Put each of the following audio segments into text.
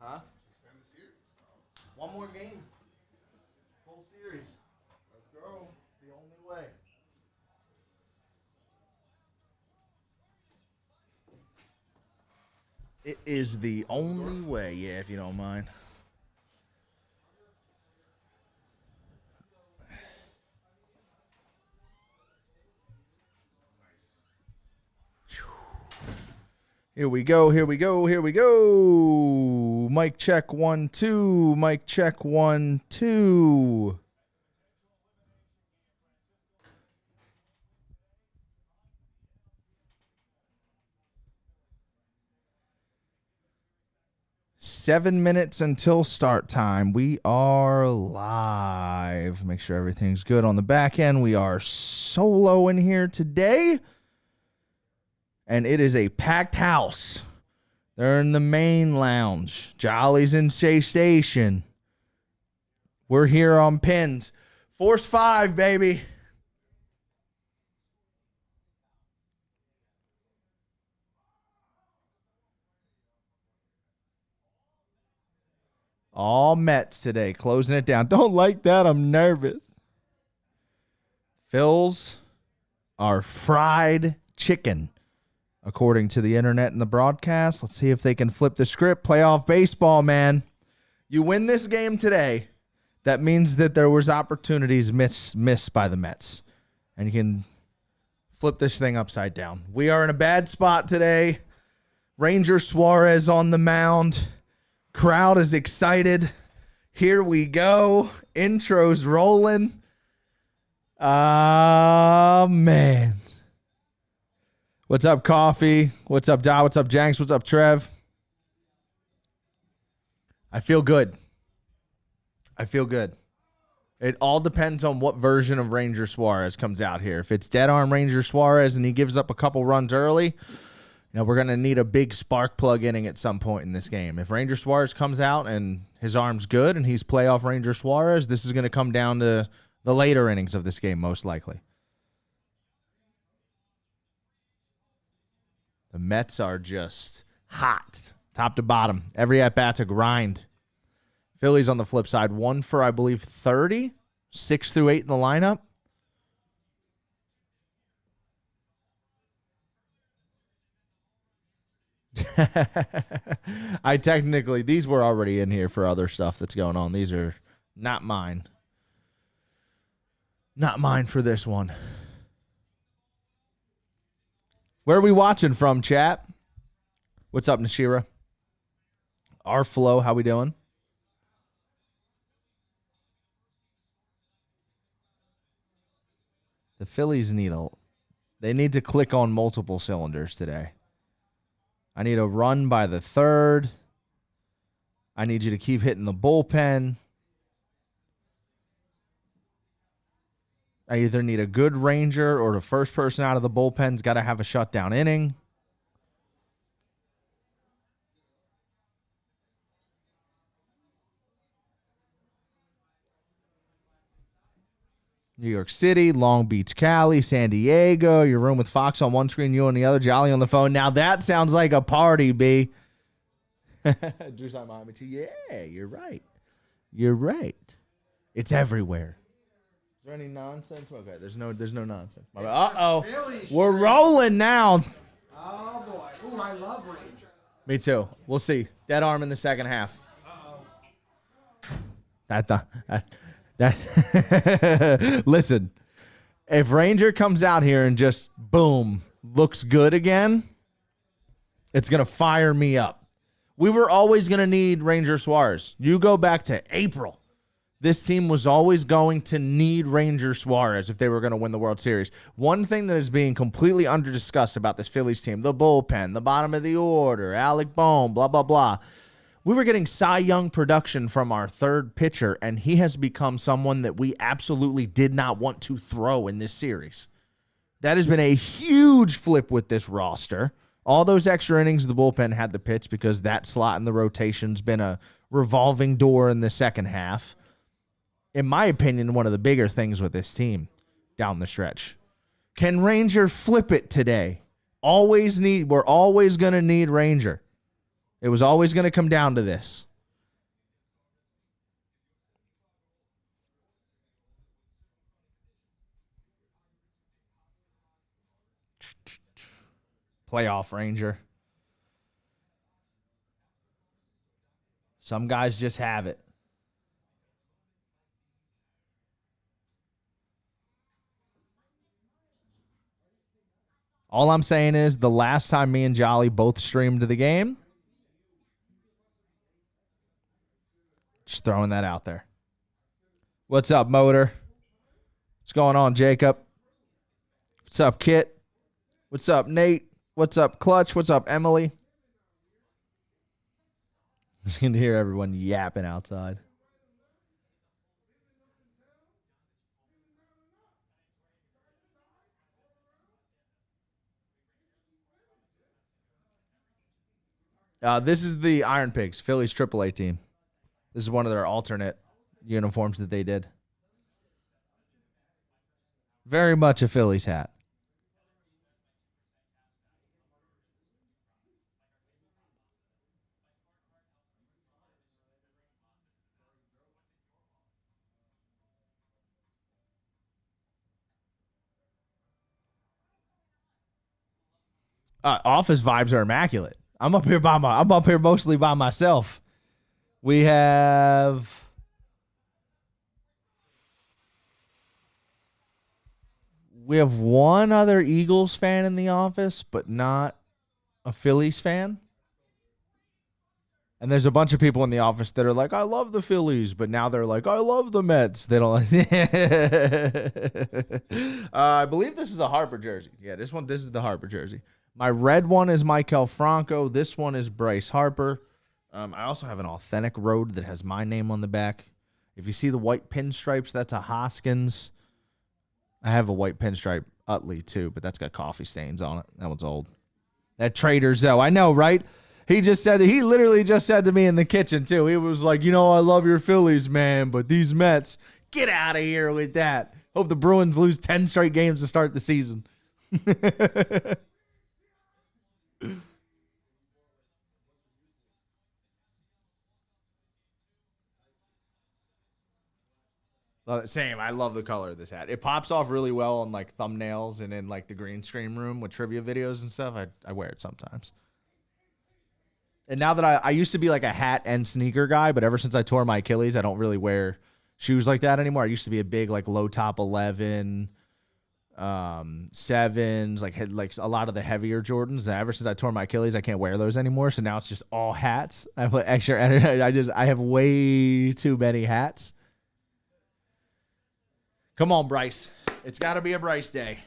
Huh? One more game. Full series. Let's go. The only way. It is the only way, yeah, if you don't mind. Here we go, here we go, here we go. Mic check 1, 2. Mic check 1, 2. Seven minutes until start time. We are live. Make sure everything's good on the back end. We are solo in here today. And it is a packed house. They're in the main lounge. Jolly's in Shea Station. We're here on pins. Force 5, baby. All Mets today, closing it down. Don't like that. I'm nervous. Phils are fried chicken, according to the internet and the broadcast. Let's see if they can flip the script. Playoff baseball, man. You win this game today, that means that there was opportunities missed by the Mets. And you can flip this thing upside down. We are in a bad spot today. Ranger Suarez on the mound. Crowd is excited. Here we go. Intro's rolling. Man. What's up, Coffee? What's up, Dow? What's up, Janks? What's up, Trev? I feel good. I feel good. It all depends on what version of Ranger Suarez comes out here. If it's dead arm Ranger Suarez and he gives up a couple runs early, we're going to need a big spark plug inning at some point in this game. If Ranger Suarez comes out and his arm's good and he's playoff Ranger Suarez, this is going to come down to the later innings of this game, most likely. The Mets are just hot, top to bottom. Every at-bat's a grind. Phillies on the flip side, 1 for, I believe, 30, 6 through 8 in the lineup. These were already in here for other stuff that's going on. These are not mine. Not mine for this one. Where are we watching from, chat? What's up, Nashira? Our Flow, how we doing? The Phillies need to click on multiple cylinders today. I need a run by the third. I need you to keep hitting the bullpen. I either need a good Ranger or the first person out of the bullpen's got to have a shutdown inning. New York City, Long Beach, Cali, San Diego. Your room with Fox on one screen, you on the other, Jolly on the phone. Now that sounds like a party, B. Drew's on Miami too. Yeah, you're right. You're right. It's everywhere. Is there any nonsense? Okay, there's no nonsense. Uh-oh. We're rolling now. Oh, boy. Ooh, I love Ranger. Me too. We'll see. Dead arm in the second half. Uh-oh. Listen, if Ranger comes out here and just, boom, looks good again, it's going to fire me up. We were always going to need Ranger Suarez. You go back to April. This team was always going to need Ranger Suarez if they were going to win the World Series. One thing that is being completely under-discussed about this Phillies team, the bullpen, the bottom of the order, Alec Bohm, blah, blah, blah. We were getting Cy Young production from our third pitcher, and he has become someone that we absolutely did not want to throw in this series. That has been a huge flip with this roster. All those extra innings the bullpen had to pitch because that slot in the rotation's been a revolving door in the second half. In my opinion, one of the bigger things with this team down the stretch. Can Ranger flip it today? We're always going to need Ranger. It was always going to come down to this. Playoff Ranger. Some guys just have it. All I'm saying is the last time me and Jolly both streamed the game, just throwing that out there. What's up, Motor? What's going on, Jacob? What's up, Kit? What's up, Nate? What's up, Clutch? What's up, Emily? You can hear everyone yapping outside. This is the Iron Pigs, Phillies AAA team. This is one of their alternate uniforms that they did. Very much a Phillies hat. Office vibes are immaculate. I'm up here mostly by myself. We have one other Eagles fan in the office, but not a Phillies fan. And there's a bunch of people in the office that are like, I love the Phillies, but now they're like, I love the Mets. They don't like I believe this is a Harper jersey. Yeah, this is the Harper jersey. My red one is Maikel Franco. This one is Bryce Harper. I also have an authentic road that has my name on the back. If you see the white pinstripes, that's a Hoskins. I have a white pinstripe Utley too, but that's got coffee stains on it. That one's old. That Trader Joe. I know, right? He literally just said to me in the kitchen too. He was like, I love your Phillies, man, but these Mets, get out of here with that. Hope the Bruins lose 10 straight games to start the season. Same. I love the color of this hat. It pops off really well on like thumbnails and in like the green screen room with trivia videos and stuff. I wear it sometimes. And now that I used to be like a hat and sneaker guy, but ever since I tore my Achilles, I don't really wear shoes like that anymore. I used to be a big like low top 11, 7s, like a lot of the heavier Jordans. And ever since I tore my Achilles, I can't wear those anymore. So now it's just all hats. I put extra energy. I have way too many hats. Come on, Bryce. It's got to be a Bryce day.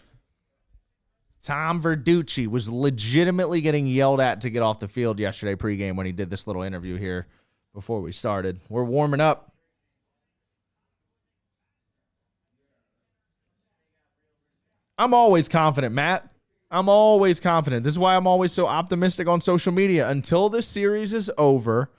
Tom Verducci was legitimately getting yelled at to get off the field yesterday pregame when he did this little interview here before we started. We're warming up. I'm always confident, Matt. I'm always confident. This is why I'm always so optimistic on social media. Until this series is over,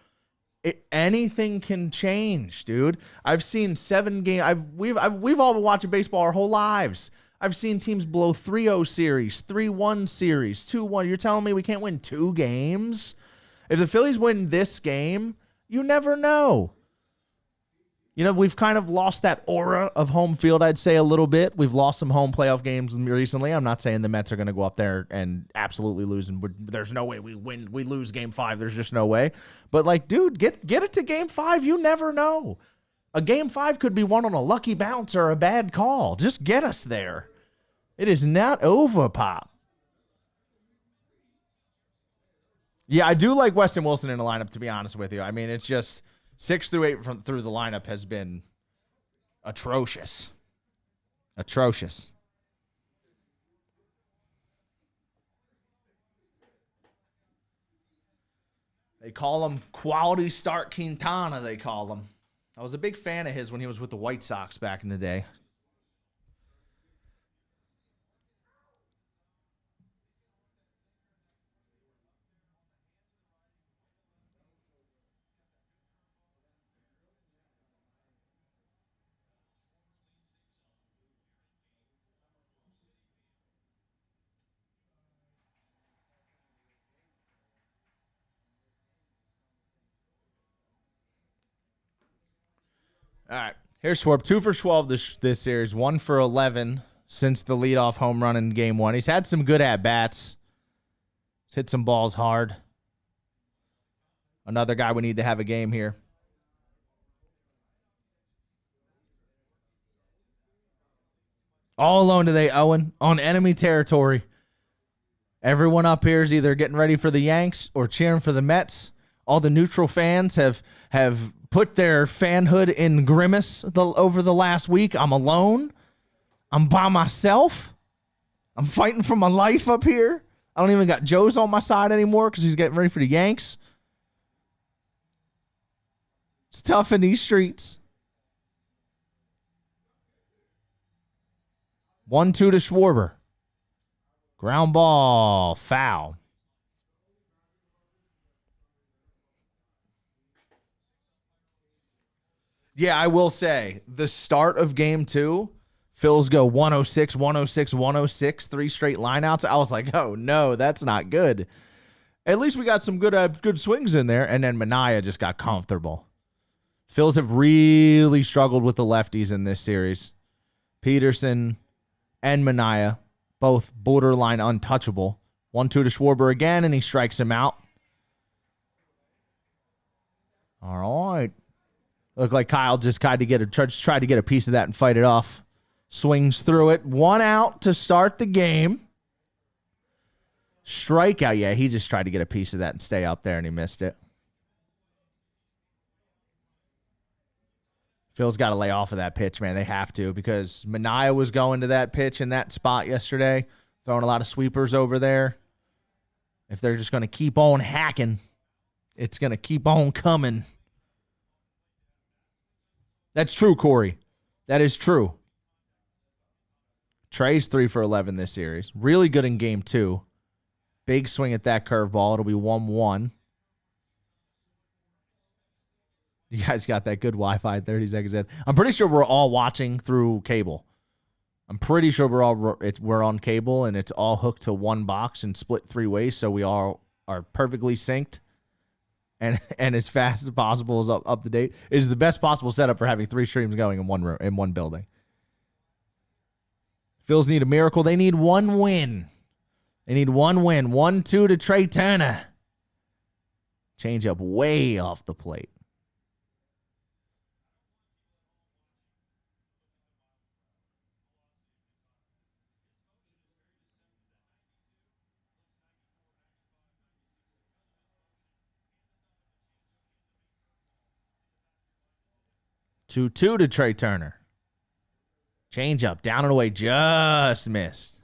anything can change, dude. I've seen 7 games. We've all been watching baseball our whole lives. I've seen teams blow 3-0 series, 3-1 series, 2-1. You're telling me we can't win 2 games? If the Phillies win this game, you never know. We've kind of lost that aura of home field, I'd say, a little bit. We've lost some home playoff games recently. I'm not saying the Mets are going to go up there and absolutely lose, and there's no way we lose Game 5. There's just no way. But, dude, get it to Game 5. You never know. A Game 5 could be won on a lucky bounce or a bad call. Just get us there. It is not over, Pop. Yeah, I do like Weston Wilson in the lineup, to be honest with you. I mean, it's just 6 through 8 through the lineup has been atrocious. Atrocious. They call him Quality Start Quintana, they call him. I was a big fan of his when he was with the White Sox back in the day. All right, here's Schwarb. 2 for 12 this series. 1 for 11 since the leadoff home run in Game 1. He's had some good at-bats. hit some balls hard. Another guy we need to have a game here. All alone today, Owen, on enemy territory. Everyone up here is either getting ready for the Yanks or cheering for the Mets. All the neutral fans have put their fanhood in grimace over the last week. I'm alone. I'm by myself. I'm fighting for my life up here. I don't even got Joe's on my side anymore because he's getting ready for the Yanks. It's tough in these streets. 1-2 to Schwarber. Ground ball, foul. Yeah, I will say, the start of game 2, Phil's go 106, 106, 106, 3 straight lineouts. I was like, oh, no, that's not good. At least we got some good swings in there, and then Manaea just got comfortable. Phils have really struggled with the lefties in this series. Peterson and Manaea, both borderline untouchable. 1-2 to Schwarber again, and he strikes him out. All right. Looked like Kyle just tried to get a piece of that and fight it off. Swings through it. 1 out to start the game. Strikeout. Yeah, he just tried to get a piece of that and stay up there, and he missed it. Phil's got to lay off of that pitch, man. They have to, because Manaea was going to that pitch in that spot yesterday, throwing a lot of sweepers over there. If they're just going to keep on hacking, it's going to keep on coming. That's true, Corey. That is true. Trey's 3 for 11 this series. Really good in game 2. Big swing at that curveball. It'll be 1-1. You guys got that good Wi-Fi 30 seconds in. I'm pretty sure we're all watching through cable. I'm pretty sure we're on cable, and it's all hooked to one box and split 3 ways, so we all are perfectly synced and as fast as possible, as up to date. It is the best possible setup for having 3 streams going in one room, in one building. Phils need a miracle. They need 1 win. They need 1 win. 1-2 to Trey Turner. Change up way off the plate. Two to Trey Turner. Change up, down and away, just missed.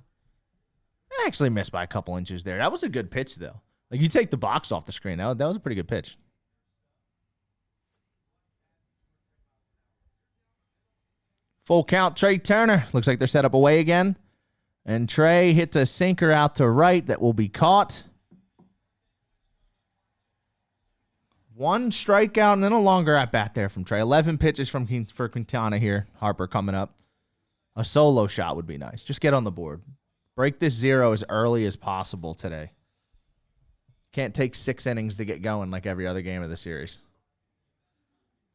Actually missed by a couple inches there. That was a good pitch, though. Like, you take the box off the screen. That was a pretty good pitch. Full count, Trey Turner. Looks like they're set up away again. And Trey hits a sinker out to right that will be caught. 1 strikeout and then a longer at bat there from Trey. 11 pitches for Quintana here. Harper coming up. A solo shot would be nice. Just get on the board. Break this 0 as early as possible today. Can't take 6 innings to get going like every other game of the series.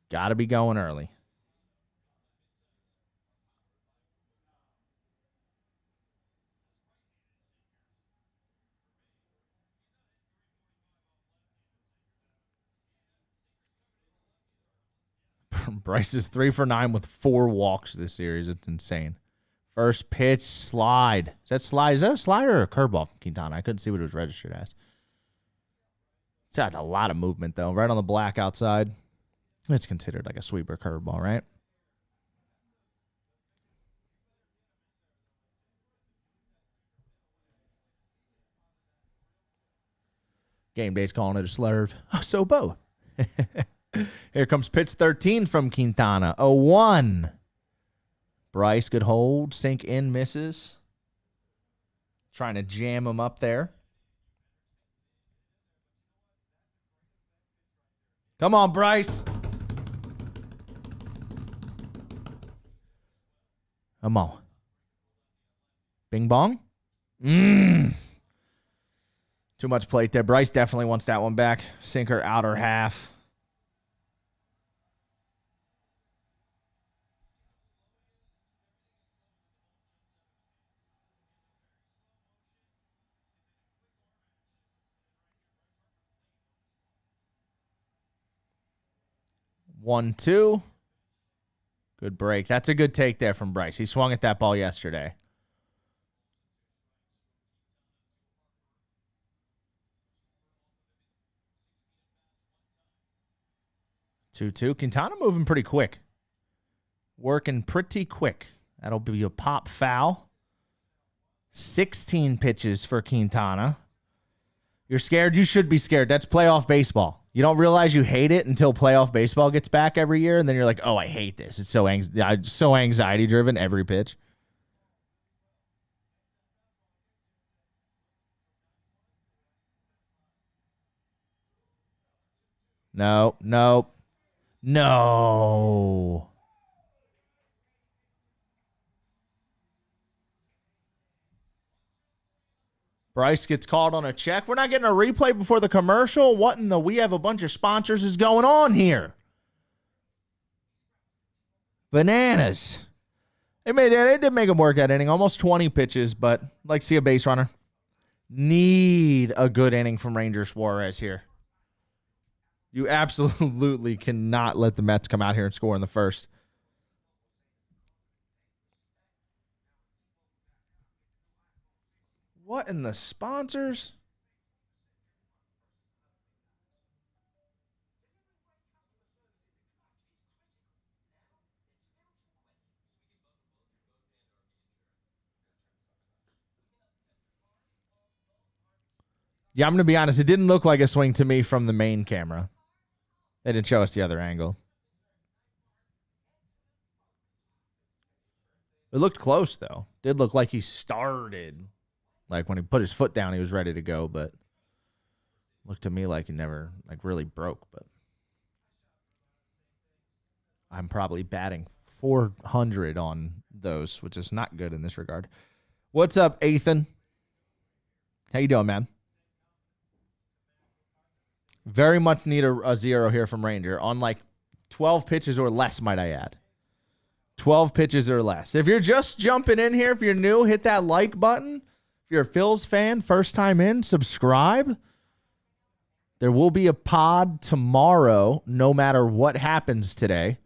Got to be going early. Bryce is 3 for 9 with 4 walks this series. It's insane. First pitch, slide. Is that a slide or a curveball from Quintana? I couldn't see what it was registered as. It's got a lot of movement, though. Right on the black outside. It's considered like a sweeper curveball, right? Game Day's calling it a slurve. So both. Here comes pitch 13 from Quintana. 0-1. Bryce, good hold. Sink in, misses. Trying to jam him up there. Come on, Bryce. Come on. Bing bong. Too much plate there. Bryce definitely wants that one back. Sinker outer half. 1-2. Good break. That's a good take there from Bryce. He swung at that ball yesterday. Two. Quintana moving pretty quick. Working pretty quick. That'll be a pop foul. 16 pitches for Quintana. You're scared? You should be scared. That's playoff baseball. You don't realize you hate it until playoff baseball gets back every year, and then you're like, oh, I hate this. It's so anxiety-driven every pitch. No. Bryce gets called on a check. We're not getting a replay before the commercial. What in the we have a bunch of sponsors is going on here? Bananas. They did make him work that inning. Almost 20 pitches, but like see a base runner. Need a good inning from Ranger Suarez here. You absolutely cannot let the Mets come out here and score in the first. What in the sponsors? Yeah, I'm going to be honest. It didn't look like a swing to me from the main camera. They didn't show us the other angle. It looked close, though. Did look like he started. Like when he put his foot down, he was ready to go, but looked to me like he never really broke. But I'm probably batting 400 on those, which is not good in this regard. What's up, Ethan? How you doing, man? Very much need a zero here from Ranger on like 12 pitches or less, might I add. 12 pitches or less. If you're just jumping in here, if you're new, hit that like button. If you're a Phillies fan, first time in, subscribe. There will be a pod tomorrow, no matter what happens today.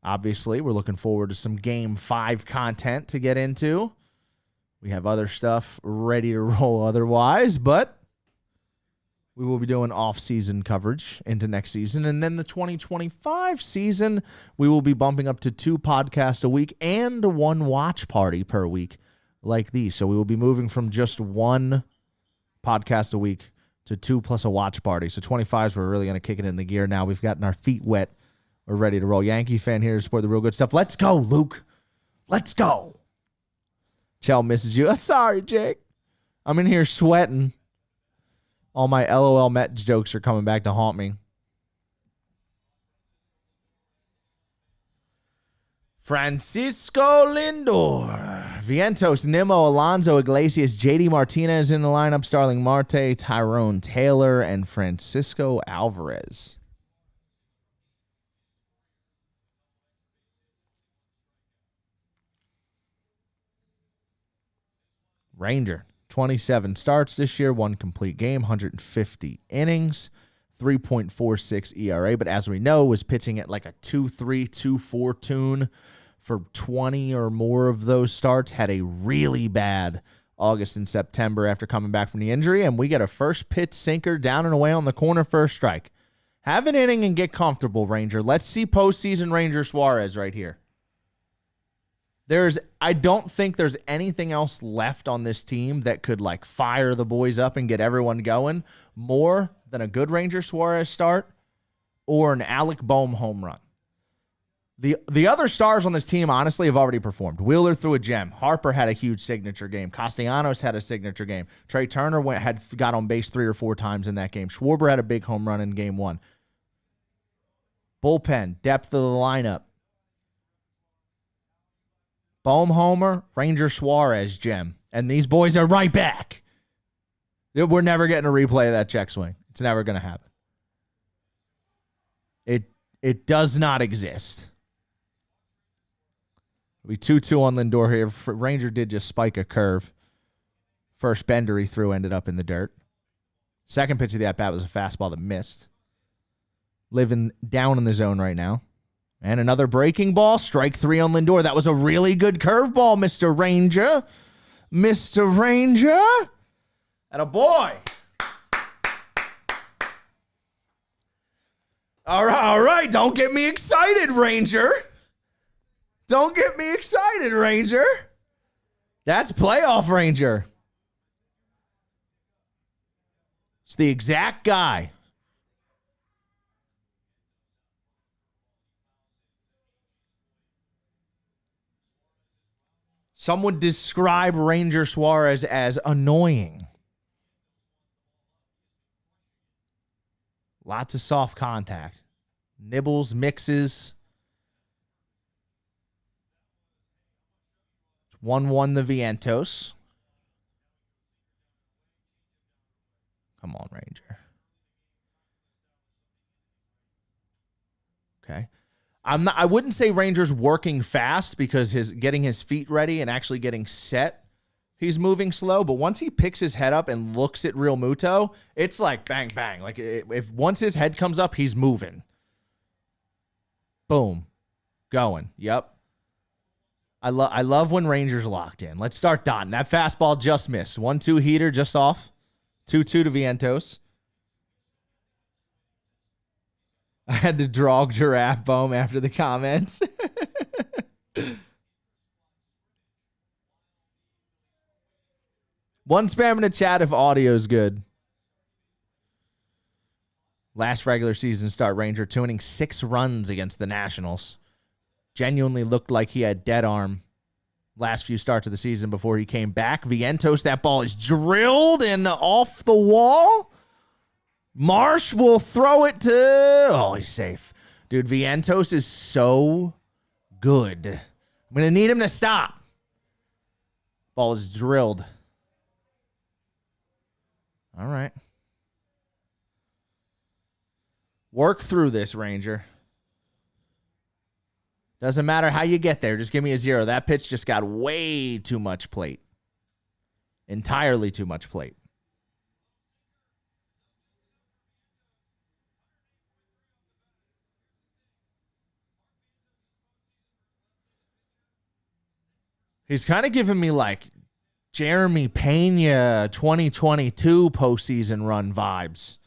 Obviously, we're looking forward to some Game 5 content to get into. We have other stuff ready to roll otherwise, but we will be doing off-season coverage into next season. And then the 2025 season, we will be bumping up to 2 podcasts a week and 1 watch party per week like these. So we will be moving from just 1 podcast a week to 2 plus a watch party. So 25s, we're really going to kick it in the gear now. We've gotten our feet wet. We're ready to roll. Yankee fan here to support the real good stuff. Let's go, Luke. Let's go. Chell misses you. Sorry, Jake. I'm in here sweating. All my LOL Mets jokes are coming back to haunt me. Francisco Lindor. Vientos, Nimmo, Alonso, Iglesias, JD Martinez in the lineup. Starling Marte, Tyrone Taylor, and Francisco Alvarez. Ranger. 27 starts this year, 1 complete game, 150 innings, 3.46 ERA. But as we know, was pitching at like a 2.3, 2.4 tune for 20 or more of those starts. Had a really bad August and September after coming back from the injury. And we get a first pitch sinker down and away on the corner for a strike. Have an inning and get comfortable, Ranger. Let's see postseason Ranger Suarez right here. I don't think there's anything else left on this team that could like fire the boys up and get everyone going more than a good Ranger Suarez start or an Alec Boehm home run. The other stars on this team, honestly, have already performed. Wheeler threw a gem. Harper had a huge signature game. Castellanos had a signature game. Trey Turner got on base 3 or 4 times in that game. Schwarber had a big home run in game 1. Bullpen, depth of the lineup. Boehm homer, Ranger Suarez gem. And these boys are right back. We're never getting a replay of that check swing. It's never going to happen. It does not exist. It'll be 2-2 on Lindor here. Ranger did just spike a curve. First bender he threw ended up in the dirt. Second pitch of the at-bat was a fastball that missed. living down in the zone right now. And another breaking ball. Strike 3 on Lindor. That was a really good curveball, Mr. Ranger. Mr. Ranger. Atta boy. All right. Don't get me excited, Ranger. Don't get me excited, Ranger. That's playoff Ranger. It's the exact guy. Some would describe Ranger Suarez as annoying. Lots of soft contact. Nibbles, mixes. It's 1-1 the Vientos. Come on, Ranger. Okay. I wouldn't say Ranger's working fast because getting his feet ready and actually getting set, he's moving slow. But once he picks his head up and looks at Real Muto, it's like bang, bang. Like if once his head comes up, he's moving. Boom. Going. Yep. I love when Ranger's locked in. Let's start dotting. That fastball just missed. 1-2 heater just off. 2-2 to Vientos. I had to draw giraffe bone after the comments. One spam in the chat if audio is good. Last regular season start, Ranger 2 innings, 6 runs against the Nationals. Genuinely looked like he had dead arm last few starts of the season before he came back. Vientos, that ball is drilled and off the wall. Marsh will throw it to... Oh, he's safe. Dude, Vientos is so good. I'm going to need him to stop. Ball is drilled. All right. Work through this, Ranger. Doesn't matter how you get there. Just give me a 0. That pitch just got way too much plate. Entirely too much plate. He's kind of giving me like Jeremy Pena 2022 postseason run vibes.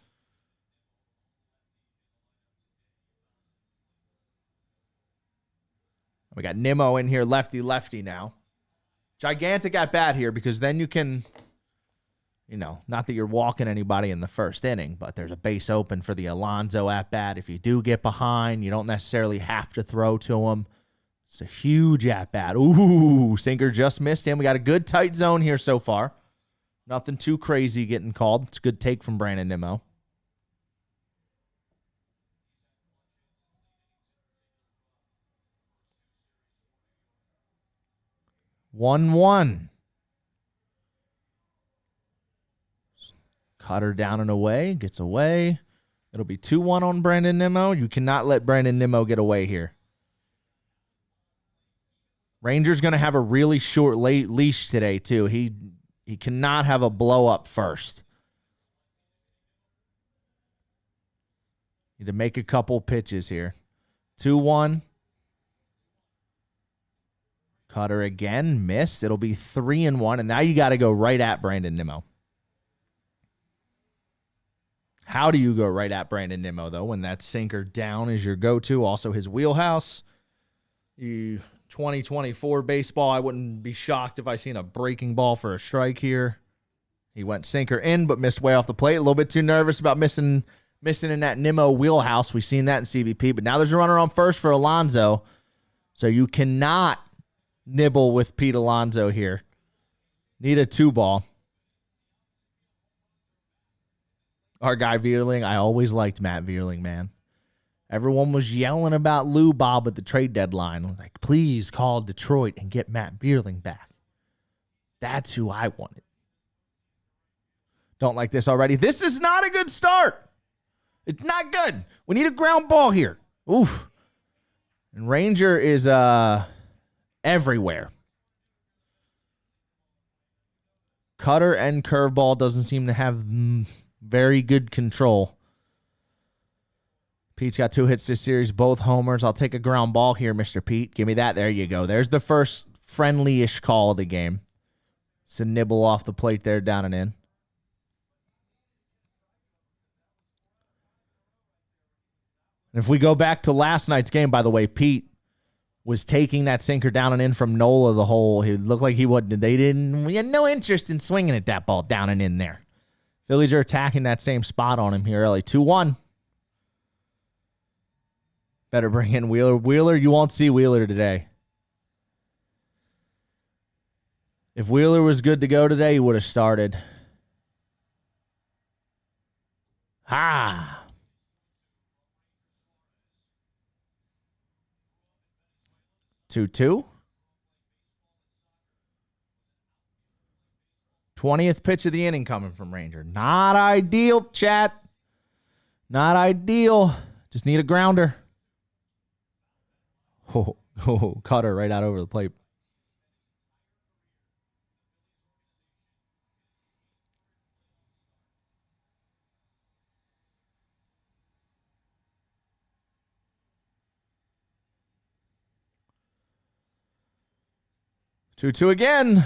We got Nimmo in here, lefty now. Gigantic at bat here because then you can, not that you're walking anybody in the first inning, but there's a base open for the Alonso at bat. If you do get behind, you don't necessarily have to throw to him. It's a huge at bat. Ooh, sinker just missed him. We got a good tight zone here so far. Nothing too crazy getting called. It's a good take from Brandon Nimmo. One. Cutter down and away. Gets away. It'll be 2-1 on Brandon Nimmo. You cannot let Brandon Nimmo get away here. Ranger's going to have a really short leash today, too. He cannot have a blow up first. Need to make a couple pitches here. 2-1. Cutter again. Missed. It'll be 3-1. And now you got to go right at Brandon Nimmo. How do you go right at Brandon Nimmo, though, when that sinker down is your go-to? Also his wheelhouse. 2024 baseball, I wouldn't be shocked if I seen a breaking ball for a strike here. He went sinker in, but missed way off the plate. A little bit too nervous about missing in that Nimmo wheelhouse. We've seen that in CBP, but now there's a runner on first for Alonso. So you cannot nibble with Pete Alonso here. Need a 2-ball. Our guy Vierling, I always liked Matt Vierling, man. Everyone was yelling about Lou Bob at the trade deadline. Like, please call Detroit and get Matt Vierling back. That's who I wanted. Don't like this already. This is not a good start. It's not good. We need a ground ball here. Oof. And Ranger is everywhere. Cutter and curveball doesn't seem to have very good control. Pete's got 2 hits this series, both homers. I'll take a ground ball here, Mr. Pete. Give me that. There you go. There's the first friendly-ish call of the game. It's a nibble off the plate there, down and in. And if we go back to last night's game, by the way, Pete was taking that sinker down and in from Nola the hole. He looked like he wasn't. We had no interest in swinging at that ball down and in there. Phillies are attacking that same spot on him here early. 2-1. Better bring in Wheeler. Wheeler, you won't see Wheeler today. If Wheeler was good to go today, he would have started. Ha! 2-2. 20th pitch of the inning coming from Ranger. Not ideal, chat. Not ideal. Just need a grounder. Oh, cutter right out over the plate. Two again.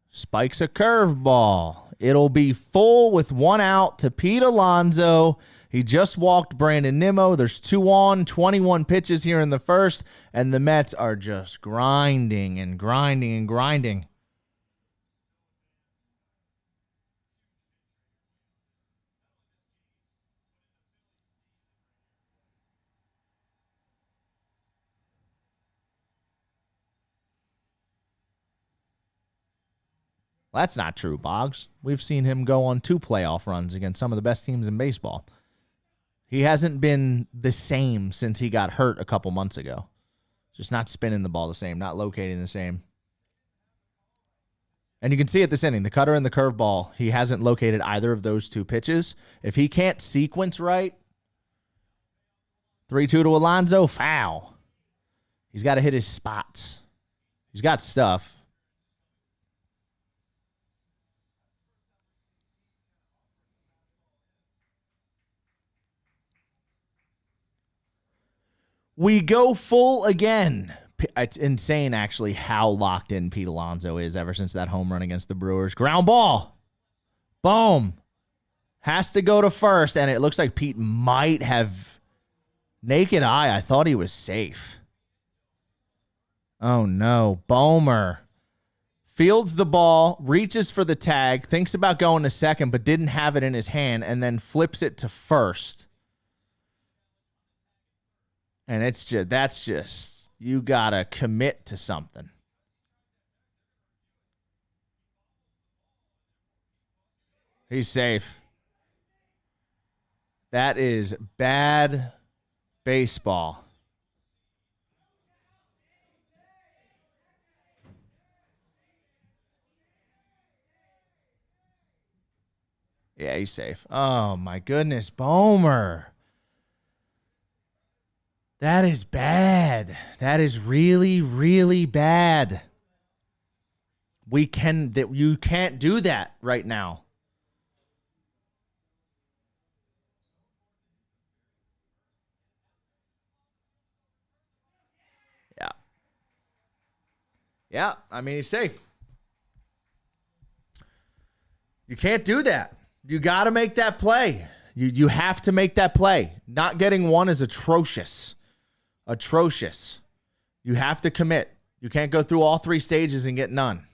Spikes a curveball. It'll be full with 1 out to Pete Alonso. He just walked Brandon Nimmo. There's 2 on, 21 pitches here in the first, and the Mets are just grinding and grinding and grinding. That's not true, Boggs. We've seen him go on 2 playoff runs against some of the best teams in baseball. He hasn't been the same since he got hurt a couple months ago. Just not spinning the ball the same, not locating the same. And you can see it this inning, the cutter and the curveball, he hasn't located either of those 2 pitches. If he can't sequence right, 3-2 to Alonso, foul. He's got to hit his spots. He's got stuff. We go full again. It's insane, actually, how locked in Pete Alonso is ever since that home run against the Brewers. Ground ball. Boom. Has to go to first, and it looks like Pete might have naked eye. I thought he was safe. Oh, no. Bomer fields the ball, reaches for the tag, thinks about going to second, but didn't have it in his hand, and then flips it to first. And that's just, you got to commit to something. He's safe. That is bad baseball. Yeah, he's safe. Oh, my goodness. Bomer. That is bad. That is really, really bad. You can't do that right now. Yeah. Yeah, I mean, he's safe. You can't do that. You got to make that play. You have to make that play. Not getting one is atrocious. Atrocious. You have to commit. You can't go through all 3 stages and get none.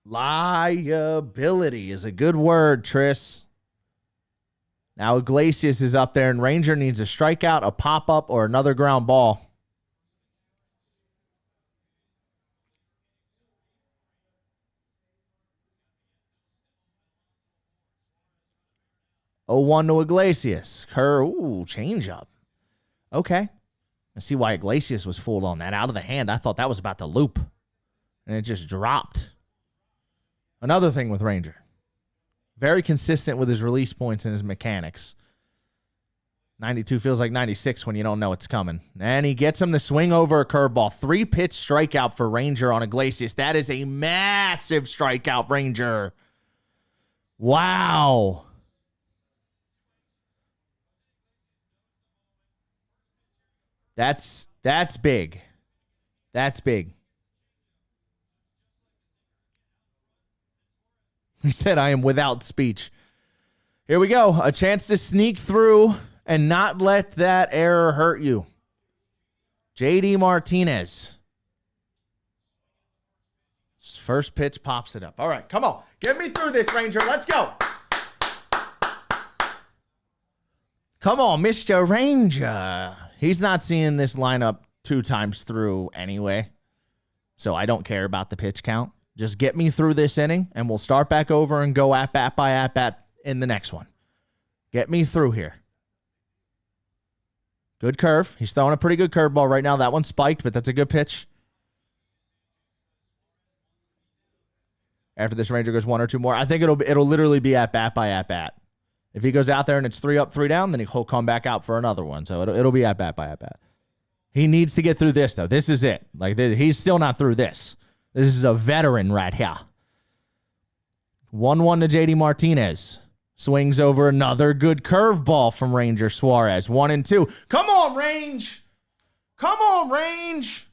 Liability is a good word, Tris. Now Iglesias is up there, and Ranger needs a strikeout, a pop-up, or another ground ball. Oh, 1 to Iglesias. Change up. Okay. I see why Iglesias was fooled on that. Out of the hand, I thought that was about to loop. And it just dropped. Another thing with Ranger. Very consistent with his release points and his mechanics. 92 feels like 96 when you don't know it's coming. And he gets him the swing over a curveball. 3-pitch strikeout for Ranger on Iglesias. That is a massive strikeout, Ranger. Wow. That's big. That's big. He said, I am without speech. Here we go. A chance to sneak through and not let that error hurt you. JD Martinez. First pitch pops it up. All right, come on. Get me through this, Ranger. Let's go. Come on, Mr. Ranger. He's not seeing this lineup 2 times through anyway, so I don't care about the pitch count. Just get me through this inning, and we'll start back over and go at-bat by at-bat in the next one. Get me through here. Good curve. He's throwing a pretty good curveball right now. That one's spiked, but that's a good pitch. After this, Ranger goes 1 or 2 more. I think it'll literally be at-bat by at-bat. If he goes out there and it's 3 up, 3 down, then he'll come back out for another one. So it'll be at-bat by at-bat. He needs to get through this, though. This is it. He's still not through this. This is a veteran right here. 1-1 to JD Martinez. Swings over another good curveball from Ranger Suarez. 1-2. Come on, Range. Come on, Range.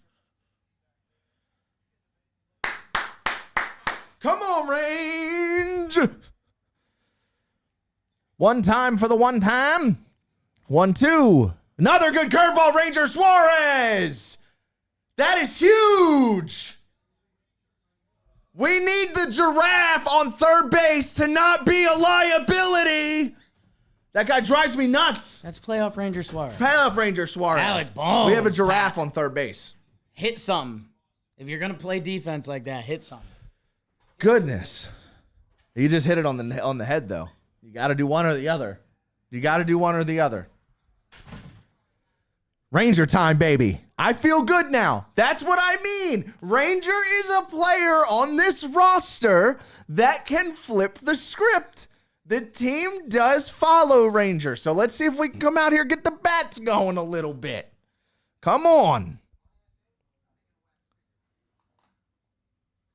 Come on, Range. One time for the one time. 1-2. Another good curveball, Ranger Suarez. That is huge. We need the giraffe on third base to not be a liability. That guy drives me nuts. That's playoff Ranger Suarez. Playoff Ranger Suarez. Alec, boom. We have a giraffe on third base. Hit something. If you're going to play defense like that, hit something. Goodness. You just hit it on the head, though. You got to do one or the other. You got to do one or the other. Ranger time, baby. I feel good now. That's what I mean. Ranger is a player on this roster that can flip the script. The team does follow Ranger. So let's see if we can come out here and get the bats going a little bit. Come on.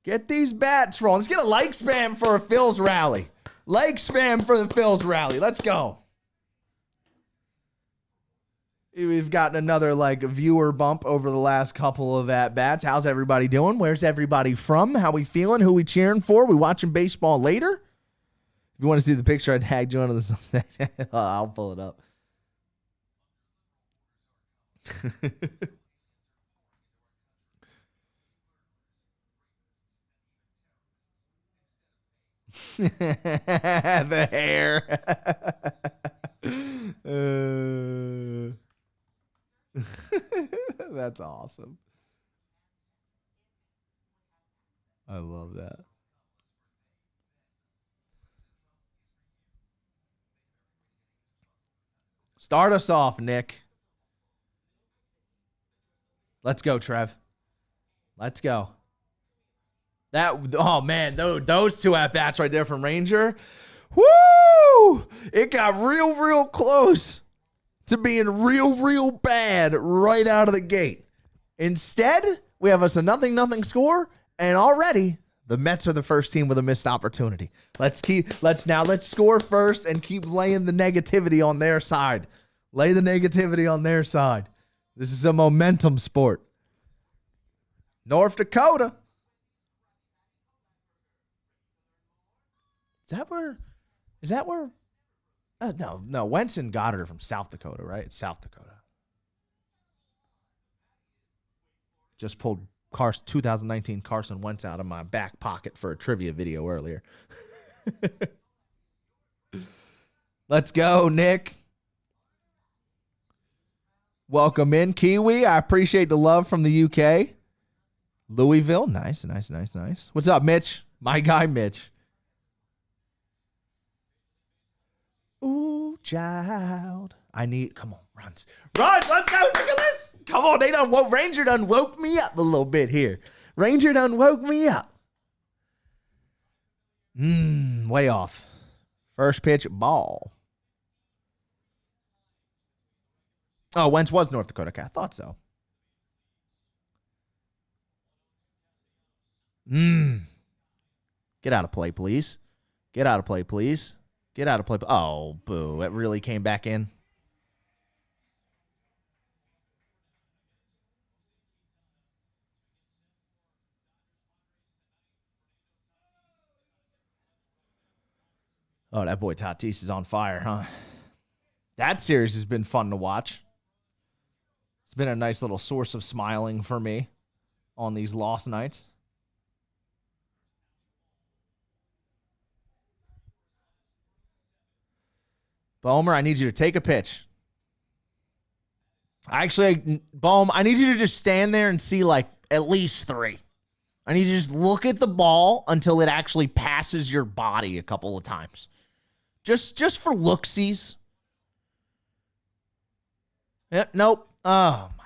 Get these bats rolling. Let's get a like spam for a Phil's rally. Like spam for the Phil's rally. Let's go. We've gotten another viewer bump over the last couple of at-bats. How's everybody doing? Where's everybody from? How we feeling? Who we cheering for? We watching baseball later? If you want to see the picture I tagged you on the I'll pull it up. The hair. That's awesome. I love that. Start us off, Nick. Let's go, Trev. Let's go. Oh man, those 2 at-bats right there from Ranger. Woo! It got real close to being real bad right out of the gate. Instead, we have us a 0-0 score, and already the Mets are the first team with a missed opportunity. Let's score first and keep laying the negativity on their side. Lay the negativity on their side. This is a momentum sport. North Dakota. Is that where? No. Wentz and Goddard are from South Dakota, right? It's South Dakota. Just pulled 2019 Carson Wentz out of my back pocket for a trivia video earlier. Let's go, Nick. Welcome in, Kiwi. I appreciate the love from the UK. Louisville. Nice. What's up, Mitch? My guy, Mitch. Ooh, child. Come on, runs. Let's go, Nicholas. Come on, Ranger done woke me up a little bit here. Ranger done woke me up. Way off. First pitch, ball. Oh, Wentz was North Dakota. Okay, I thought so. Get out of play, please. Get out of play, please. Get out of play. Oh, boo. It really came back in. Oh, that boy Tatis is on fire, huh? That series has been fun to watch. It's been a nice little source of smiling for me on these lost nights. Bomer, I need you to take a pitch. Bohm, I need you to just stand there and see like at least 3. I need you to just look at the ball until it actually passes your body a couple of times. Just for looksies. Yeah, nope. Oh, my.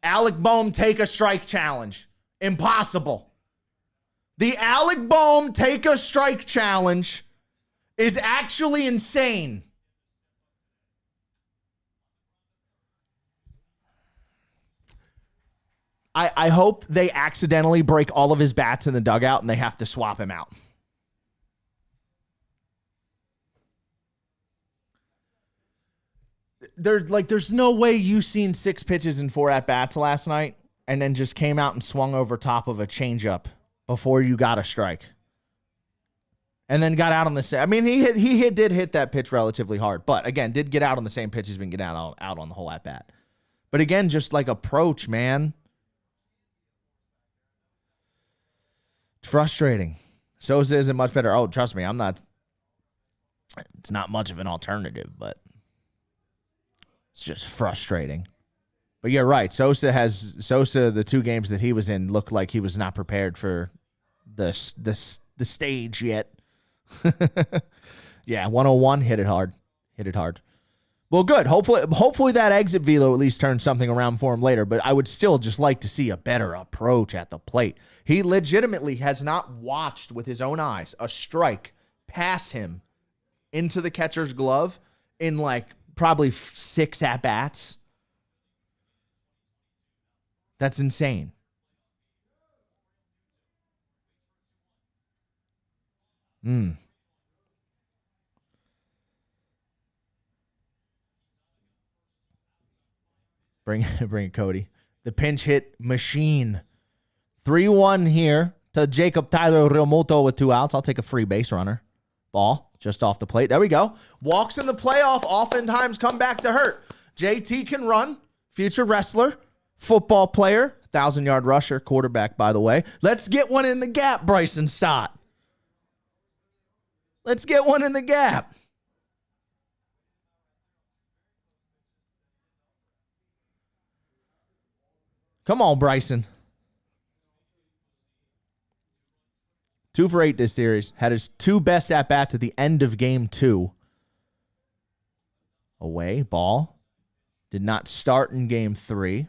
Alec Bohm take a strike challenge. Impossible. The Alec Bohm take a strike challenge is actually insane. I hope they accidentally break all of his bats in the dugout and they have to swap him out. There's no way you seen 6 pitches and 4 at-bats last night and then just came out and swung over top of a changeup before you got a strike. And then got out on the same. I mean, he did hit that pitch relatively hard, but again, did get out on the same pitch he's been getting out on the whole at-bat. But again, just like approach, man. It's frustrating. Sosa isn't much better. Oh, trust me, it's not much of an alternative, but it's just frustrating. But you're right. Sosa, the 2 games that he was in, looked like he was not prepared for the stage yet. Yeah, 101, hit it hard. Well, good. Hopefully that exit velo at least turns something around for him later, but I would still just like to see a better approach at the plate. He legitimately has not watched with his own eyes a strike pass him into the catcher's glove in like probably 6 at-bats. That's insane. Bring it, Cody. The pinch hit machine. 3-1 here to Jacob Tyler Realmuto with 2 outs. I'll take a free base runner. Ball just off the plate. There we go. Walks in the playoff oftentimes come back to hurt. JT can run. Future wrestler. Football player. 1,000-yard rusher. Quarterback, by the way. Let's get one in the gap, Bryson Stott. Let's get one in the gap. Come on, Bryson. 2 for 8 this series. Had his 2 best at-bats at the end of game 2. Away, ball. Did not start in game 3.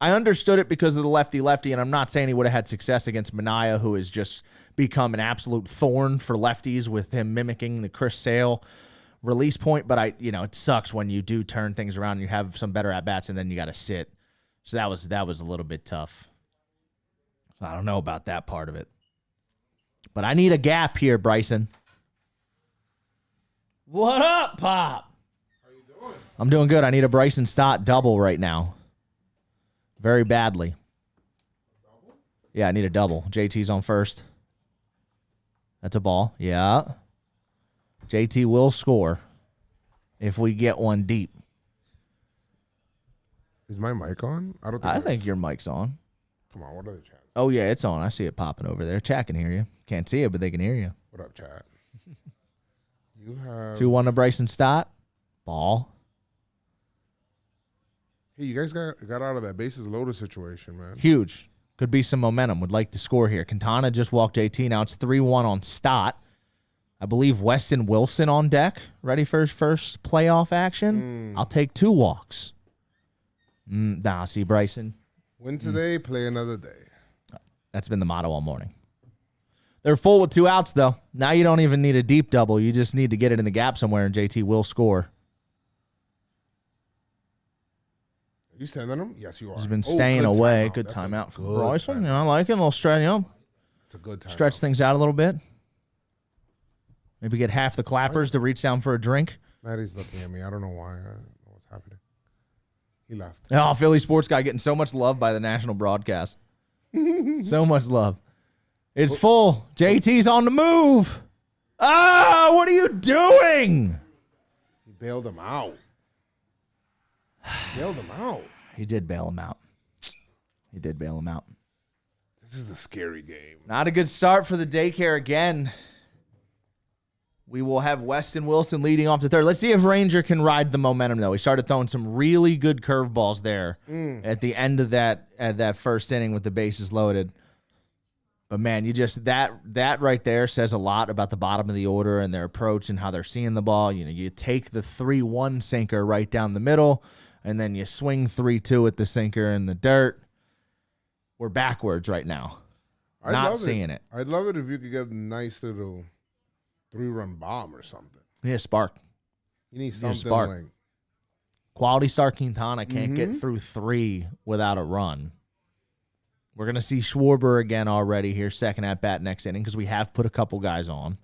I understood it because of the lefty-lefty, and I'm not saying he would have had success against Minaya, who has just become an absolute thorn for lefties with him mimicking the Chris Sale release point. But it sucks when you do turn things around and you have some better at-bats, and then you got to sit. So that was a little bit tough. I don't know about that part of it. But I need a gap here, Bryson. What up, Pop? How you doing? I'm doing good. I need a Bryson Stott double right now. Very badly. Double? Yeah, I need a double. JT's on first. That's a ball. Yeah. JT will score if we get one deep. Is my mic on? I think your mic's on. Come on, what are the chats? Oh, yeah, it's on. I see it popping over there. Chat can hear you. Can't see it, but they can hear you. What up, chat? You have 2-1 to Bryson Stott. Ball. Hey, you guys got out of that bases loaded situation, man. Huge. Could be some momentum. Would like to score here. Quintana just walked JT. Now it's 3-1 on Stott. I believe Weston Wilson on deck. Ready for his first playoff action? I'll take 2 walks. See, Bryson. Win today, play another day. That's been the motto all morning. They're full with 2 outs, though. Now you don't even need a deep double. You just need to get it in the gap somewhere, and JT will score. Are you sending him? Yes, you are. He's been staying away. Good That's timeout from good Bryson. timeout. I like it. A little stretch, It's a good timeout. stretch things out a little bit. Maybe get half the clappers to reach down for a drink. Maddie's looking at me. I don't know why. I don't know what's happening. He left. Oh, Philly sports guy getting so much love by the national broadcast. So much love. It's full. JT's on the move. Ah, what are you doing? He bailed him out. Bailed him out. He did bail him out. He did bail him out. This is a scary game. Not a good start for the daycare again. We will have Weston Wilson leading off the third. Let's see if Ranger can ride the momentum, though. He started throwing some really good curveballs there at the end of that first inning with the bases loaded. But, man, you just that right there says a lot about the bottom of the order and their approach and how they're seeing the ball. You know, you take the 3-1 sinker right down the middle, and then you swing 3-2 at the sinker in the dirt. We're backwards right now. Not seeing it. I'd love it if you could get a nice little 3-run bomb or something. Yeah, spark. You need something spark. like Quality star Quintana can't get through 3 without a run. We're going to see Schwarber again already here, second at bat next inning, because we have put a couple guys on.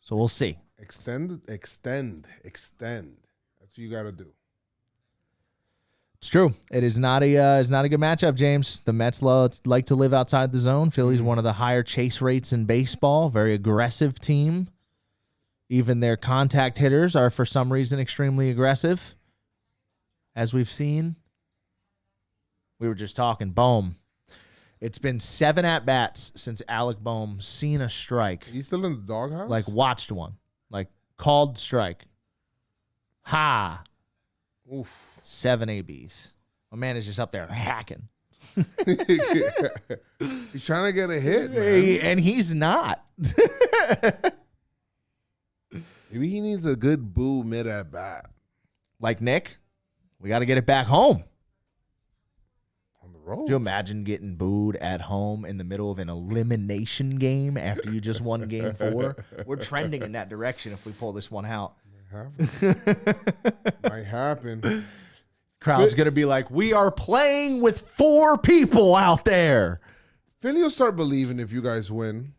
So we'll see. extend. That's what you got to do. It's true. It is not a good matchup, James. The Mets like to live outside the zone. Phillies one of the higher chase rates in baseball. Very aggressive team. Even their contact hitters are, for some reason, extremely aggressive, as we've seen. We were just talking. Bohm. It's been 7 at-bats since Alec Bohm seen a strike. He's still in the doghouse? Like, watched one. Like, called strike. Ha! Oof. 7 ABs. My man is just up there hacking. He's trying to get a hit, man. And he's not. Maybe he needs a good boo mid at bat. Like Nick, we got to get it back home. On the road. Could you imagine getting booed at home in the middle of an elimination game after you just won game 4? We're trending in that direction if we pull this one out. Might happen. Crowd's going to be like, we are playing with 4 people out there. Philly will start believing if you guys win.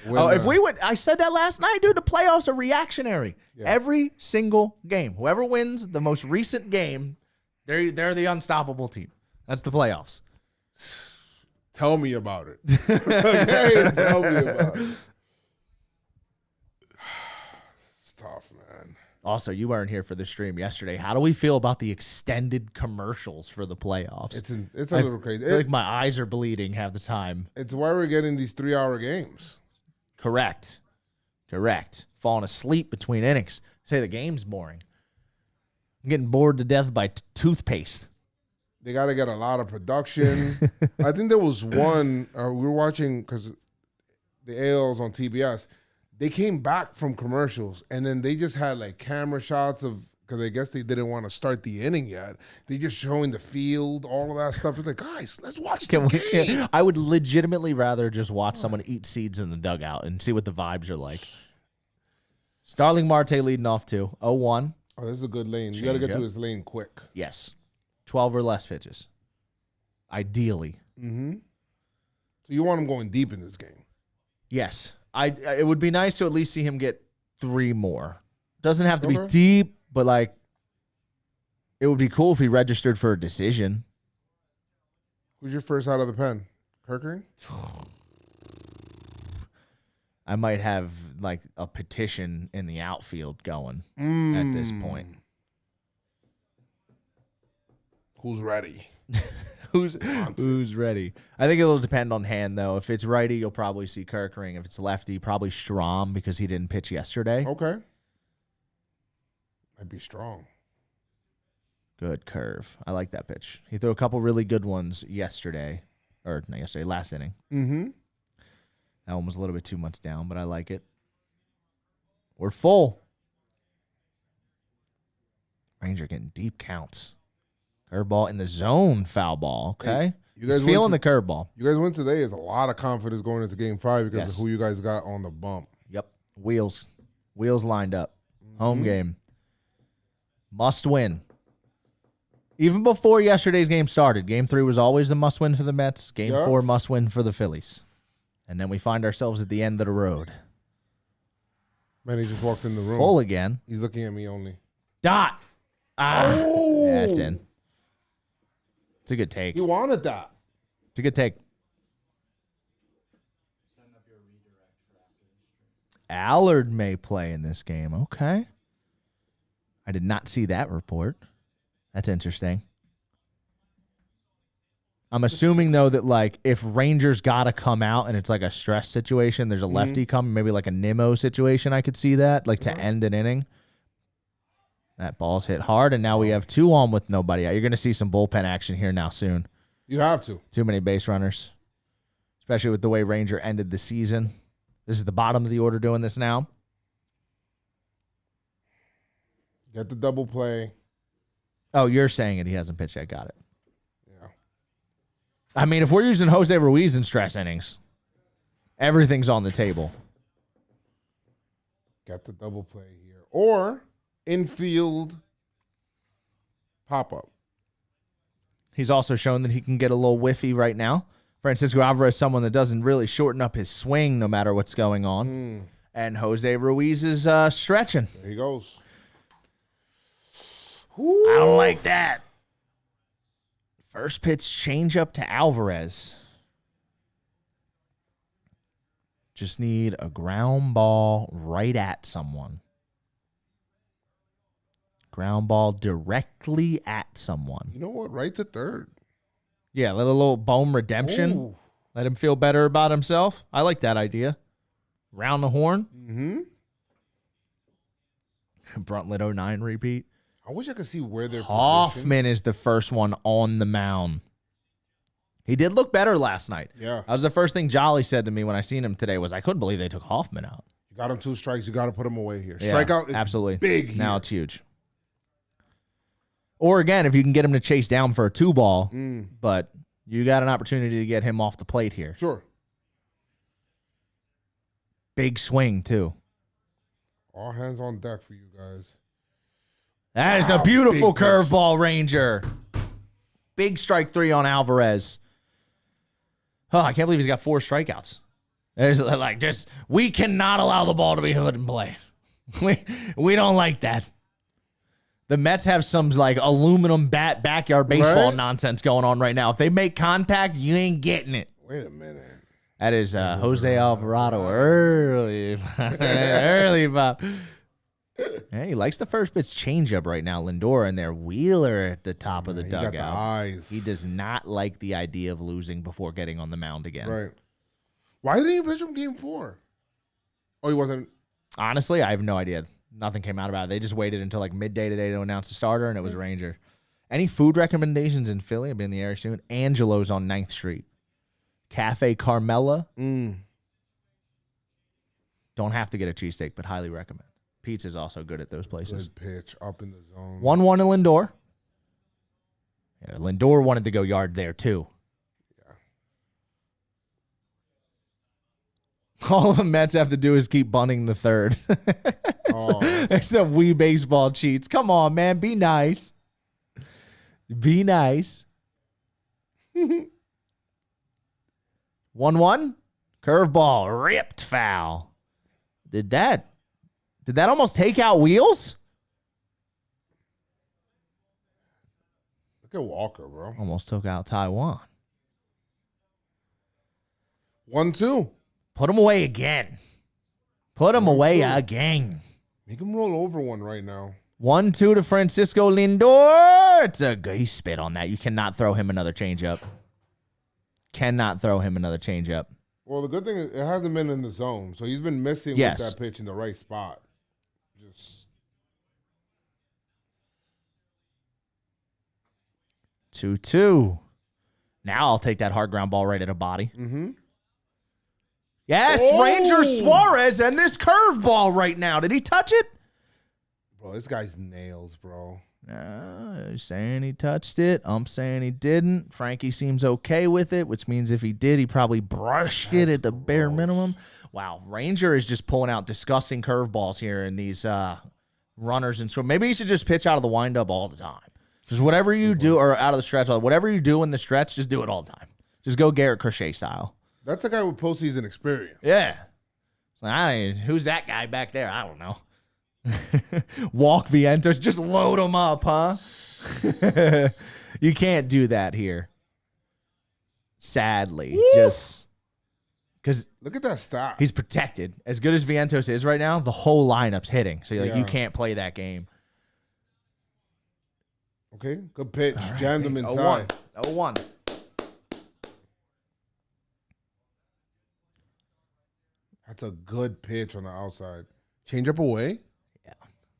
If we win, I said that last night, dude. The playoffs are reactionary. Yeah. Every single game, whoever wins the most recent game, they're the unstoppable team. That's the playoffs. Tell me about it. Okay, tell me about it. It's tough, man. Also, you weren't here for the stream yesterday. How do we feel about the extended commercials for the playoffs? It's a little crazy. I feel like my eyes are bleeding half the time. It's why we're getting these 3-hour games. Correct. Falling asleep between innings. Say the game's boring. I'm getting bored to death by toothpaste. They got to get a lot of production. I think there was one we were watching because the AL's on TBS. They came back from commercials, and then they just had like camera shots of, because I guess they didn't want to start the inning yet. They just showing the field, all of that stuff. It's like, guys, let's watch the game. I would legitimately rather just watch someone eat seeds in the dugout and see what the vibes are like. Starling Marte leading off 2-0-1. Oh, this is a good lane. You got to get to his lane quick. Yes. 12 or less pitches. Ideally. Mm-hmm. So you want him going deep in this game? Yes. It would be nice to at least see him get 3 more. Doesn't have to be deep, but like it would be cool if he registered for a decision. Who's your first out of the pen? Kirkering? I might have like a petition in the outfield going at this point. Who's ready? Who's ready? I think it'll depend on hand, though. If it's righty, you'll probably see Kirkering. If it's lefty, probably Strahm because he didn't pitch yesterday. Okay. Might be strong. Good curve. I like that pitch. He threw a couple really good ones yesterday. Or not yesterday, last inning. Mm-hmm. That one was a little bit too much down, but I like it. We're full. Ranger getting deep counts. Curveball in the zone, foul ball. Okay. He's feeling the curveball. You guys win today. Is a lot of confidence going into Game 5 because of who you guys got on the bump. Yep. Wheels lined up. Home game. Must win. Even before yesterday's game started, Game 3 was always the must win for the Mets. Game 4 must win for the Phillies. And then we find ourselves at the end of the road. Man, he just walked in the room. Full again. He's looking at me only. Dot. Yeah, it's in. It's a good take. He wanted that. It's a good take. Allard may play in this game. Okay. I did not see that report. That's interesting. I'm assuming, though, that, like, if Rangers got to come out and it's like a stress situation, there's a lefty coming, maybe like a Nimmo situation, I could see that, like to end an inning. That ball's hit hard, and now we have 2 on with nobody out. You're going to see some bullpen action here now soon. You have to. Too many base runners, especially with the way Ranger ended the season. This is the bottom of the order doing this now. Get the double play. Oh, you're saying it. He hasn't pitched yet. Got it. Yeah. I mean, if we're using Jose Ruiz in stress innings, everything's on the table. Get the double play here. Or infield pop-up. He's also shown that he can get a little whiffy right now. Francisco Alvarez is someone that doesn't really shorten up his swing no matter what's going on. And Jose Ruiz is stretching. There he goes. I don't like that. First pitch change up to Alvarez. Just need a ground ball right at someone. Ground ball directly at someone. You know what? Right to third. Yeah, let a little Bohm redemption. Ooh. Let him feel better about himself. I like that idea. Round the horn. Bruntlett 09 repeat. I wish I could see where they're Hoffman is the first one on the mound. He did look better last night. Yeah. That was the first thing Jolly said to me when I seen him today was I couldn't believe they took Hoffman out. You got him 2 strikes. You got to put him away here. Yeah, Strikeout is absolutely big here. Now it's huge. Or again, if you can get him to chase down for a 2-ball, but you got an opportunity to get him off the plate here. Sure. Big swing, too. All hands on deck for you guys. That is a beautiful curveball, Ranger. Big strike 3 on Alvarez. Oh, I can't believe he's got 4 strikeouts. There's like we cannot allow the ball to be hit and play. We don't like that. The Mets have some like aluminum bat backyard baseball nonsense going on right now. If they make contact, you ain't getting it. Wait a minute. That is Jose Alvarado early. Bob. Yeah, he likes the first pitch changeup right now. Lindor and their Wheeler at the top of the dugout. Got the eyes. He does not like the idea of losing before getting on the mound again. Right. Why didn't he pitch him Game 4? Oh, he wasn't. Honestly, I have no idea. Nothing came out about it. They just waited until like midday today to announce the starter, and it was Ranger. Any food recommendations in Philly? I'll be in the area soon. Angelo's on 9th Street. Cafe Carmela. Don't have to get a cheesesteak, but highly recommend. Pizza's also good at those places. Good pitch up in the zone. 1-1 to Lindor. Yeah, Lindor wanted to go yard there, too. Yeah. All the Mets have to do is keep bunting the third. There's some wee baseball cheats. Come on, man. Be nice. Be nice. 1-1. Curveball. Ripped foul. Did that almost take out Wheels? Look at Walker, bro. Almost took out Taiwan. 1-2. Put him away again. Put him away again. Make him roll over one right now. 1-2 to Francisco Lindor. It's a good. He spit on that. You cannot throw him another changeup. Cannot throw him another changeup. Well, the good thing is it hasn't been in the zone, so he's been missing with that pitch in the right spot. Just 2-2. Now I'll take that hard ground ball right at a body. Yes, Ranger Suarez and this curveball right now. Did he touch it? Bro, this guy's nails, bro. He's saying he touched it. I'm saying he didn't. Frankie seems okay with it, which means if he did, he probably brushed it at the bare minimum. Wow, Ranger is just pulling out disgusting curveballs here in these runners and swim. Maybe he should just pitch out of the windup all the time. Just whatever you do, or out of the stretch, whatever you do in the stretch, just do it all the time. Just go Garrett Crochet style. That's a guy with postseason experience. Yeah. Who's that guy back there? I don't know. Walk Vientos, just load them up, huh? You can't do that here. Sadly, just because look at that stat. He's protected. As good as Vientos is right now, the whole lineup's hitting. So you can't play that game. Okay, good pitch. Right. Jammed him inside. 0-1. That's a good pitch on the outside. Change up away? Yeah.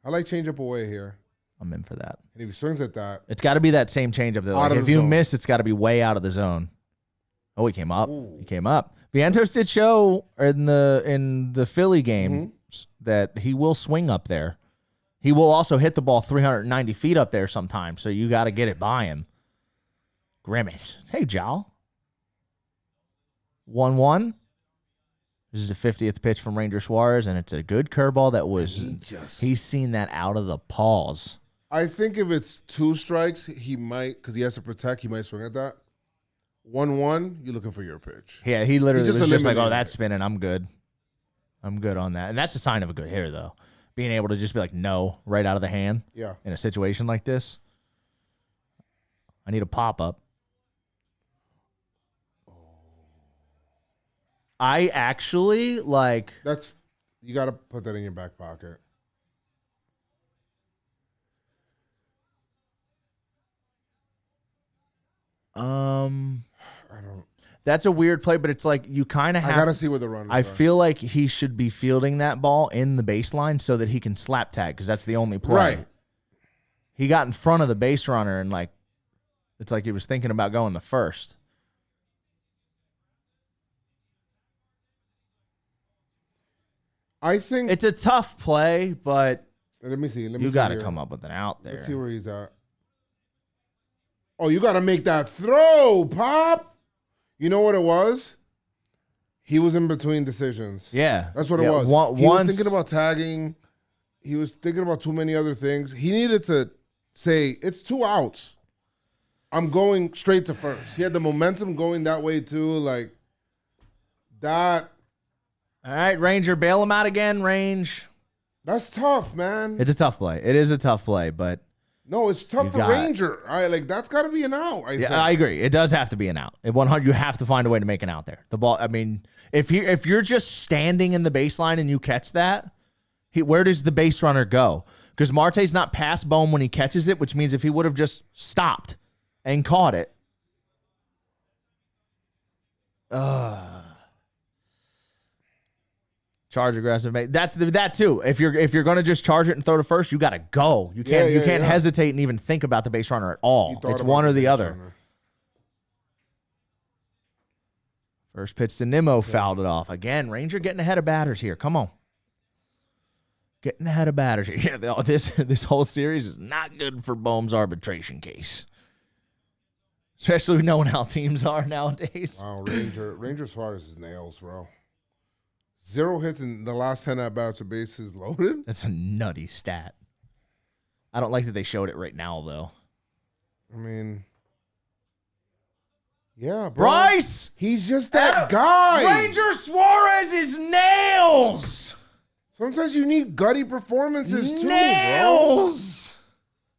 I like change up away here. I'm in for that. And if he swings at that. It's got to be that same change up there. Like if you miss, it's got to be way out of the zone. Oh, he came up. Ooh. He came up. Vientos did show in the Philly game that he will swing up there. He will also hit the ball 390 feet up there sometimes, so you got to get it by him. Grimace. Hey, Jal. 1-1. This is the 50th pitch from Ranger Suarez, and it's a good curveball that was he's seen that out of the paws. I think if it's 2 strikes, he might, because he has to protect, he might swing at that. 1-1, you're looking for your pitch. Yeah, he literally was just like, oh, that's spinning. I'm good. I'm good on that. And that's a sign of a good hitter, though. Being able to just be like, no, right out of the hand. Yeah. In a situation like this. I need a pop-up. I actually like... That's... You got to put that in your back pocket. I don't... That's a weird play, but it's like you kind of have... I got to see where the runners I feel like he should be fielding that ball in the baseline so that he can slap tag, because that's the only play. Right. He got in front of the base runner, and like it's like he was thinking about going the first. I think... It's a tough play, but... Let me see. You got to come up with an out there. Let's see where he's at. Oh, you got to make that throw, Pop. You know what it was? He was in between decisions. Yeah. That's what it was. He was thinking about tagging. He was thinking about too many other things. He needed to say, it's 2 outs. I'm going straight to first. He had the momentum going that way, too. Like, that. All right, Ranger, bail him out again, Range. That's tough, man. It's a tough play. It is a tough play, but... No, it's tough for Ranger. That's got to be an out. I think. I agree. It does have to be an out. At 100, you have to find a way to make an out there. The ball. I mean, if you're just standing in the baseline and you catch that, where does the base runner go? Because Marte's not past Bohm when he catches it, which means if he would have just stopped and caught it. Charge aggressive, mate. That's that too. If you're gonna just charge it and throw to first, you gotta go. You can't hesitate and even think about the base runner at all. It's one or the other. Runner. First pitch to Nimmo fouled it off again. Ranger getting ahead of batters here. Come on, getting ahead of batters here. Yeah, this whole series is not good for Bohm's arbitration case, especially knowing how teams are nowadays. Wow, Ranger Suarez is nails, bro. 0 hits in the last 10 at-bats with bases loaded? That's a nutty stat. I don't like that they showed it right now, though. I mean, yeah, bro. Bryce! He's just that guy. Ranger Suarez is nails! Sometimes you need gutty performances, too, nails!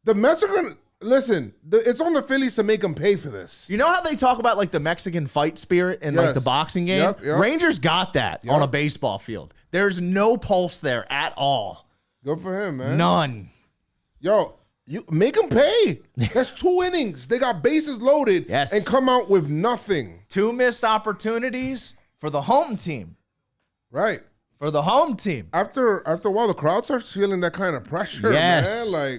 Bro. The Mets are going to... Listen, it's on the Phillies to make them pay for this. You know how they talk about like the Mexican fight spirit in like the boxing game? Yep. Rangers got that on a baseball field. There's no pulse there at all. Good for him, man. None. Yo, you make them pay. That's 2 innings. They got bases loaded and come out with nothing. 2 missed opportunities for the home team. Right. For the home team. After a while, the crowd starts feeling that kind of pressure, man.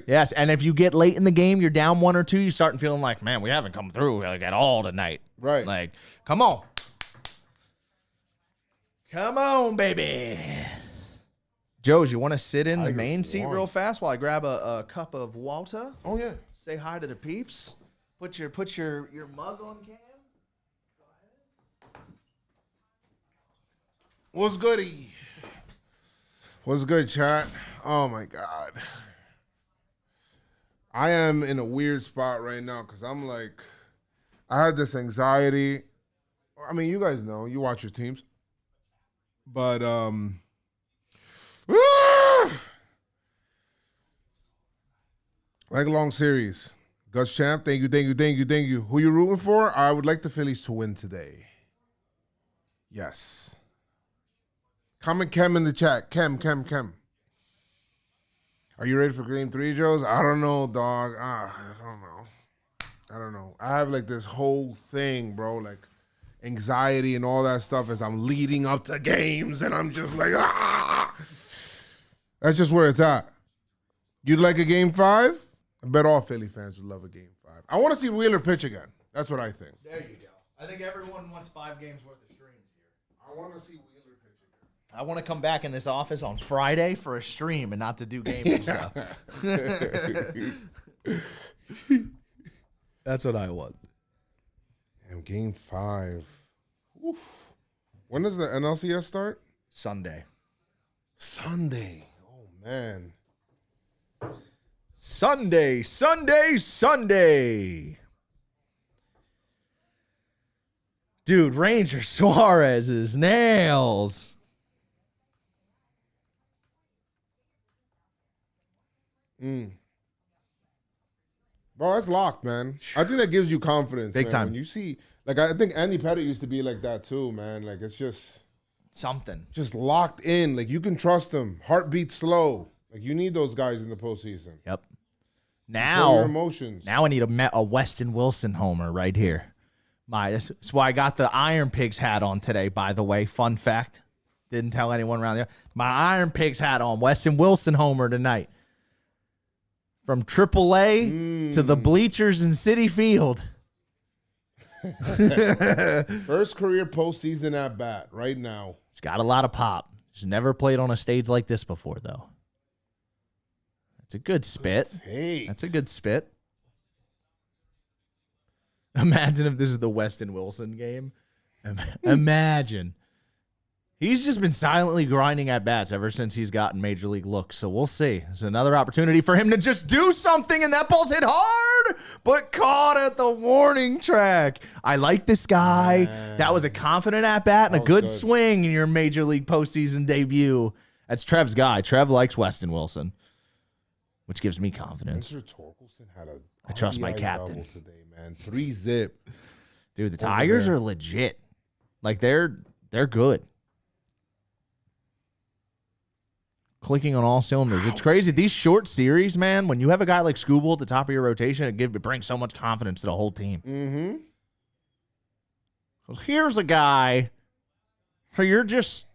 Yes, and if you get late in the game, you're down 1 or 2, you start feeling like, man, we haven't come through like at all tonight. Right. Like, come on. Come on, baby. Joes, you want to sit in the Tigers main seat won. real fast while I grab a cup of water? Oh yeah. Say hi to the peeps. Put your mug on cam. What's goody? What's good, chat? Oh my God. I am in a weird spot right now because I'm like, I had this anxiety. I mean, you guys know, you watch your teams. But like a long series. Gus Champ, thank you. Who you rooting for? I would like the Phillies to win today. Yes. Comment Kem in the chat. Kem. Are you ready for Game 3, Joes? I don't know, dog. I don't know. I have like this whole thing, bro, like anxiety and all that stuff as I'm leading up to games, and I'm just like, ah! That's just where it's at. You'd like a Game 5? I bet all Philly fans would love a Game 5. I want to see Wheeler pitch again. That's what I think. There you go. I think everyone wants 5 games worth of streams here. I want to see Wheeler pitch again. I want to come back in this office on Friday for a stream and not to do gaming stuff. That's what I want. And Game 5. Oof. When does the NLCS start? Sunday. Oh, man. Sunday. Dude, Ranger Suarez's nails. Bro, that's locked, man. I think that gives you confidence. Big man. time. When you see, like, I think Andy Pettitte used to be like that too, man. Like, it's just locked in. Like, you can trust them. Heartbeat slow. Like, you need those guys in the postseason. Yep. Control your emotions. Now I need a Weston Wilson homer right here. That's why I got the Iron Pigs hat on today, by the way. Fun fact. Didn't tell anyone around there. My Iron Pigs hat on. Weston Wilson homer tonight. From AAA to the bleachers in Citi Field. First career postseason at bat right now. He's got a lot of pop. He's never played on a stage like this before, though. That's a good spit. Hey. That's a good spit. Imagine if this is the Weston Wilson game. Imagine. He's just been silently grinding at bats ever since he's gotten major league looks. So we'll see. It's another opportunity for him to just do something, and that ball's hit hard, but caught at the warning track. I like this guy. Man. That was a confident at bat and a good swing in your major league postseason debut. That's Trev's guy. Trev likes Weston Wilson, which gives me confidence. Spencer Torkelson had a I trust my RBI captain double today, man. 3-zip. Dude, the Tigers are legit. Like they're good. Clicking on all cylinders. It's crazy. These short series, man, when you have a guy like Scooble at the top of your rotation, it brings so much confidence to the whole team. Mm-hmm. Here's a guy who you're just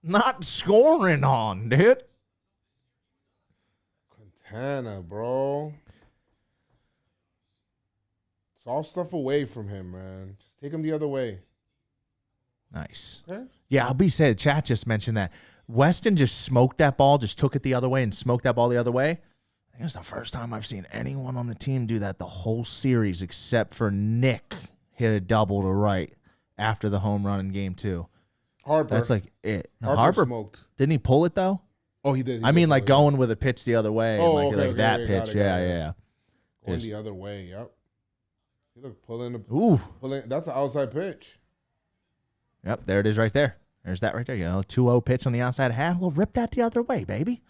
not scoring on, dude. Quintana, bro. Soft stuff away from him, man. Just take him the other way. Nice. Okay? Yeah, I'll be said. Chat just mentioned that. Weston just smoked that ball, just took it the other way and smoked that ball the other way. I think it's the first time I've seen anyone on the team do that the whole series except for Nick hit a double to right after the home run in game 2. Harper. That's like it. No, Harper smoked. Didn't he pull it though? Oh, he did. I mean, like going with a pitch the other way, Oh, and like okay, that got pitch. it. Yeah. Going the other way, yep. He look pulling the Ooh. That's an outside pitch. Yep, there it is right there. There's that right there. 2-0 pitch on the outside half. Well, rip that the other way, baby.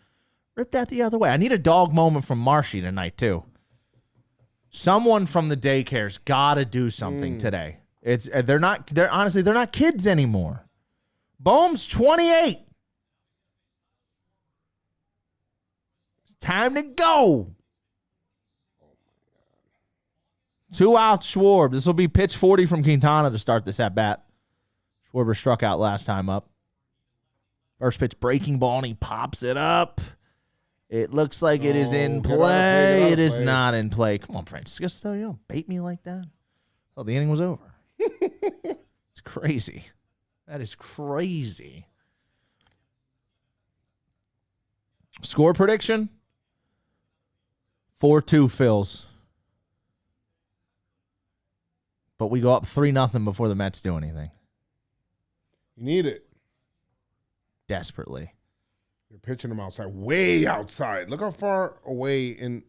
Rip that the other way. I need a dog moment from Marshy tonight, too. Someone from the daycare's got to do something today. They're not kids anymore. Bohm's 28. It's time to go. 2 outs, Schwarb. This will be pitch 40 from Quintana to start this at bat. Schwarber struck out last time up. First pitch breaking ball, and he pops it up. It looks like it is in play. It is not in play. Come on, Francisco. You don't bait me like that. Oh, the inning was over. It's crazy. That is crazy. Score prediction? 4-2 Phils. But we go up 3-0 before the Mets do anything. You need it. Desperately. You're pitching them outside, way outside. Look how far away in.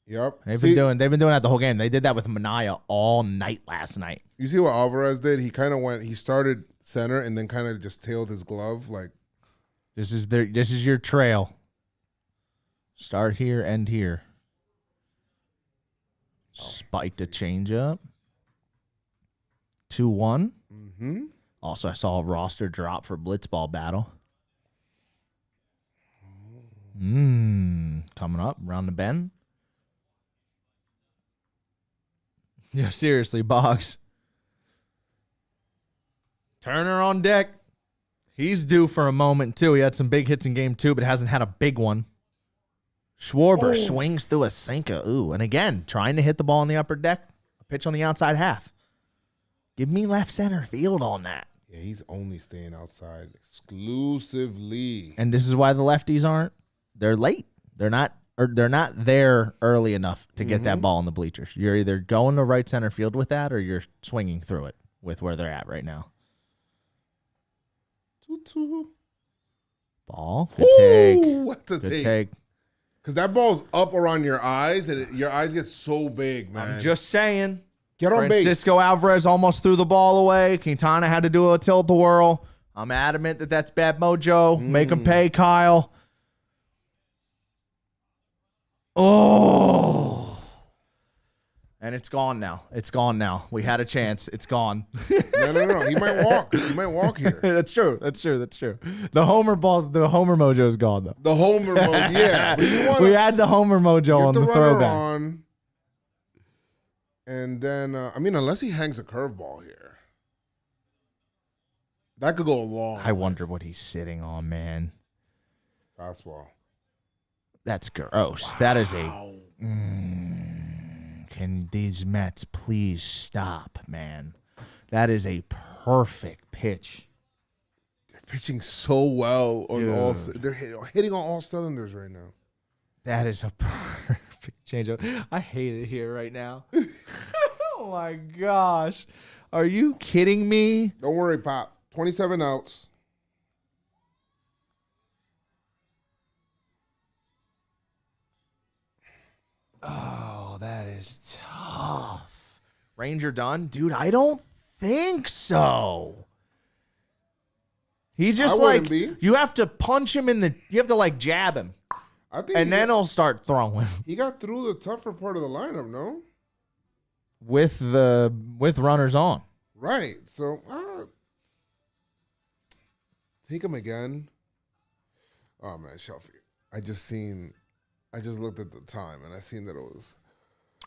Yep. They've been doing that the whole game. They did that with Mania all night last night. You see what Alvarez did? He kind of he started center and then kind of just tailed his glove. Like, this is your trail. Start here, end here. Spiked a changeup. 2-1. mm-hmm. Also, I saw a roster drop for blitzball battle. Coming up around the bend. Yeah, seriously, Boggs. Turner on deck. He's due for a moment, too. He had some big hits in game 2, but hasn't had a big one. Schwarber swings through a sinker. Ooh, and again, trying to hit the ball on the upper deck. A pitch on the outside half. Give me left center field on that. Yeah, he's only staying outside exclusively. And this is why the lefties aren't. They're late. They're not there early enough to get that ball in the bleachers. You're either going to right center field with that or you're swinging through it with where they're at right now. Ball. Good take. What's a Good take. Because that ball's up around your eyes, and your eyes get so big, man. I'm just saying. Get on base. Francisco Alvarez almost threw the ball away. Quintana had to do a tilt-a-whirl. I'm adamant that that's bad mojo. Make him pay, Kyle. Oh. And it's gone now. It's gone now. We had a chance. It's gone. No. He might walk. He might walk here. That's true. The homer mojo is gone, though. The homer mode, yeah. But We had the homer mojo on the runner throwback. on, and then, unless he hangs a curveball here. That could go a long I way. wonder what he's sitting on, man. Fastball. That's gross. Wow. That is a... can these Mets please stop, man? That is a perfect pitch. They're pitching so well on all. They're hitting on all cylinders right now. That is a perfect changeup. I hate it here right now. Oh my gosh, are you kidding me? Don't worry, Pop. 27 outs. Oh, that is tough. Ranger done? Dude, I don't think so. He just you have to punch him you have to jab him. I think and then he'll start throwing. He got through the tougher part of the lineup, no? With runners on. Right. So take him again. Oh man, Shelfy. I just looked at the time and I seen that it was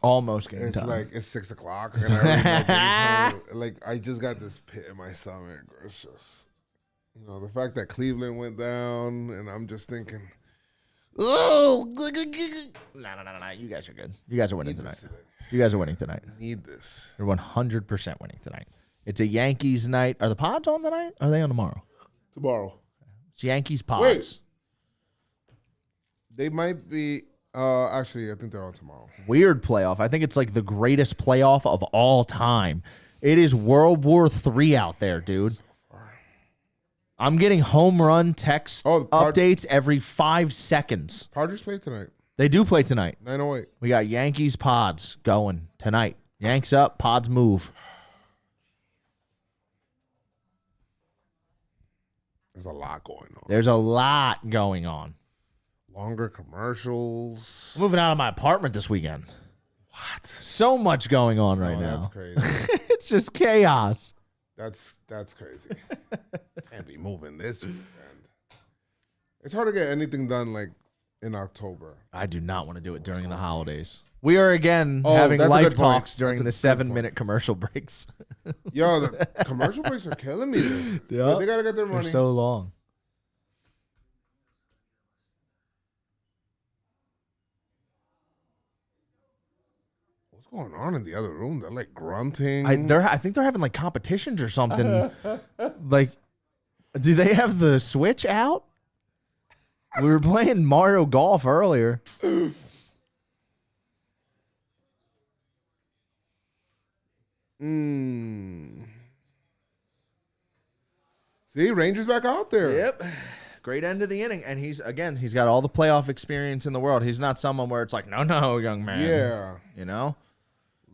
almost game time. It's 6 o'clock. And I just got this pit in my stomach. It's just, the fact that Cleveland went down, and I'm just thinking, oh, no. You guys are good. You guys are winning tonight. I need this. They're 100% winning tonight. It's a Yankees night. Are the Pods on tonight? Or are they on tomorrow? Tomorrow. It's Yankees Pods. Wait. They might be. Actually, I think they're on tomorrow. Weird playoff. I think it's the greatest playoff of all time. It is World War III out there, dude. So far. I'm getting home run text updates every 5 seconds. Padres play tonight. They do play tonight. 9:08. We got Yankees Pods going tonight. Yanks up, Pods move. There's a lot going on. Longer commercials. I'm moving out of my apartment this weekend. What? So much going on right now. That's crazy. It's just chaos. That's crazy. Can't be moving this weekend. It's hard to get anything done in October. I do not want to do it during the holidays. We are again having life talks during the 7-minute commercial breaks. Yo, the commercial breaks are killing me. Yeah, they gotta get their money. They're so long. What's going on in the other room? They're grunting. I think they're having competitions or something. Do they have the switch out? We were playing Mario Golf earlier. See, Rangers back out there. Yep. Great end of the inning. And he's got all the playoff experience in the world. He's not someone where it's like, no, young man. Yeah. You know?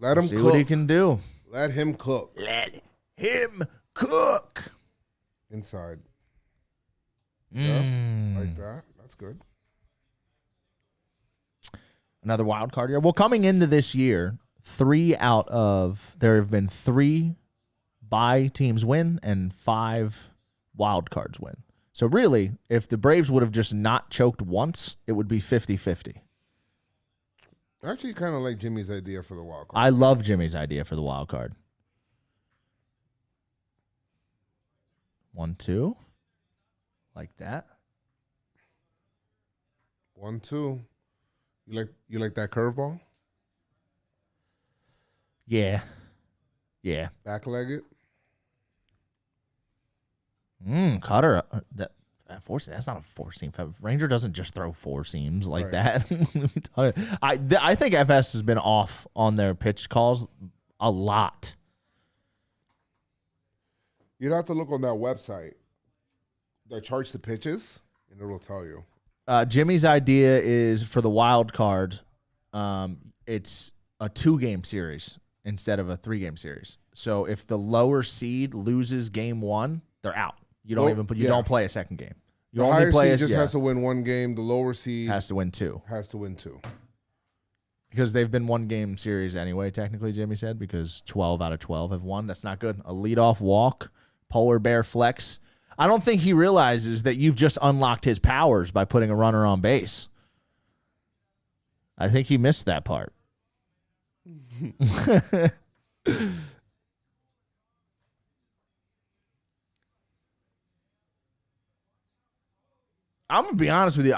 Let him See cook. what he can do. Let him cook. Let him cook. Inside. Yeah, like that. That's good. Another wild card year. Well, coming into this year, there have been 3 bye teams win and 5 wild cards win. So really, if the Braves would have just not choked once, it would be 50-50. I actually kind of like Jimmy's idea for the wild card. I love Jimmy's idea for the wild card. 1-2. Like that. 1-2. You like that curveball? Yeah. Backleg it? Cutter. That's not a 4-seam. Ranger doesn't just throw 4 seams like that. I think FS has been off on their pitch calls a lot. You'd have to look on that website that charts the pitches, and it will tell you. Jimmy's idea is for the wild card, it's a 2-game series instead of a 3-game series. So if the lower seed loses game 1, they're out. You don't play a second game. You the only higher play seed just has to win 1 game. The lower seed has to win 2. Because they've been 1-game series anyway, technically, Jimmy said, because 12 out of 12 have won. That's not good. A leadoff walk, polar bear flex. I don't think he realizes that you've just unlocked his powers by putting a runner on base. I think he missed that part. I'm gonna be honest with you.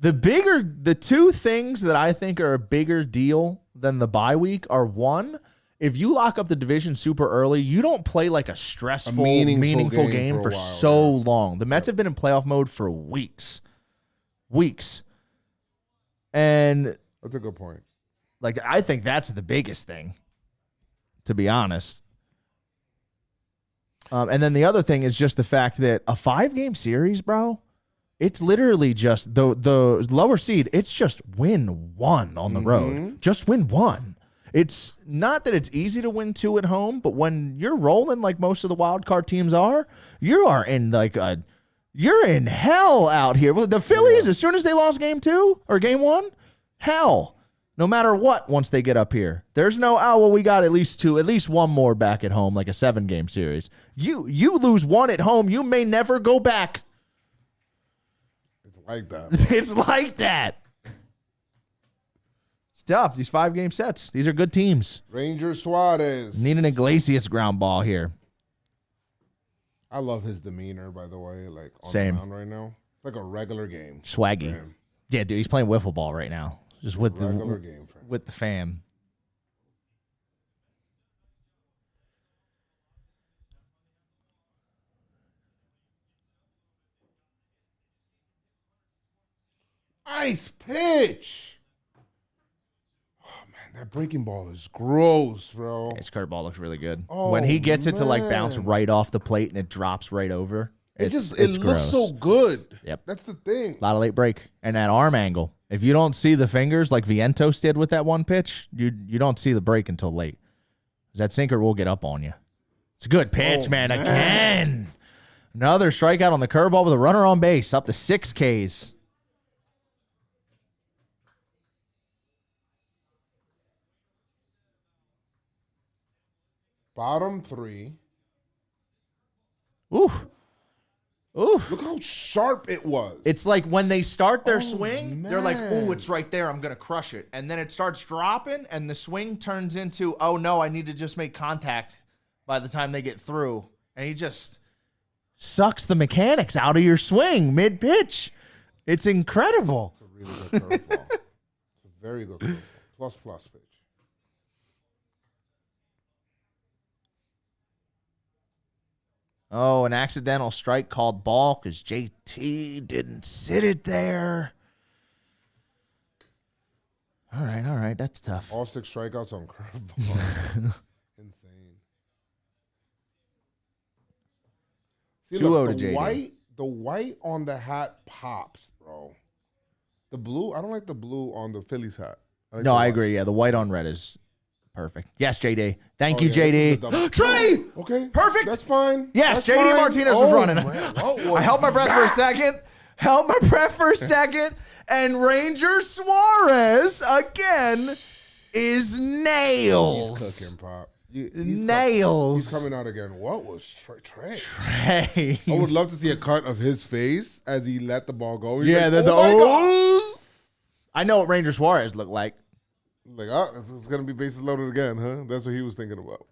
The 2 things that I think are a bigger deal than the bye week are, 1, if you lock up the division super early, you don't play like a stressful, meaningful game for so long. The Mets have been in playoff mode for weeks. And that's a good point. Like, I think that's the biggest thing, to be honest. And then the other thing is just the fact that a 5-game series, bro, it's literally just the lower seed. It's just win 1 on the road. Just win 1. It's not that it's easy to win 2 at home, but when you're rolling like most of the wild card teams are, you're in hell out here. Well, the Phillies, as soon as they lost game 2 or game 1, hell. No matter what, once they get up here, there's no, we got at least 1 more back at home, like a 7-game series. You lose 1 at home, you may never go back. It's like that. It's like that. It's tough. These 5-game sets. These are good teams. Ranger Suarez. Need an Iglesias ground ball here. I love his demeanor, by the way. Like on Same. the mound right now. It's like a regular game. Swaggy. Yeah, dude, he's playing wiffle ball right now. Just with with the fam. Nice pitch. Oh man, that breaking ball is gross, bro. His curveball looks really good. Oh, when he gets it to like bounce right off the plate and it drops right over. It gross. looks so good. Yep. That's the thing. A lot of late break. And that arm angle. If you don't see the fingers like Vientos did with that one pitch, you don't see the break until late. That sinker will get up on you. It's a good pitch, man. Again. Another strikeout on the curveball with a runner on base. Up to 6 Ks. Bottom 3. Oof. Look how sharp it was. It's like when they start their swing, they're like, "Ooh, it's right there. I'm going to crush it." And then it starts dropping, and the swing turns into, "Oh, no, I need to just make contact by the time they get through." And he just sucks the mechanics out of your swing mid-pitch. It's incredible. It's a really good curveball. It's a very good curveball. Plus pitch. Oh, an accidental strike called ball because JT didn't sit it there. All right. That's tough. All 6 strikeouts on curveball. Insane. See, 2-0 look, to JD. the white on the hat pops, bro. The blue, I don't like the blue on the Phillies hat. No, I agree. Yeah, the white on red is perfect. Yes, JD. Thank you, yeah, this is JD. the double- Trey! Okay. Perfect. That's fine. Yes, That's JD fine. Martinez was running. Man, what was I held my breath for a second. And Ranger Suarez again is nails. He's cooking, Pop. Nails. He's coming out again. What was Trey? Trey. I would love to see a cut of his face as he let the ball go. He's Yeah, like, the my God. I know what Ranger Suarez looked like. Like, oh, it's going to be bases loaded again, huh? That's what he was thinking about.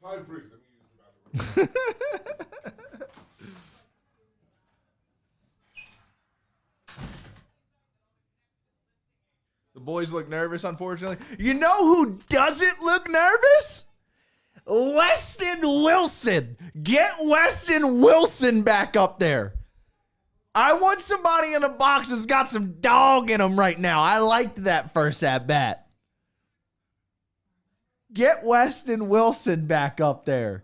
Time freeze. Let me use the bathroom. The boys look nervous, unfortunately. You know who doesn't look nervous? Weston Wilson. Get Weston Wilson back up there. I want somebody in a box that's got some dog in them right now. I liked that first at bat. Get Weston Wilson back up there.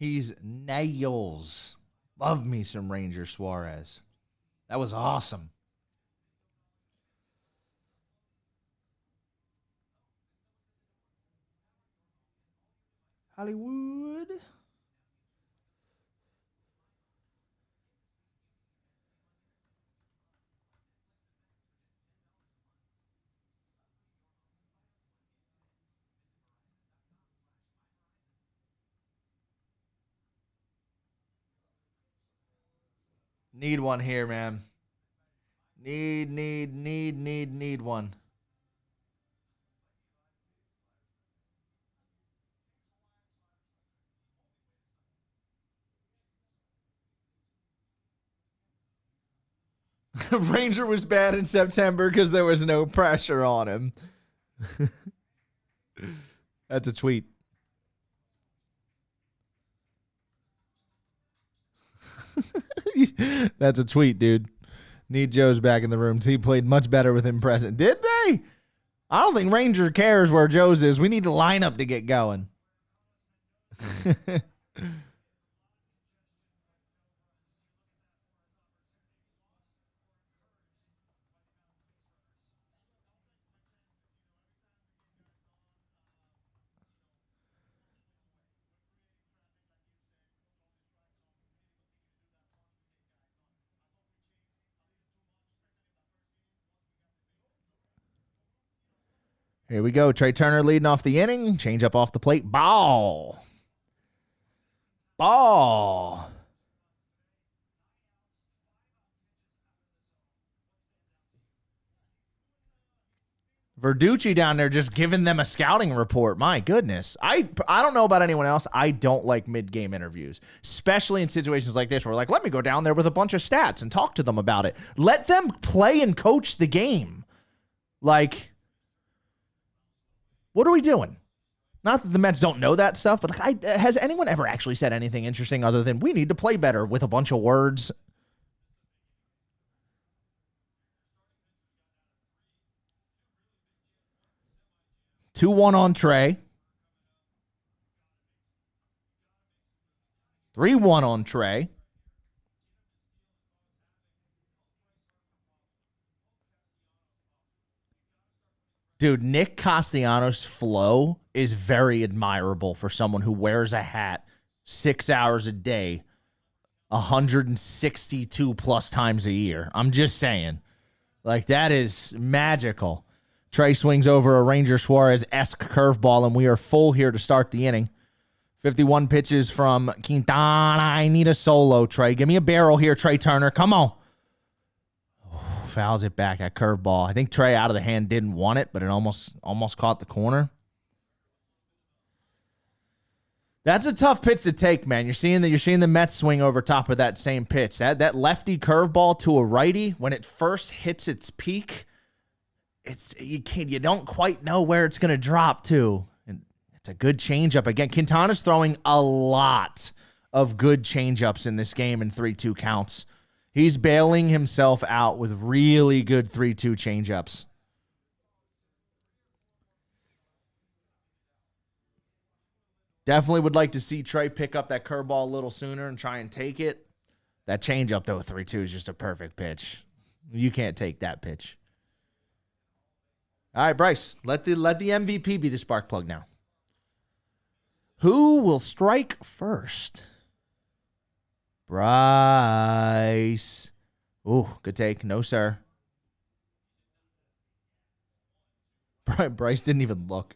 He's nails. Love me some Ranger Suarez. That was awesome. Hollywood. Need one here, man. Need one. Ranger was bad in September because there was no pressure on him. That's a tweet. That's a tweet, dude. Need Joe's back in the room. He played much better with him present. Did they? I don't think Ranger cares where Joe's is. We need the lineup to get going. Here we go. Trey Turner leading off the inning. Change up off the plate. Ball. Verducci down there just giving them a scouting report. My goodness. I don't know about anyone else. I don't like mid-game interviews, especially in situations like this where like, let me go down there with a bunch of stats and talk to them about it. Let them play and coach the game. Like, what are we doing? Not that the Mets don't know that stuff, but like, has anyone ever actually said anything interesting other than we need to play better with a bunch of words? Two one on Trey. 3-1 on Trey. Dude, Nick Castellanos' flow is very admirable for someone who wears a hat 6 hours a day, 162 plus times a year. I'm just saying. Like, that is magical. Trey swings over a Ranger Suarez-esque curveball, and we are full here to start the inning. 51 pitches from Quintana. I need a solo, Trey. Give me a barrel here, Trey Turner. Come on. Oh, fouls it back at curveball. I think Trey out of the hand didn't want it, but it almost caught the corner. That's a tough pitch to take, man. You're seeing the Mets swing over top of that same pitch. That lefty curveball to a righty, when it first hits its peak, you don't quite know where it's going to drop to. And it's a good changeup. Again, Quintana's throwing a lot of good changeups in this game in 3-2 counts. He's bailing himself out with really good 3-2 changeups. Definitely would like to see Trey pick up that curveball a little sooner and try and take it. That changeup, though, 3-2 is just a perfect pitch. You can't take that pitch. All right, Bryce, let the MVP be the spark plug now. Who will strike first? Bryce. Ooh, good take. No, sir. Bryce didn't even look.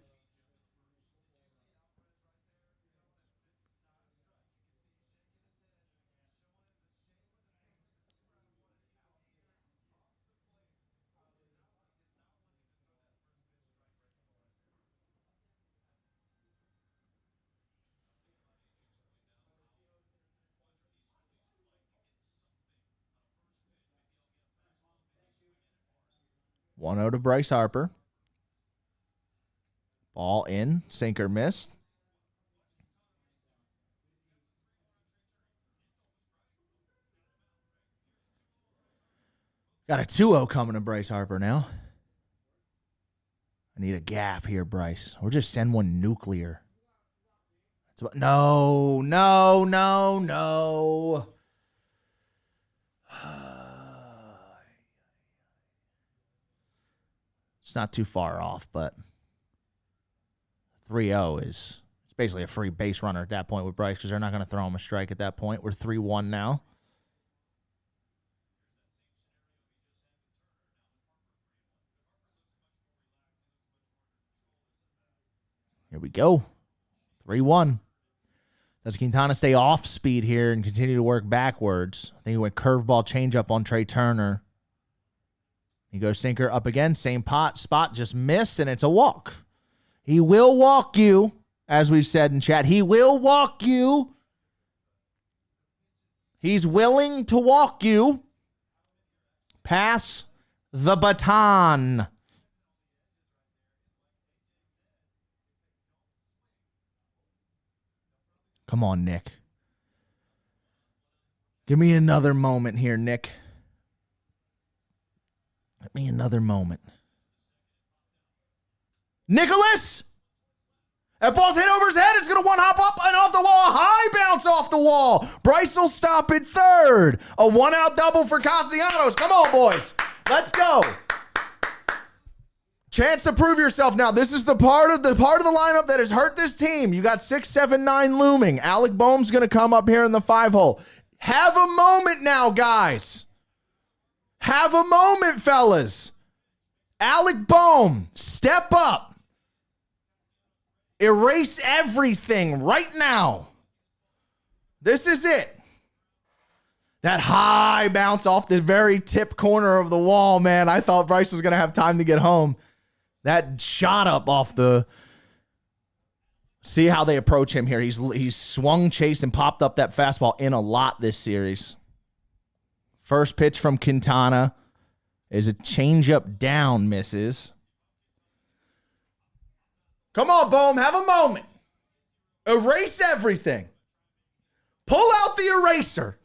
One out to Bryce Harper. Ball in. Sinker missed. Got a 2-0 coming to Bryce Harper now. I need a gap here, Bryce. Or just send one nuclear. No. It's not too far off, but 3-0 it's basically a free base runner at that point with Bryce because they're not going to throw him a strike at that point. We're 3-1 now. Here we go. 3-1. Does Quintana stay off speed here and continue to work backwards? I think he went curveball changeup on Trey Turner. He goes sinker up again. Same spot, just missed, and it's a walk. He will walk you, as we've said in chat. He will walk you. He's willing to walk you. Pass the baton. Come on, Nick. Give me another moment here, Nick. Give me another moment. Nicholas! That ball's hit over his head. It's going to one-hop up and off the wall. A high bounce off the wall. Bryce will stop at third. A one-out double for Castellanos. Come on, boys. Let's go. Chance to prove yourself now. This is the part of the lineup that has hurt this team. You got 6, 7, 9 looming. Alec Boehm's going to come up here in the 5-hole. Have a moment now, guys. Have a moment, fellas. Alec Boehm, step up. Erase everything right now. This is it. That high bounce off the very tip corner of the wall, man. I thought Bryce was going to have time to get home. That shot up off the... See how they approach him here. He's swung, chased, and popped up that fastball in a lot this series. First pitch from Quintana is a changeup down, misses. Come on, Boehm, have a moment. Erase everything. Pull out the eraser.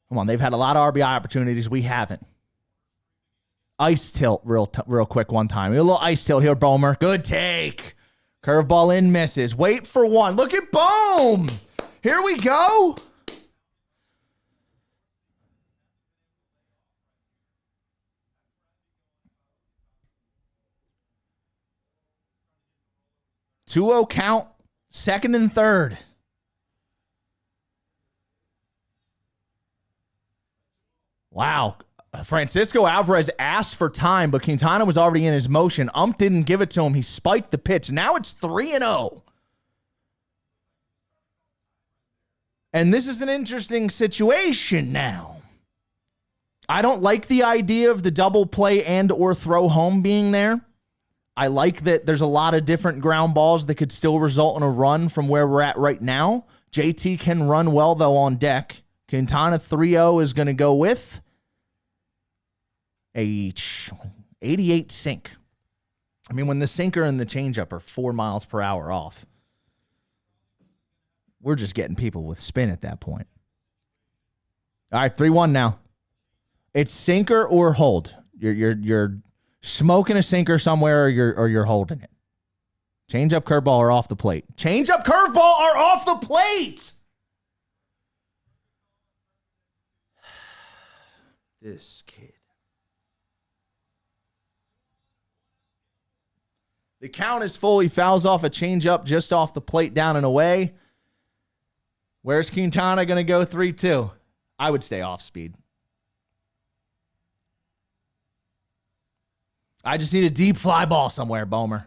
Come on, they've had a lot of RBI opportunities. We haven't. Ice tilt real quick one time. A little ice tilt here, Boehmer. Good take. Curveball in, misses. Wait for one. Look at Boehm. Here we go. Two-0 count, second and third. Wow. Francisco Alvarez asked for time, but Quintana was already in his motion. Ump didn't give it to him. He spiked the pitch. Now it's 3-0. And this is an interesting situation now. I don't like the idea of the double play and or throw home being there. I like that there's a lot of different ground balls that could still result in a run from where we're at right now. JT can run well, though, on deck. Quintana 3-0 is going to go with a 88 sink. I mean, when the sinker and the changeup are 4 miles per hour off, we're just getting people with spin at that point. All right, 3-1 now. It's sinker or hold. You're smoking a sinker somewhere, or you're holding it. Changeup, curveball, or off the plate. Changeup, curveball, are off the plate. This kid. The count is full. He fouls off a changeup just off the plate, down and away. Where's Quintana going to go 3-2? I would stay off speed. I just need a deep fly ball somewhere, Bomer.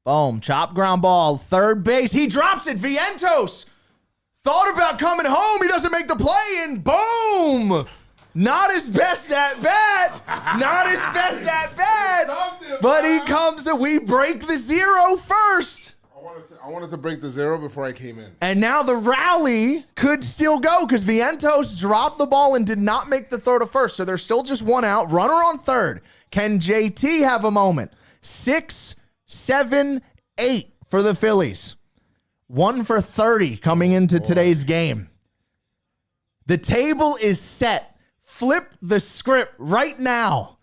Boom. Chop ground ball. Third base. He drops it. Vientos thought about coming home. He doesn't make the play, and boom. Not his best at bat. Not his best at bat. But he comes and we break the 0 first. I wanted to break the 0 before I came in. And now the rally could still go because Vientos dropped the ball and did not make the throw to first. So there's still just one out. Runner on third. Can JT have a moment? 6, 7, 8 for the Phillies. 1 for 30 coming into today's game. The table is set. Flip the script right now.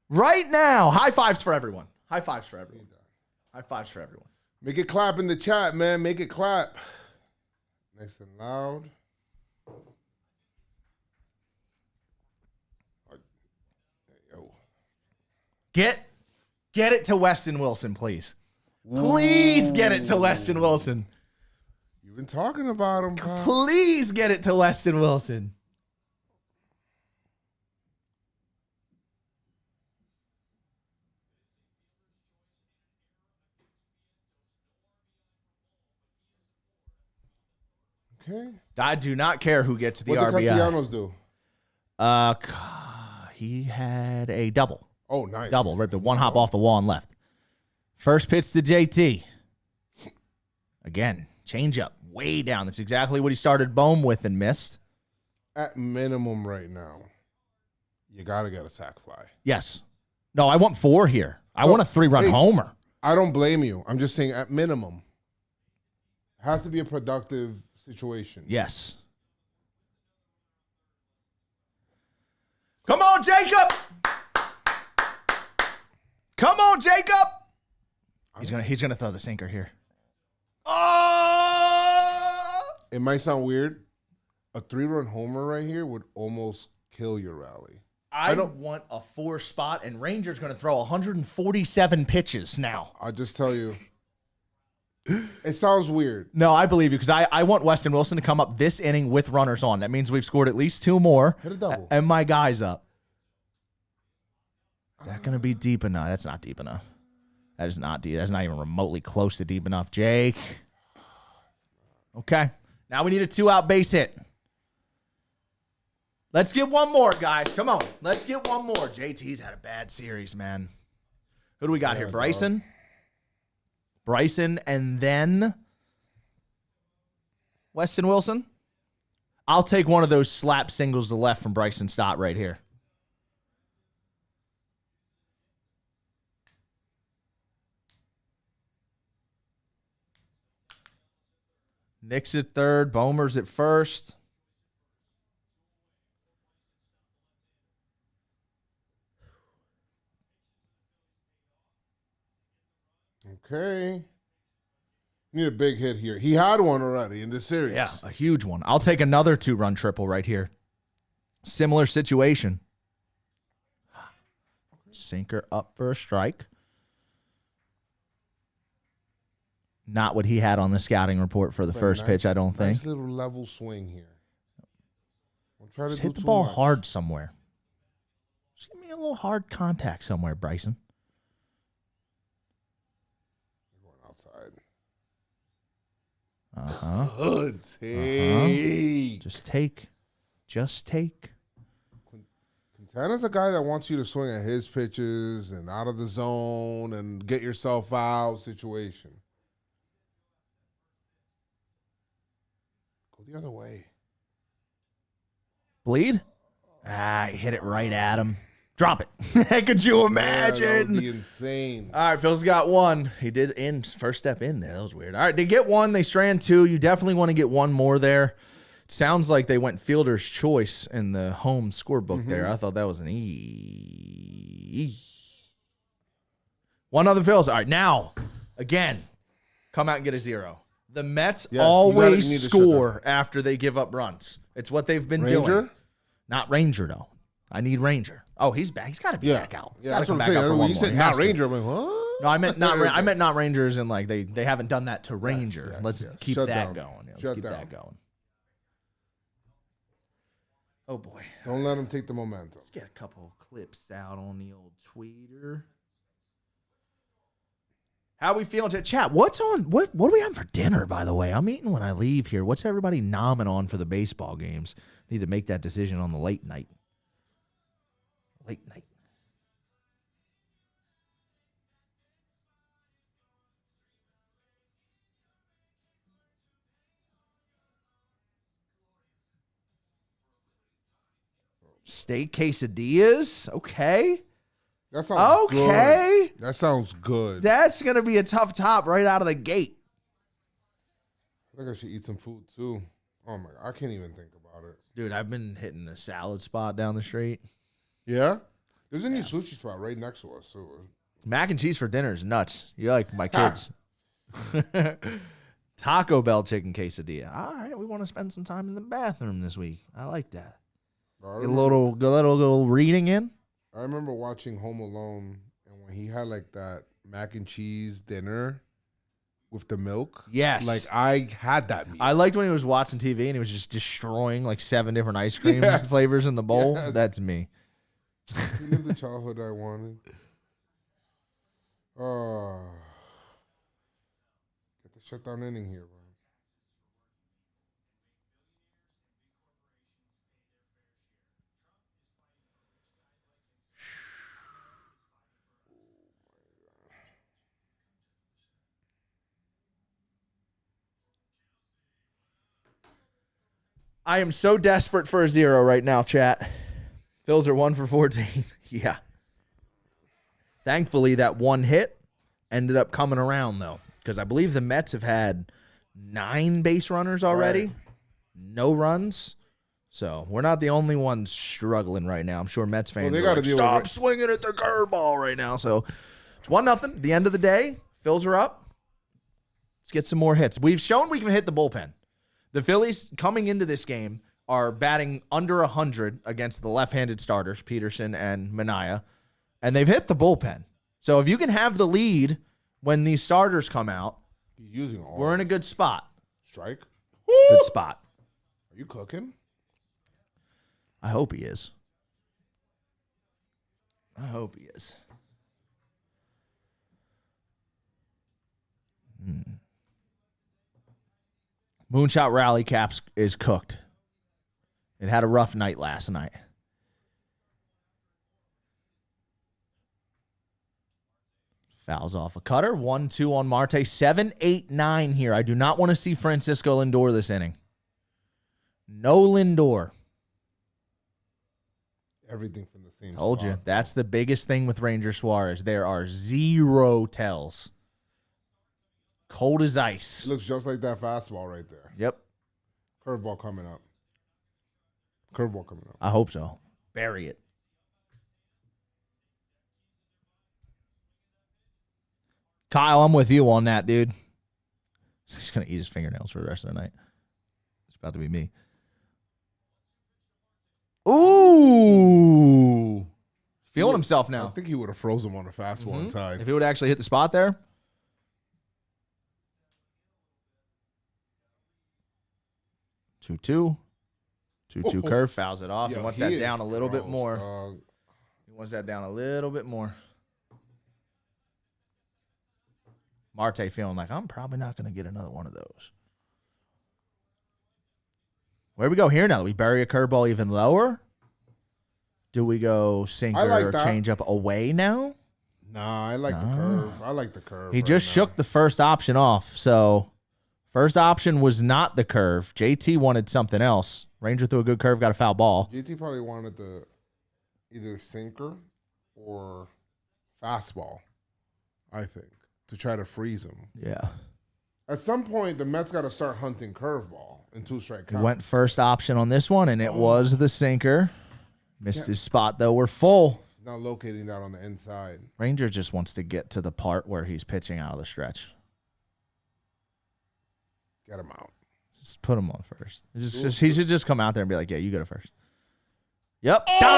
Right now. High fives for everyone. High fives for everyone. High fives for everyone. Make it clap in the chat, man. Make it clap. Nice and loud. Yo. Get it to Weston Wilson, please. Please get it to Weston Wilson. You've been talking about him, pal. Please get it to Weston Wilson. Okay. I do not care who gets the What RBI. did Castellanos do? He had a double. Oh, nice. Double. Ripped the one hop off the wall and left. First pitch to JT. Again, changeup way down. That's exactly what he started Bohm with and missed. At minimum right now, you got to get a sac fly. Yes. No, I want 4 here. I want a 3-run homer. I don't blame you. I'm just saying at minimum. It has to be a productive situation. Yes. Come on, Jacob. Come on, Jacob. He's gonna throw the sinker here. Oh! It might sound weird. A 3-run homer right here would almost kill your rally. I don't want a 4 spot, and Ranger's gonna throw 147 pitches now. I'll just tell you. It sounds weird. No, I believe you because I want Weston Wilson to come up this inning with runners on. That means we've scored at least 2 more. Hit a double. And my guy's up. Is that going to be deep enough? That's not deep enough. That is not deep. That's not even remotely close to deep enough, Jake. Okay. Now we need a 2-out base hit. Let's get one more, guys. Come on. Let's get one more. JT's had a bad series, man. Who do we got here? Bryson? Bryson and then Weston Wilson? I'll take one of those slap singles to left from Bryson Stott right here. Nick's at third. Bomer's at first. Okay. Need a big hit here. He had one already in this series. Yeah, a huge one. I'll take another 2-run triple right here. Similar situation. Sinker up for a strike. Not what he had on the scouting report for the first pitch, I don't think. Nice little level swing here. Don't try to Just do hit the too ball much. hard somewhere. Just give me a little hard contact somewhere, Bryson. Going outside. Uh-huh. Good take. Just take. Quintana's a guy that wants you to swing at his pitches and out of the zone and get yourself out situation. Go the other way. Bleed? He hit it right at him. Drop it. Could you imagine? Yeah, that would be insane. All right, Phil's got one. He did in first step in there. That was weird. All right, they get one. They strand two. You definitely want to get one more there. It sounds like they went fielder's choice in the home scorebook there. I thought that was an E. One other Phil's. All right, now, again, come out and get a 0. The Mets Yes, always you need to score after they give up runs. It's what they've been doing. Ranger? Not Ranger, though. I need Ranger. Oh, he's back. He's got to be back out. He's Yeah, gotta that's come what I'm back out saying. for When one you more. said He not has to. Ranger, I'm like, what? No, I meant not. I meant not Rangers, and like they haven't done that to Ranger. yes, Let's yes. keep Shut that down. going. Yeah, let's Shut keep down. that going. Oh boy, Don't let him take the momentum. let's get a couple clips out on the old tweeter. How we feeling to chat? What's on? What are we having for dinner? By the way, I'm eating when I leave here. What's everybody nomming on for the baseball games? Need to make that decision on the late night. Late night. Steak quesadillas. Okay. That sounds Okay. good. That sounds good. That's going to be a tough top right out of the gate. I think I should eat some food too. Oh my God, I can't even think about it. Dude, I've been hitting the salad spot down the street. Yeah? There's a new sushi spot right next to us. So Mac and cheese for dinner is nuts. You're like my kids. Taco Bell chicken quesadilla. All right, we want to spend some time in the bathroom this week. I like that. I Get a little reading in. remember watching Home Alone, and when he had like that mac and cheese dinner with the milk. Yes. Like I had that meal. I liked when he was watching TV and he was just destroying like 7 different ice cream flavors in the bowl. Yes. That's me. He lived the childhood I wanted. Get the shutdown inning here, bro. I am so desperate for a 0 right now, chat. Phils are 1 for 14. Yeah. Thankfully, that one hit ended up coming around, though, because I believe the Mets have had 9 base runners already. Right. No runs. So we're not the only ones struggling right now. I'm sure Mets fans they are gotta like, deal stop with swinging at the curveball right now. So it's 1-0. The end of the day, Phils are up. Let's get some more hits. We've shown we can hit the bullpen. The Phillies coming into this game are batting under 100 against the left-handed starters, Peterson and Minaya, and they've hit the bullpen. So if you can have the lead when these starters come out, He's using all. we're in a good spot. Strike. Good spot. Are you cooking? I hope he is. I hope he is. Moonshot Rally Caps is cooked. It had a rough night last night. Fouls off a cutter. 1-2 on Marte. 7, 8, 9 here. I do not want to see Francisco Lindor this inning. No Lindor. Everything from the same Told you. spot. That's the biggest thing with Ranger Suarez. There are 0 tells. Cold as ice. Looks just like that fastball right there. Yep. Curveball coming up. Curveball coming up. I hope so. Bury it. Kyle, I'm with you on that, dude. He's going to eat his fingernails for the rest of the night. It's about to be me. Ooh. Feeling himself I now. think he would have froze him on a fastball inside. If he would actually hit the spot there. 2-2. 2-2 curve, fouls it off. Yo, He wants he that is down a little bit gross, more. dog. He wants that down a little bit more. Marte feeling like, I'm probably not going to get another one of those. Where do we go here now? Do we bury a curveball even lower? Do we go sinker or change up away now? Nah, I like the curve. I like the curve. He just shook the first option off. So first option was not the curve. JT wanted something else. Ranger threw a good curve, got a foul ball. JT probably wanted the either sinker or fastball, I think, to try to freeze him. Yeah. At some point, the Mets got to start hunting curveball in 2-strike He count. went first option on this one, and it was the sinker. Missed his spot, though. We're full. He's not locating that on the inside. Ranger just wants to get to the part where he's pitching out of the stretch. Get him out. Just put him on first. He should just come out there and be like, yeah, you go to first. Yep. Dot!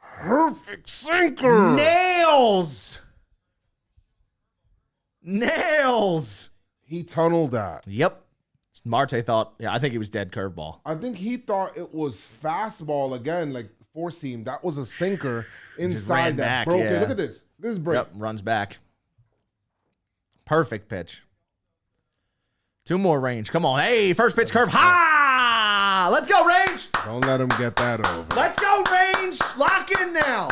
Perfect sinker. Nails! He tunneled that. Yep. Marte thought, I think he was dead curveball. I think he thought it was fastball again, like four seam. That was a sinker inside that back, broke it. yeah. Look at this. This is break. Yep, runs back. Perfect pitch. 2 more range. Come on. Hey, first pitch curve. Ha! Let's go, range. Don't let him get that over. Let's go, range. Lock in now.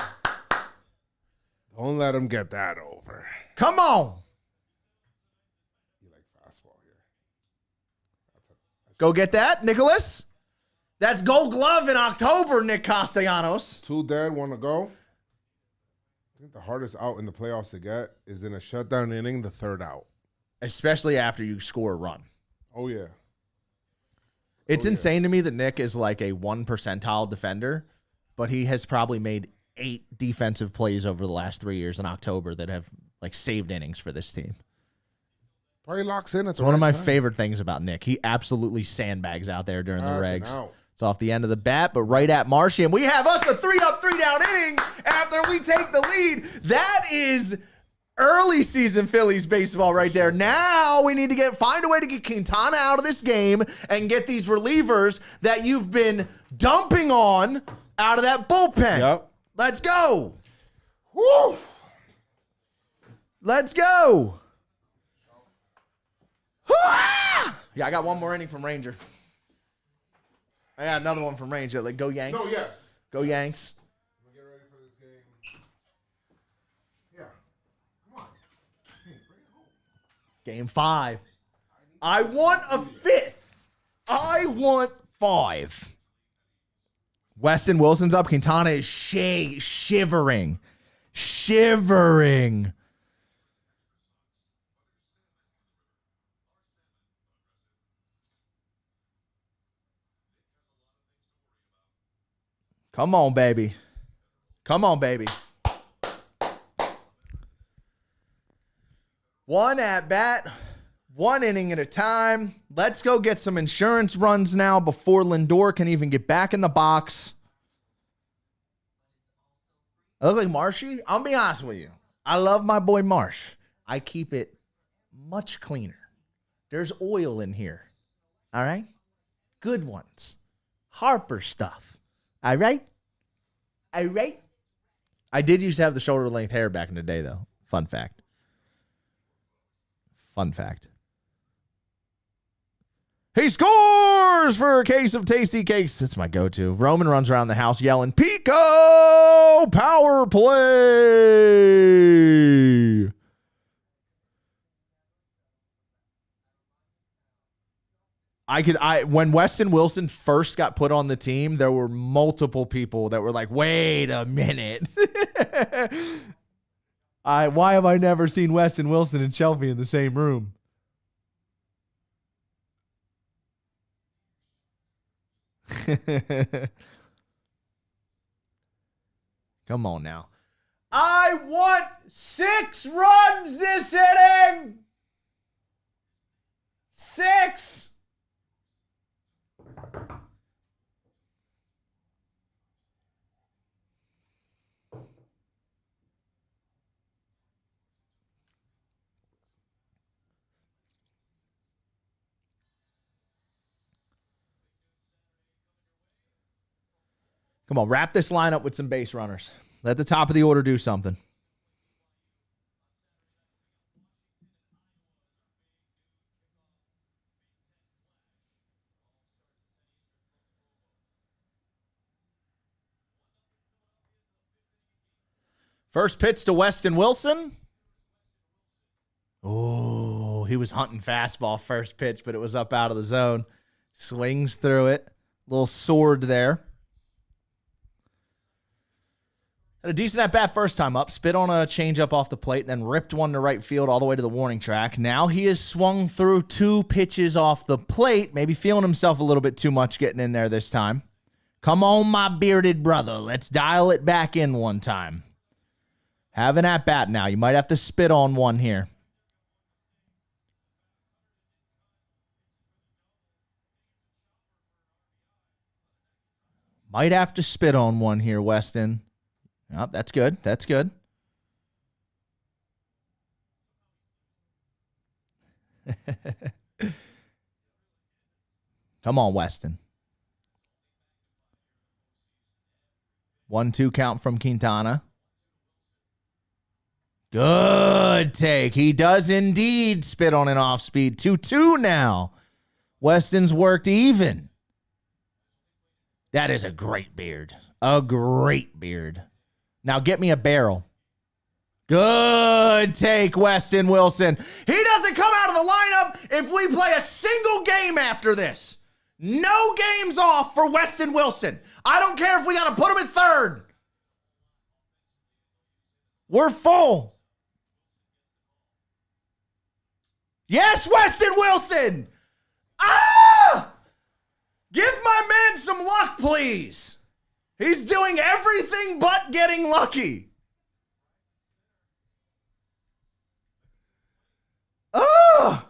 Don't let him get that over. Come on. You like fastball here. Go get that, Nicholas. That's Gold Glove in October, Nick Castellanos. 2 dead, 1 to go. I think the hardest out in the playoffs to get is in a shutdown inning, the 3rd out. Especially after you score a run. Oh, yeah. It's insane to me that Nick is like a 1 percentile defender, but he has probably made 8 defensive plays over the last 3 years in October that have like saved innings for this team. Probably locks in. It's one of my favorite things about Nick. He absolutely sandbags out there during the regs. It's off the end of the bat, but right at Marshy, and we have us a 3-up, 3-down inning after we take the lead. That is early season Phillies baseball right there. Now we need to find a way to get Quintana out of this game and get these relievers that you've been dumping on out of that bullpen. Yep. Let's go. Woo! Let's go. Yeah, I got 1 more inning from Ranger. I got another one from Ranger. Like, go Yanks. No, yes. Go Yanks. Get ready for this game. Yeah. Come on. Hey, bring it home. Game 5. I want a 5th. I want 5. Weston Wilson's up. Quintana is shivering. Shivering. Come on, baby. Come on, baby. 1 at bat, 1 inning at a time. Let's go get some insurance runs now before Lindor can even get back in the box. I look like Marshy. I'll be honest with you. I love my boy Marsh. I keep it much cleaner. There's oil in here. All right? Good ones. Harper stuff. All right? All right? I did used to have the shoulder length hair back in the day, though. Fun fact. Fun fact. He scores for a case of tasty cakes. That's my go-to. Roman runs around the house yelling, Pico! Power play! When Weston Wilson first got put on the team, there were multiple people that were like, wait a minute. Why have I never seen Weston Wilson and Shelfy in the same room? Come on now. I want 6 runs this inning. 6. Come on, wrap this lineup with some base runners. Let the top of the order do something. First pitch to Weston Wilson. Oh, he was hunting fastball first pitch, but it was up out of the zone. Swings through it. Little sword there. Had a decent at-bat first time up. Spit on a changeup off the plate, then ripped one to right field all the way to the warning track. Now he has swung through 2 pitches off the plate. Maybe feeling himself a little bit too much getting in there this time. Come on, my bearded brother. Let's dial it back in one time. Have an at-bat now. You might have to spit on one here. Might have to spit on one here, Weston. Oh, that's good. That's good. Come on, Weston. 1-2 count from Quintana. Good take. He does indeed spit on an off-speed. 2-2 now. Weston's worked even. That is a great beard. A great beard. Now get me a barrel. Good take, Weston Wilson. He doesn't come out of the lineup if we play a single game after this. No games off for Weston Wilson. I don't care if we got to put him at third. We're full. Yes, Weston Wilson. Ah! Give my man some luck, please. He's doing everything but getting lucky. Oh!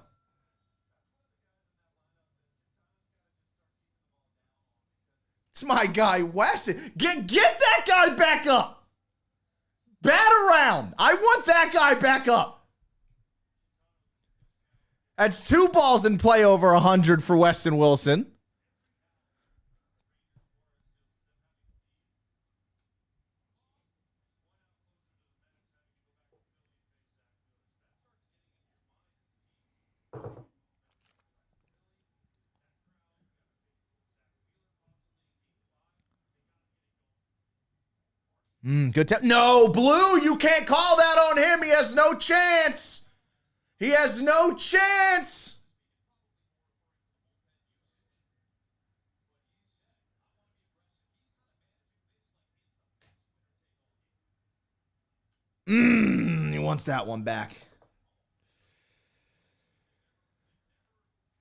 It's my guy, Weston. Get that guy back up. Bat around. I want that guy back up. That's 2 balls in play over 100 for Weston Wilson. Good tip. No, Blue, you can't call that on him. He has no chance. He has no chance. He wants that one back.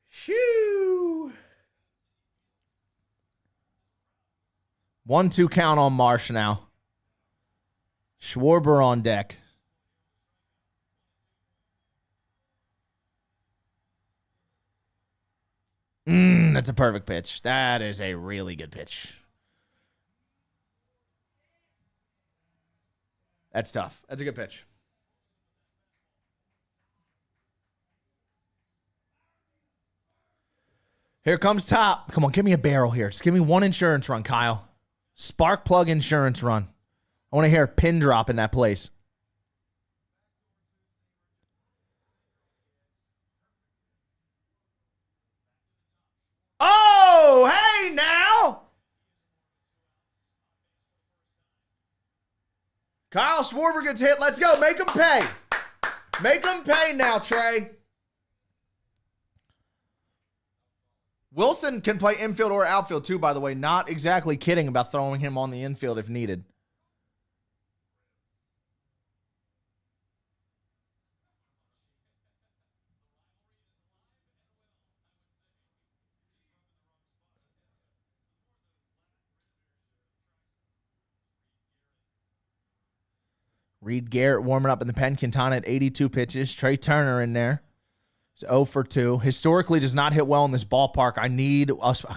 Phew. 1-2 count on Marsh now. Schwarber on deck. That's a perfect pitch. That is a really good pitch. That's tough. That's a good pitch. Here comes Top. Come on, give me a barrel here. Just give me one insurance run, Kyle. Spark plug insurance run. I want to hear a pin drop in that place. Oh, hey now. Kyle Schwarber gets hit. Let's go. Make him pay. Make him pay now, Trey. Wilson can play infield or outfield too, by the way. Not exactly kidding about throwing him on the infield if needed. Reed Garrett warming up in the pen. Quintana at 82 pitches. Trey Turner in there. It's 0 for 2. Historically does not hit well in this ballpark. I need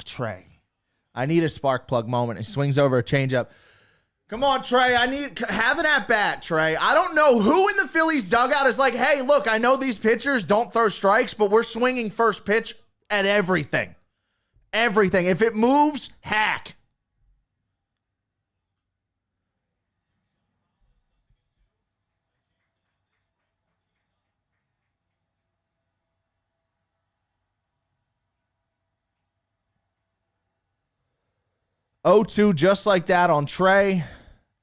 Trey. I need a spark plug moment. He swings over a changeup. Come on, Trey. Have an at-bat, Trey. I don't know who in the Phillies dugout is like, hey, look, I know these pitchers don't throw strikes, but we're swinging first pitch at everything. Everything. If it moves, hack. 0-2 just like that on Trey.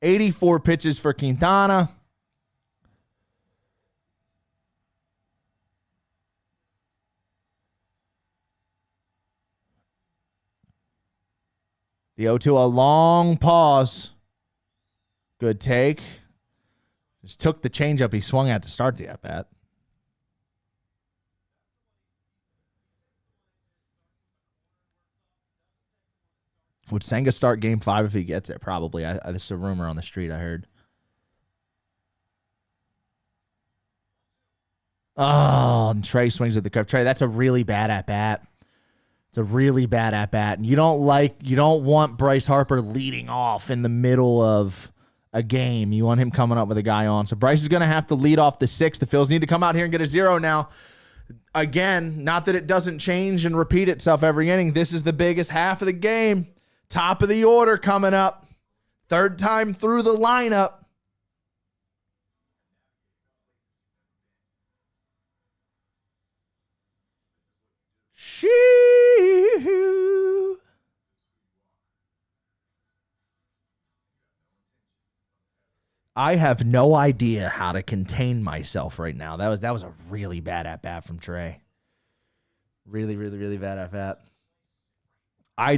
84 pitches for Quintana. The 0-2, a long pause. Good take. Just took the changeup he swung at to start the at-bat. Would Senga start game 5 if he gets it? Probably. This is a rumor on the street I heard. Oh, and Trey swings at the curve. Trey, that's a really bad at-bat. It's a really bad at-bat. And you don't want Bryce Harper leading off in the middle of a game. You want him coming up with a guy on. So Bryce is going to have to lead off the 6th. The Phils need to come out here and get a 0 now. Again, not that it doesn't change and repeat itself every inning. This is the biggest half of the game. Top of the order coming up. Third time through the lineup. Shoo. I have no idea how to contain myself right now. That was a really bad at-bat from Trey. Really, really, really bad at-bat. I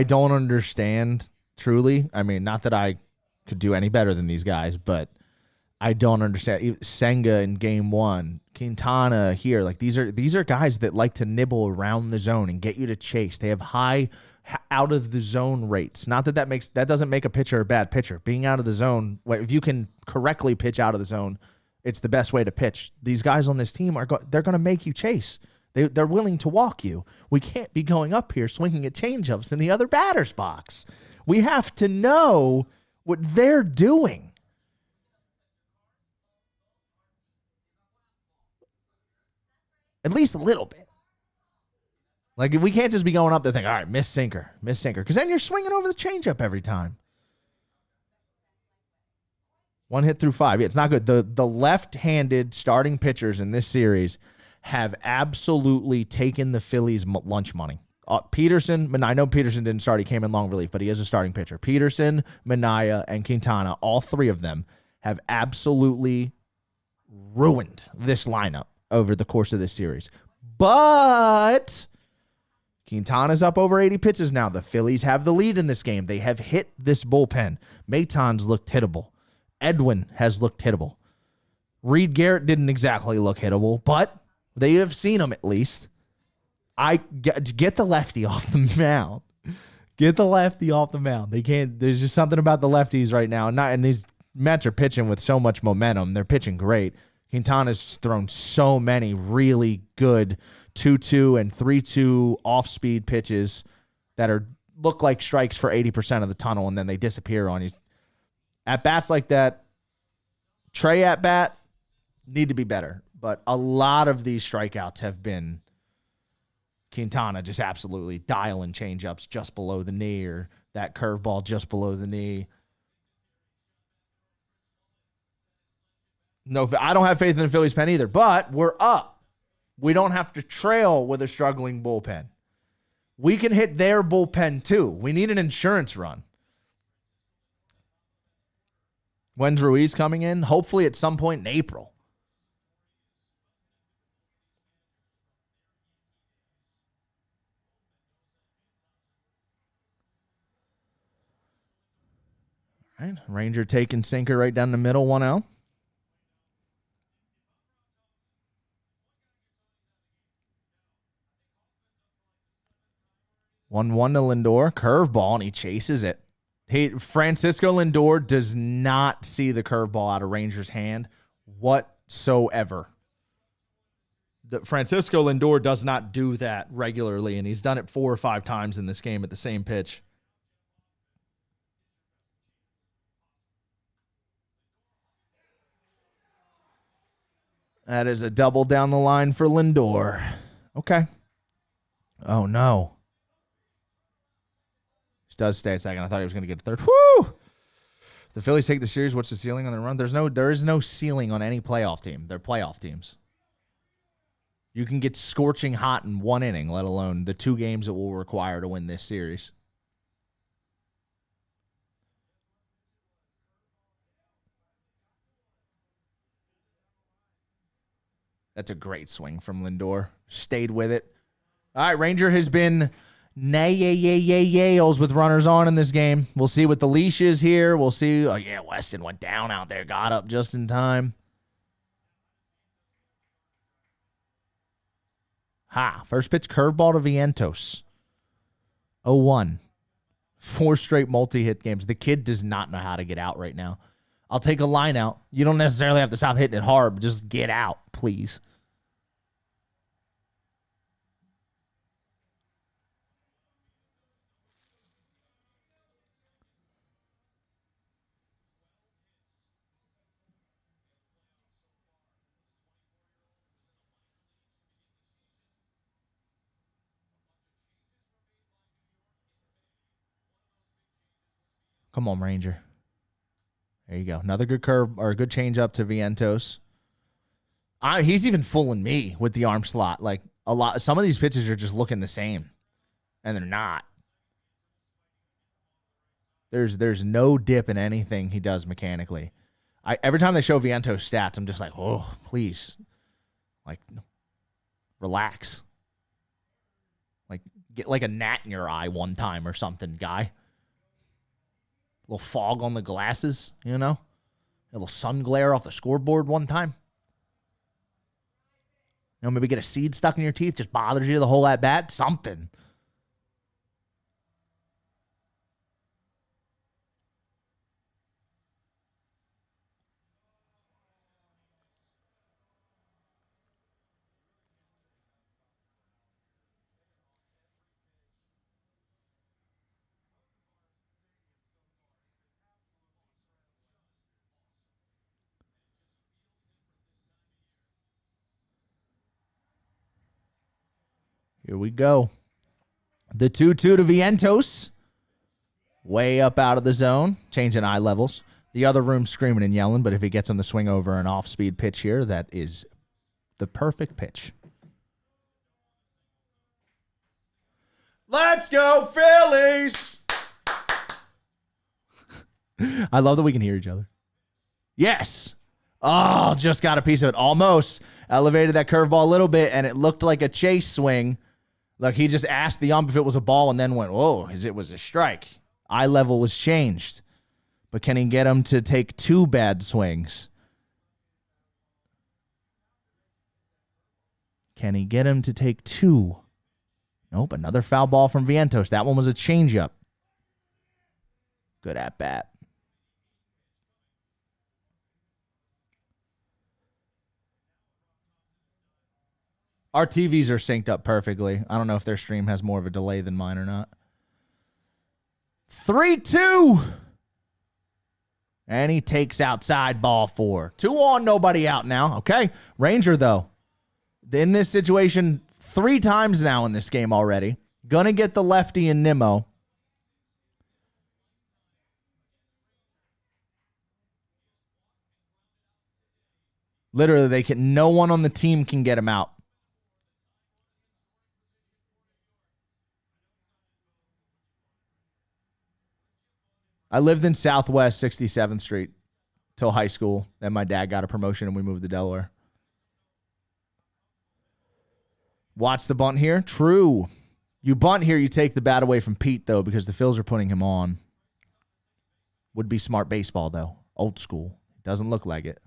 don't understand, truly. I mean, not that I could do any better than these guys, but I don't understand. Senga in game 1, Quintana here. Like these are guys that like to nibble around the zone and get you to chase. They have high out of the zone rates. Not that doesn't make a pitcher a bad pitcher. Being out of the zone, if you can correctly pitch out of the zone, it's the best way to pitch. These guys on this team they're going to make you chase. They're willing to walk you. We can't be going up here swinging at changeups in the other batter's box. We have to know what they're doing. At least a little bit. Like, we can't just be going up there thinking, all right, miss sinker. Because then you're swinging over the changeup every time. 1 hit through 5. Yeah, it's not good. The left-handed starting pitchers in this series have absolutely taken the Phillies' lunch money. Peterson, I know Peterson didn't start. He came in long relief, but he is a starting pitcher. Peterson, Minaya, and Quintana, all 3 of them have absolutely ruined this lineup over the course of this series. But Quintana's up over 80 pitches now. The Phillies have the lead in this game. They have hit this bullpen. Maton's looked hittable. Edwin has looked hittable. Reed Garrett didn't exactly look hittable, but they have seen him at least. Get the lefty off the mound. Get the lefty off the mound. They can't. There's just something about the lefties right now. And these Mets are pitching with so much momentum. They're pitching great. Quintana's thrown so many really good 2-2 and 3-2 off-speed pitches that look like strikes for 80% of the tunnel, and then they disappear on you. At-bats like that, Trey at-bat, need to be better. But a lot of these strikeouts have been Quintana just absolutely dialing changeups just below the knee, or that curveball just below the knee. No, I don't have faith in the Phillies pen either, but we're up. We don't have to trail with a struggling bullpen. We can hit their bullpen too. We need an insurance run. When's Ruiz coming in? Hopefully at some point in April. All right, Ranger taking sinker right down the middle, 1-0. 1-1 to Lindor. Curveball, and he chases it. Francisco Lindor does not see the curveball out of Rangers' hand whatsoever. Francisco Lindor does not do that regularly, and he's done it 4 or 5 times in this game at the same pitch. That is a double down the line for Lindor. Okay. Oh, no. Does stay at second. I thought he was going to get to third. Woo! The Phillies take the series. What's the ceiling on the run? There is no ceiling on any playoff team. They're playoff teams. You can get scorching hot in 1 inning, let alone the 2 games it will require to win this series. That's a great swing from Lindor. Stayed with it. All right, Ranger has been nails with runners on in this game. We'll see what the leash is here. We'll see. Oh, yeah, Weston went down out there. Got up just in time. First pitch curveball to Vientos. 0-1. 4 straight multi-hit games. The kid does not know how to get out right now. I'll take a line out. You don't necessarily have to stop hitting it hard, but just get out, please. Come on, Ranger. There you go. Another good curve or a good change up to Vientos. He's even fooling me with the arm slot. Like some of these pitches are just looking the same, and they're not. There's no dip in anything he does mechanically. Every time they show Vientos stats, I'm just like, oh, please, like, relax. Like, get like a gnat in your eye one time or something, guy. A little fog on the glasses, you know? A little sun glare off the scoreboard one time. You know, maybe get a seed stuck in your teeth, just bothers you the whole at bat. Something. Here we go. The 2-2 to Vientos. Way up out of the zone. Changing eye levels. The other room screaming and yelling, but if he gets on the swing over an off-speed pitch here, that is the perfect pitch. Let's go, Phillies! I love that we can hear each other. Yes. Oh, just got a piece of it. Almost. Elevated that curveball a little bit, and it looked like a chase swing. Like he just asked the ump if it was a ball and then went, whoa, it was a strike. Eye level was changed. But can he get him to take 2 bad swings? Can he get him to take 2? Nope, another foul ball from Vientos. That one was a changeup. Good at bat. Our TVs are synced up perfectly. I don't know if their stream has more of a delay than mine or not. 3-2. And he takes outside ball 4. 2 on, nobody out now. Okay. Ranger, though, in this situation 3 times now in this game already. Gonna get the lefty in Nimmo. Literally, no one on the team can get him out. I lived in Southwest 67th Street till high school. Then my dad got a promotion and we moved to Delaware. Watch the bunt here. True. You bunt here, you take the bat away from Pete, though, because the Phils are putting him on. Would be smart baseball, though. Old school. Doesn't look like it.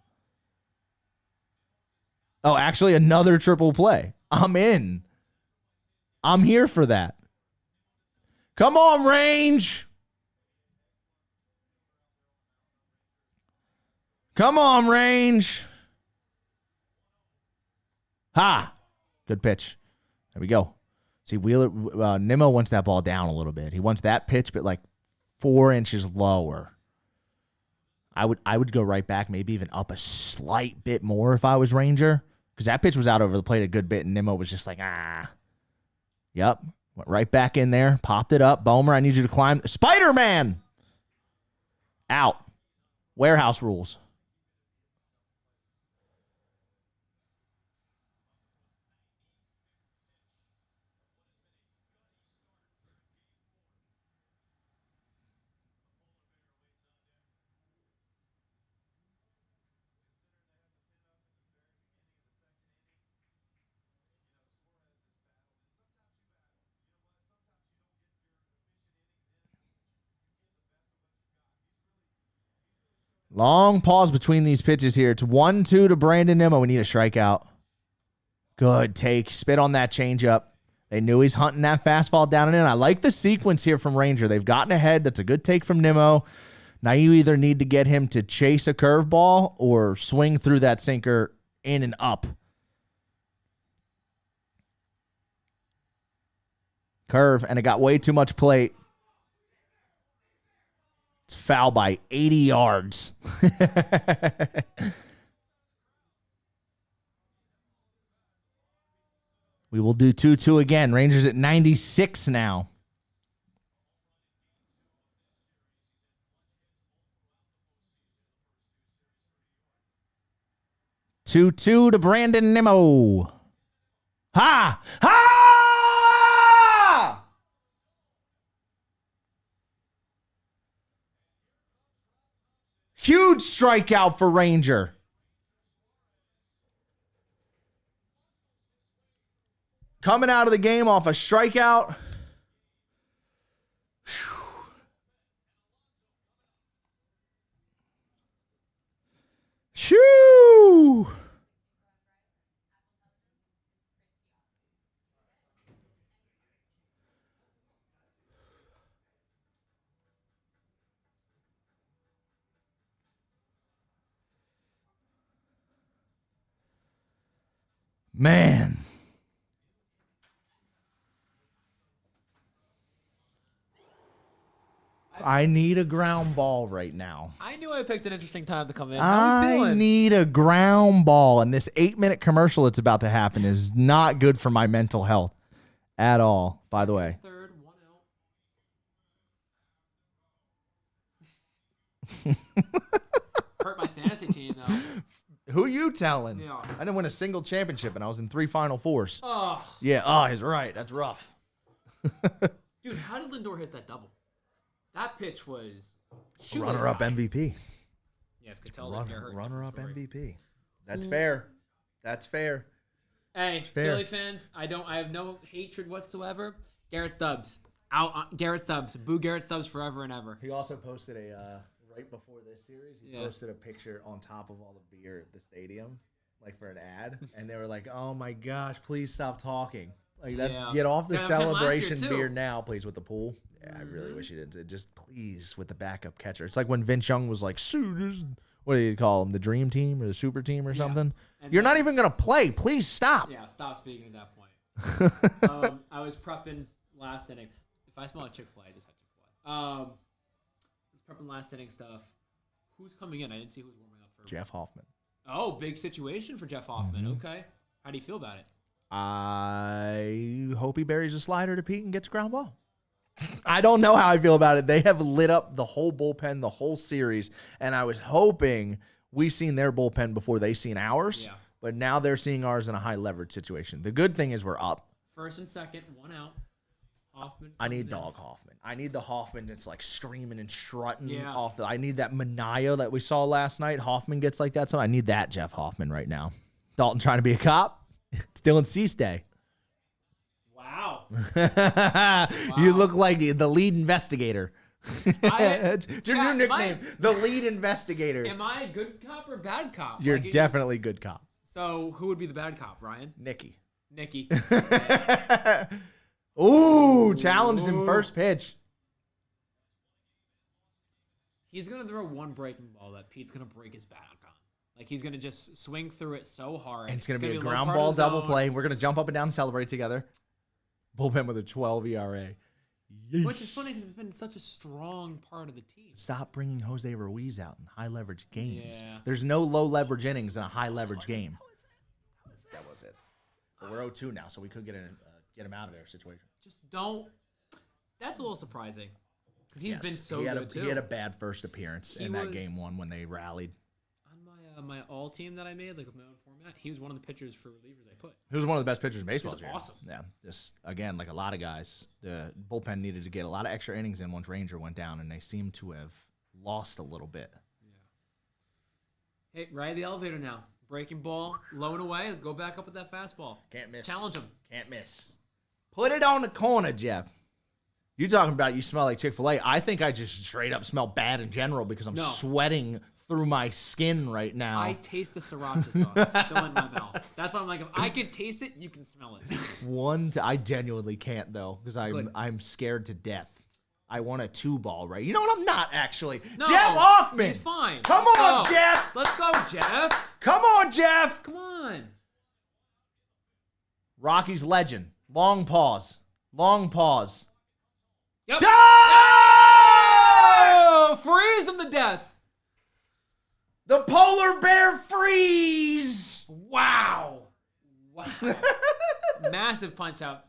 Oh, actually, another triple play. I'm in. I'm here for that. Come on, Range. Come on, Range. Ha. Good pitch. There we go. See, Wheeler, Nimmo wants that ball down a little bit. He wants that pitch, but like 4 inches lower. I would go right back, maybe even up a slight bit more if I was Ranger, because that pitch was out over the plate a good bit, and Nimmo was just like, Yep. Went right back in there, popped it up. Bomer, I need you to climb. Spider-Man! Out. Warehouse rules. Long pause between these pitches here. It's 1-2 to Brandon Nimmo. We need a strikeout. Good take. Spit on that changeup. They knew he's hunting that fastball down and in. I like the sequence here from Ranger. They've gotten ahead. That's a good take from Nimmo. Now you either need to get him to chase a curveball or swing through that sinker in and up. Curve, and it got way too much plate. It's foul by 80 yards. We will do 2-2 again. Rangers at 96 now. 2-2 to Brandon Nimmo. Ha! Ha! Huge strikeout for Ranger. Coming out of the game off a strikeout. Shoo! Man. I need a ground ball right now. I knew I picked an interesting time to come in. I need a ground ball, and this 8-minute commercial that's about to happen is not good for my mental health at all, by the way. Third, 1 out. Hurt my fantasy team, though. Who you telling? Yeah. I didn't win a single championship, and I was in 3 Final Fours. Oh. Yeah, he's right. That's rough. Dude, how did Lindor hit that double? That pitch was Runner-up MVP. Yeah, if Cattell didn't get hurt. Runner-up MVP. That's fair. That's fair. Hey, fair. Philly fans, I have no hatred whatsoever. Garrett Stubbs. Garrett Stubbs. Boo Garrett Stubbs forever and ever. He also posted right before this series, he posted a picture on top of all the beer at the stadium, like for an ad, and they were like, "Oh my gosh, please stop talking." Like that, Yeah. get off the That was him last year, celebration too. beer now, please, with the pool. Yeah, I really wish he did. Just please with the backup catcher. It's like when Vince Young was like, what do you call him, the dream team or the super team or something? And You're not even going to play. Please stop. Yeah, stop speaking at that point. I was prepping last inning. If I smell like Chick-fil-A, I just had Chick-fil-A. I was prepping last inning stuff. Who's coming in? I didn't see who's warming up for Jeff Hoffman. Oh, big situation for Jeff Hoffman. Okay. How do you feel about it? I hope he buries a slider to Pete and gets a ground ball. I don't know how I feel about it. They have lit up the whole bullpen, the whole series, and I was hoping we seen their bullpen before they seen ours, Yeah. but now they're seeing ours in a high leverage situation. The good thing is we're up. First and second, 1 out. Hoffman. I need coming in. Dog Hoffman. I need the Hoffman that's like screaming and strutting Yeah. off the. I need that Manayo that we saw last night. Hoffman gets like that. So I need that Jeff Hoffman right now. Dalton trying to be a cop. Still in C-Stay. Wow. You look like the lead investigator. It's your Chat, new nickname, the lead investigator. Am I a good cop or a bad cop? You're Like, definitely good cop. So who would be the bad cop, Ryan? Nikki. Nikki. Ooh, challenged him first pitch. He's going to throw one breaking ball that Pete's going to break his back on. Like, he's going to just swing through it so hard. And it's going to be a low ground part of ball the double zone, play. We're going to jump up and down and celebrate together. Bullpen with a 12 ERA. Yeesh. Which is funny because it's been such a strong part of the team. Stop bringing Jose Ruiz out in high leverage games. Yeah. There's no low leverage innings in a high leverage game. That was it. But we're 0-2 now, so we could get him out of their situation. Just don't. That's a little surprising because he's been so he had good too. He had a bad first appearance He in that was- game one when they rallied. On my all team that I made, like with my own format, he was one of the pitchers for relievers I put. He was one of the best pitchers in baseball. He was this year. awesome. Yeah, just again, like a lot of guys, the bullpen needed to get a lot of extra innings in once Ranger went down, and they seem to have lost a little bit. Hey, ride the elevator now. Breaking ball, low and away. Go back up with that fastball. Can't miss. Challenge him. Can't miss. Put it on the corner, Jeff. You talking about you smell like Chick-fil-A. I think I just straight up smell bad in general because I'm No. sweating through my skin right now. I taste the sriracha sauce still in my mouth. That's why I'm like, if I can taste it, you can smell it. I genuinely can't though, because Good. I'm scared to death. I want a 2-ball, right? You know what? I'm not actually. No, Jeff Hoffman. He's fine. Come Let's on, go. Jeff. Let's go, Jeff. Come on, Jeff. Come on. Rocky's legend. Long pause. Long pause. Yep. Oh! Freeze him to death. The polar bear freeze. Wow. Massive punch out.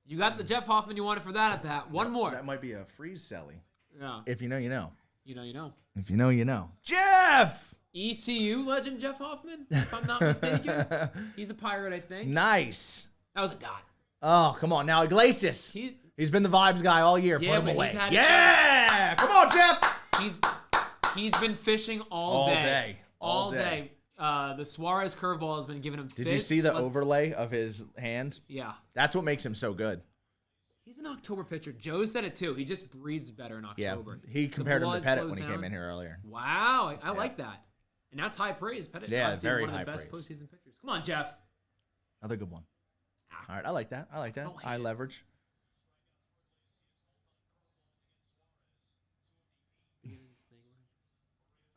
You got the Jeff Hoffman you wanted for that at bat. One more. That might be a freeze, Sally. Yeah. If you know, you know. You know. If you know, you know. Jeff! ECU legend Jeff Hoffman, if I'm not mistaken. He's a Pirate, I think. Nice. That was a dot. Oh, come on. Now, Iglesias. He's been the vibes guy all year. Yeah, Put him but away. he's had- Yeah! Come on, Jeff! He's been fishing all All day. day. All day. The Suarez curveball has been giving him fits. Did you see the overlay of his hand? Yeah. That's what makes him so good. He's an October pitcher. Joe said it too. He just breathes better in Yeah. October. He compared him to blood Pettit slows when he down. came in here earlier. Wow. I like that. And that's high praise. Pettit, Yeah, obviously very one of high the best praise. postseason pitchers. Come on, Jeff. Another good one. All right, I like that. Don't hate High it. leverage.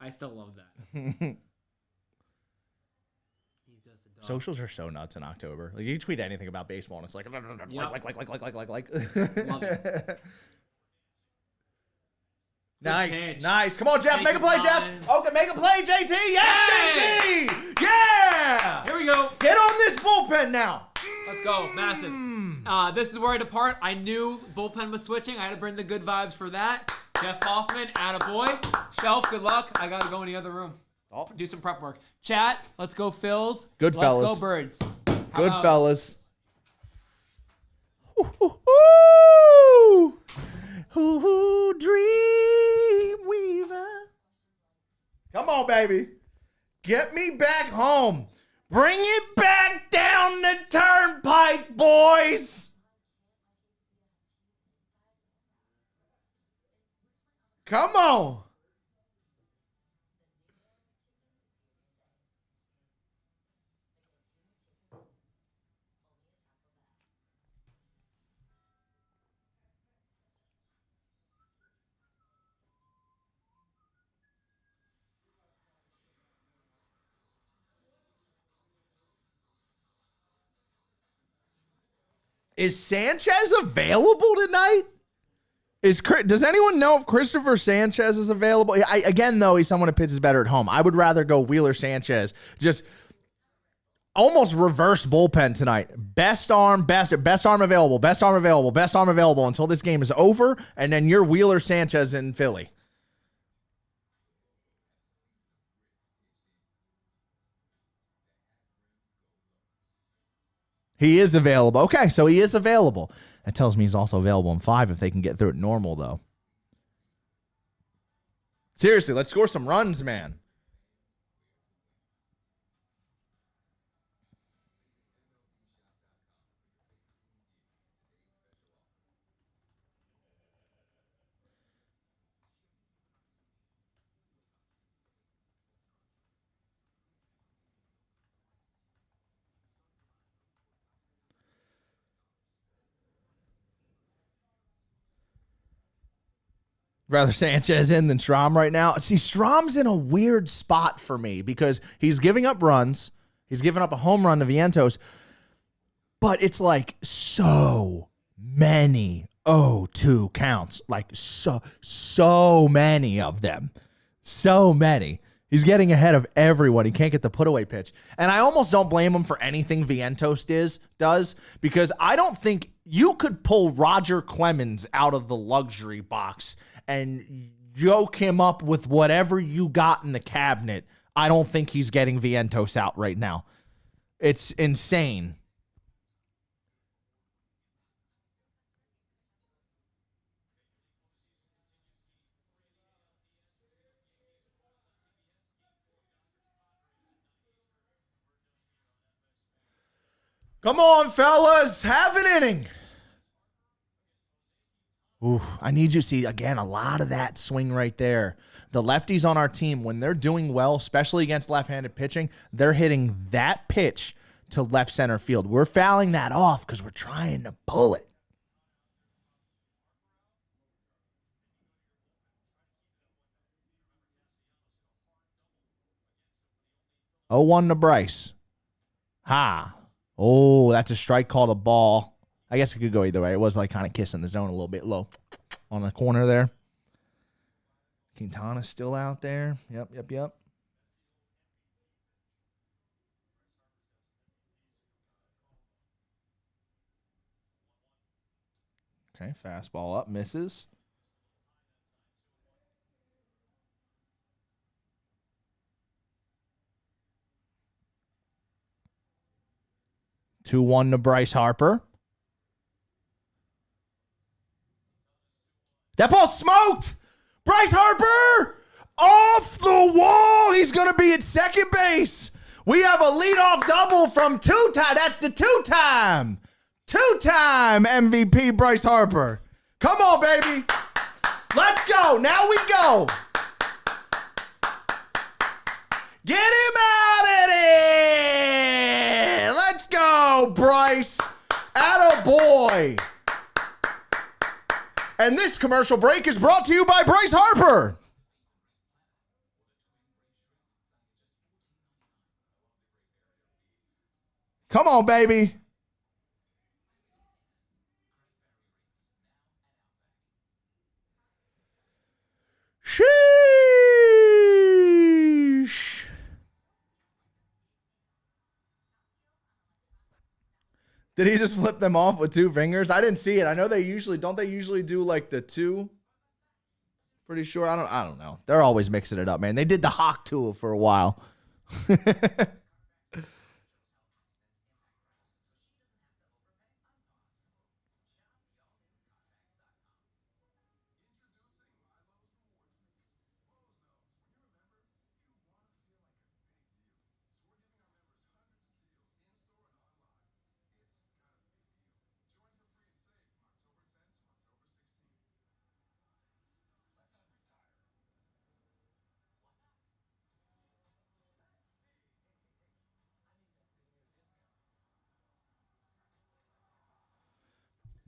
I still love that. He's just a dog. Socials are so nuts in October. Like you tweet anything about baseball, and it's like, Yep. like. Love it. Nice, pitch. nice. Come on, Jeff, Thank make a you, play, Jeff. Colin. Okay, make a play, JT. Yes, Hey! JT. Yeah. Here we go. Get on this bullpen now. Let's go. Massive. This is where I depart. I knew bullpen was switching. I had to bring the good vibes for that. Jeff Hoffman, attaboy. Shelf, good luck. I got to go in the other room. Do some prep work. Chat, let's go Phils. Good Let's fellas. go Birds. How Good about- fellas. Ooh, dream weaver. Come on, baby. Get me back home. Bring it back down the turnpike, boys. Come on. Is Sanchez available tonight? Does anyone know if Christopher Sanchez is available? Again, though, he's someone who pitches better at home. I would rather go Wheeler Sanchez. Just almost reverse bullpen tonight. Best arm available, best arm available until this game is over, and then you're Wheeler Sanchez in Philly. He is available. Okay, so he is available. That tells me he's also available in 5 if they can get through it normal, though. Seriously, let's score some runs, man. Rather Sanchez in than Strom right now. See, Strom's in a weird spot for me because he's giving up runs. He's giving up a home run to Vientos. But it's like so many 0-2 counts. Like so many of them. So many. He's getting ahead of everyone. He can't get the put-away pitch. And I almost don't blame him for anything Vientos does because I don't think you could pull Roger Clemens out of the luxury box and yoke him up with whatever you got in the cabinet. I don't think he's getting Vientos out right now. It's insane. Come on, fellas. Have an inning. Ooh, I need you to see, again, a lot of that swing right there. The lefties on our team, when they're doing well, especially against left-handed pitching, they're hitting that pitch to left center field. We're fouling that off because we're trying to pull it. 0-1 to Bryce. Ha. Oh, that's a strike called a ball. I guess it could go either way. It was like kind of kissing the zone a little bit low on the corner there. Quintana's still out there. Yep. Okay, fastball up, misses. Two 2-1 to Bryce Harper. That ball smoked! Bryce Harper! Off the wall! He's going to be at second base. We have a leadoff double from two-time. That's the two-time MVP Bryce Harper. Come on, baby. Let's go. Now we go. Get him out of there. Let's go, Bryce. Attaboy. And this commercial break is brought to you by Bryce Harper. Come on, baby. Sheesh. Did he just flip them off with two fingers? I didn't see it. I know they usually do like the two. Pretty sure. I don't know. They're always mixing it up, man. They did the hawk tool for a while.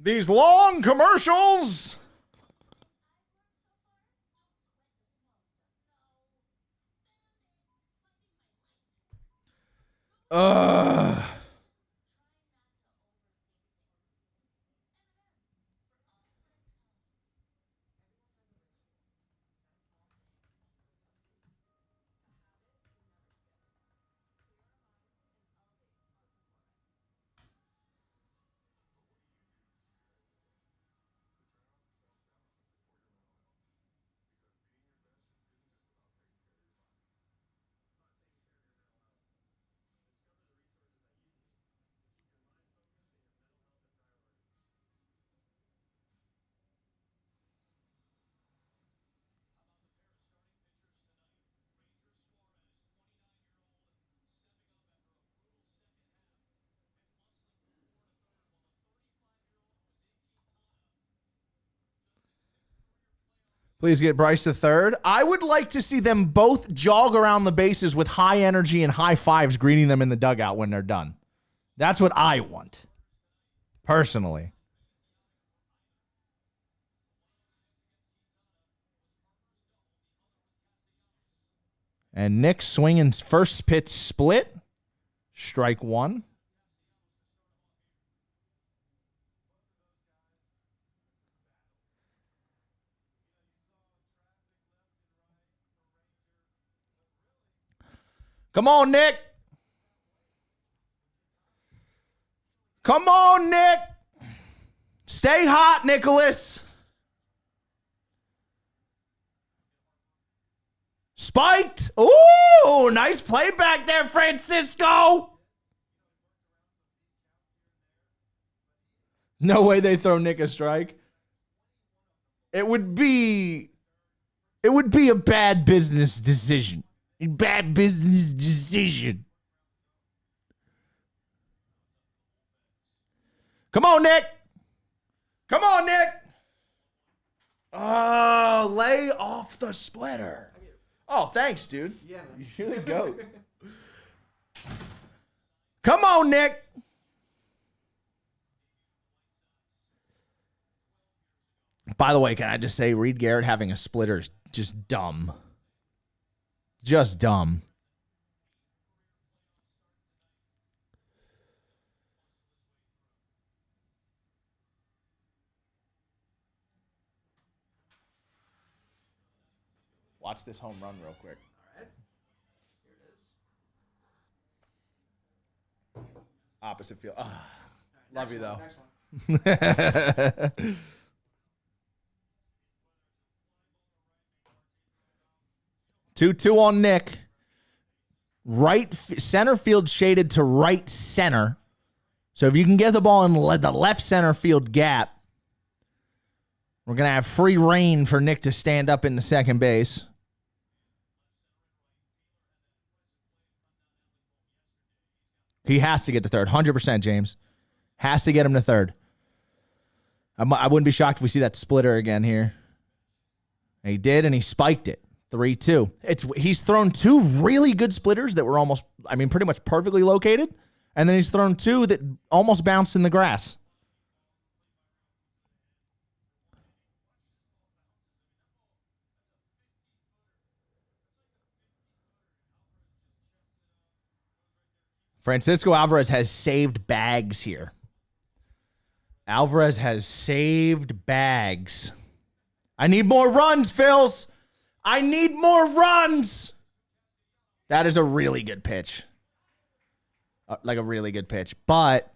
These long commercials. Please get Bryce to third. I would like to see them both jog around the bases with high energy and high fives greeting them in the dugout when they're done. That's what I want, personally. And Nick swinging first pitch split. Strike one. Come on, Nick. Come on, Nick. Stay hot, Nicholas. Spiked. Ooh, nice play back there, Francisco. No way they throw Nick a strike. It would be a bad business decision. Bad business decision. Come on, Nick. Come on, Nick. Oh, lay off the splitter. Oh, thanks, dude. Yeah. You're the goat. Come on, Nick. By the way, can I just say Reed Garrett having a splitter is just dumb. Just dumb. Watch this home run real quick. All right. Here it is. Opposite field. Ah, Right, love you, though. Next one. 2-2 on Nick. Center field shaded to right center. So if you can get the ball in the left center field gap, we're going to have free reign for Nick to stand up in the second base. He has to get to third. 100%, James. Has to get him to third. I wouldn't be shocked if we see that splitter again here. And he did, and he spiked it. 3-2. He's thrown two really good splitters that were pretty much perfectly located. And then he's thrown two that almost bounced in the grass. Francisco Alvarez has saved bags here. Alvarez has saved bags. I need more runs, Phils. I need more runs. That is a really good pitch. Like a really good pitch. But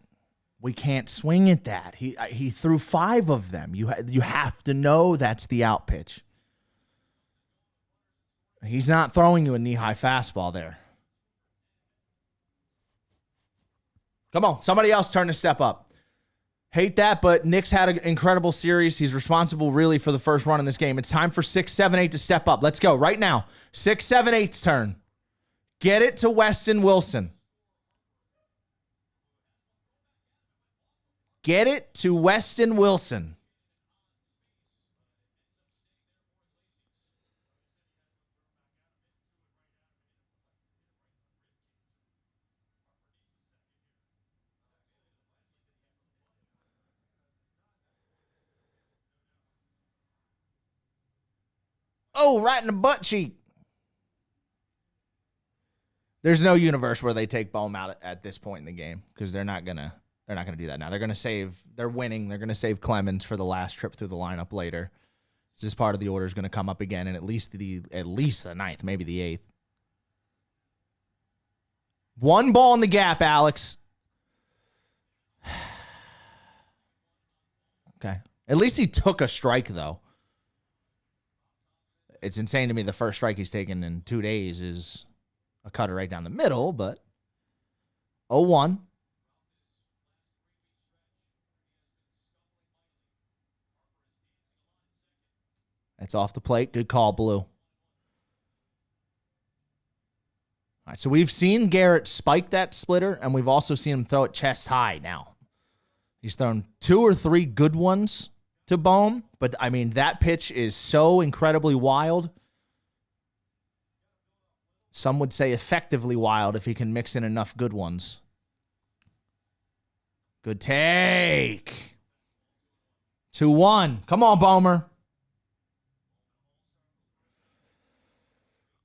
we can't swing at that. He threw 5 of them. You have to know that's the out pitch. He's not throwing you a knee-high fastball there. Come on, somebody else turn to step up. Hate that, but Nick's had an incredible series. He's responsible really for the first run in this game. It's time for 6, 7, 8 to step up. Let's go right now. 6, 7, 8's turn. Get it to Weston Wilson. Get it to Weston Wilson. Oh, right in the butt cheek. There's no universe where they take Bohm out at this point in the game because they're not gonna do that now. They're gonna save. They're winning. They're gonna save Clemens for the last trip through the lineup later. This part of the order is gonna come up again, and at least the 9th, maybe the 8th. One ball in the gap, Alex. Okay. At least he took a strike though. It's insane to me the first strike he's taken in 2 days is a cutter right down the middle, but 0-1. That's off the plate. Good call, Blue. All right, so we've seen Garrett spike that splitter, and we've also seen him throw it chest high now. He's thrown 2 or 3 good ones to Bohm, but I mean, that pitch is so incredibly wild. Some would say effectively wild if he can mix in enough good ones. Good take. 2-1. Come on, Bohmer.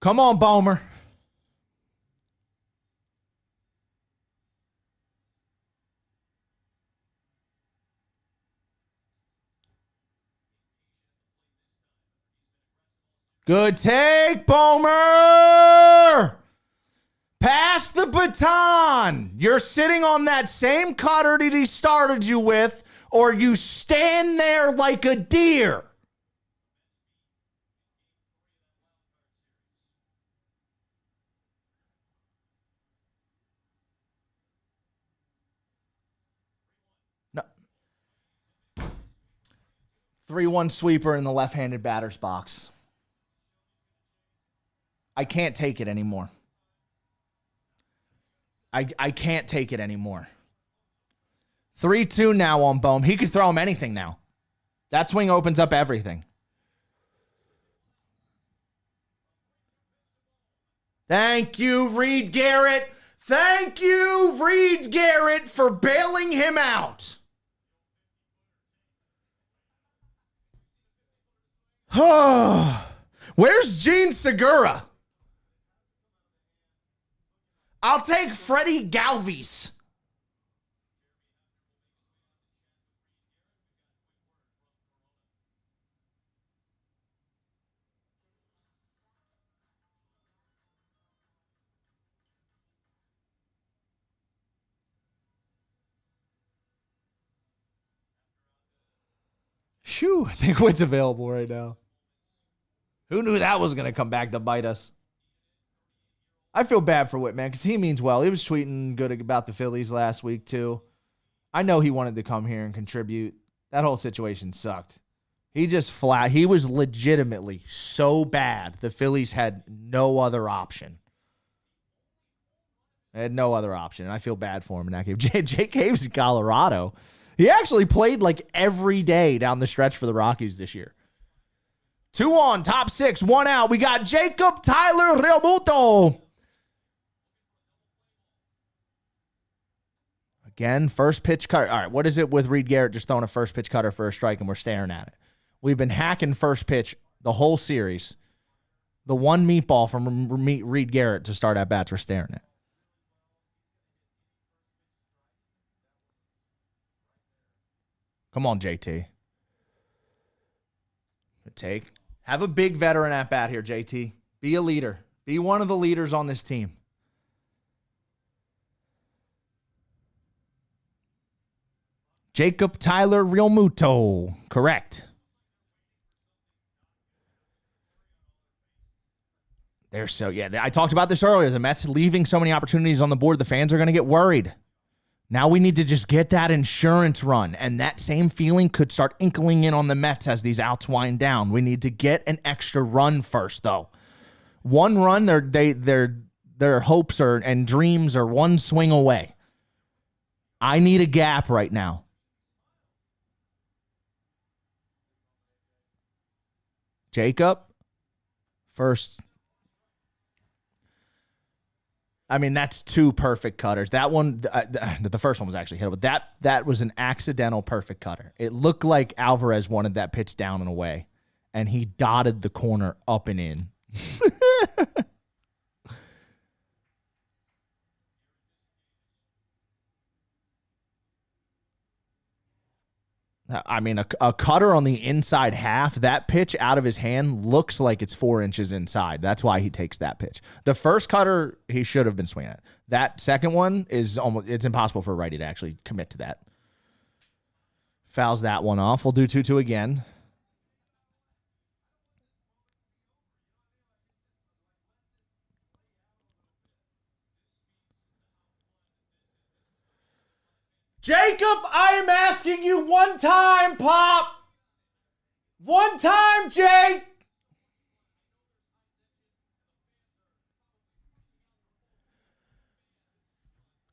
Come on, Bohmer. Good take, Bohmer. Pass the baton. You're sitting on that same cutter that he started you with, or you stand there like a deer. No. 3-1 sweeper in the left-handed batter's box. I can't take it anymore. I can't take it anymore. 3-2 now on Bohm. He could throw him anything now. That swing opens up everything. Thank you, Reed Garrett. Thank you, Reed Garrett, for bailing him out. Where's Gene Segura? I'll take Freddie Galvis. Shoo, I think what's available right now. Who knew that was going to come back to bite us? I feel bad for Whit, man, because he means well. He was tweeting good about the Phillies last week, too. I know he wanted to come here and contribute. That whole situation sucked. He was legitimately so bad, the Phillies had no other option. They had no other option, and I feel bad for him in that game. Jake Haves in Colorado. He actually played like every day down the stretch for the Rockies this year. 2 on, top 6, 1 out. We got Jacob Tyler Realmuto. Again, first pitch cut. All right, what is it with Reed Garrett just throwing a first pitch cutter for a strike and we're staring at it? We've been hacking first pitch the whole series. The one meatball from Reed Garrett to start at bats we're staring at. Come on, JT. Have a big veteran at bat here, JT. Be a leader. Be one of the leaders on this team. Jacob Tyler Realmuto. Correct. I talked about this earlier. The Mets leaving so many opportunities on the board, the fans are going to get worried. Now we need to just get that insurance run, and that same feeling could start inkling in on the Mets as these outs wind down. We need to get an extra run first, though. One run, their hopes and dreams are one swing away. I need a gap right now. Jacob, first. I mean, that's 2 perfect cutters. That one, the first one was actually hit, but that was an accidental perfect cutter. It looked like Alvarez wanted that pitch down and away, and he dotted the corner up and in. I mean, a cutter on the inside half, that pitch out of his hand looks like it's 4 inches inside. That's why he takes that pitch. The first cutter, he should have been swinging at. That second one it's impossible for a righty to actually commit to that. Fouls that one off. We'll do 2-2 again. Jacob, I am asking you one time, Pop. One time, Jake.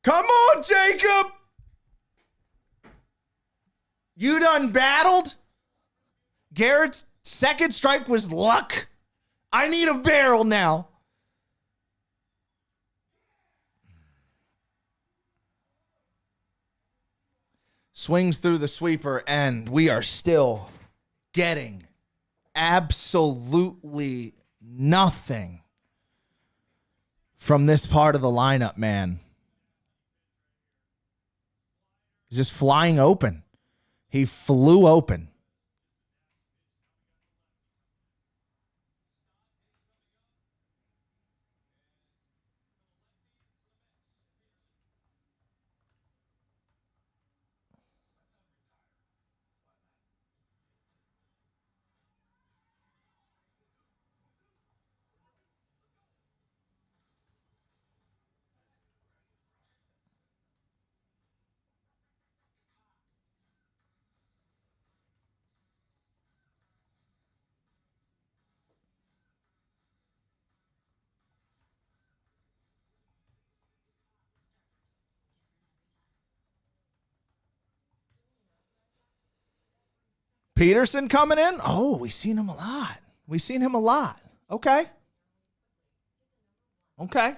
Come on, Jacob. You done battled? Garrett's second strike was luck. I need a barrel now. Swings through the sweeper, and we are still getting absolutely nothing from this part of the lineup, man. He's just flying open. He flew open. Peterson coming in. Oh, we've seen him a lot. Okay. Okay.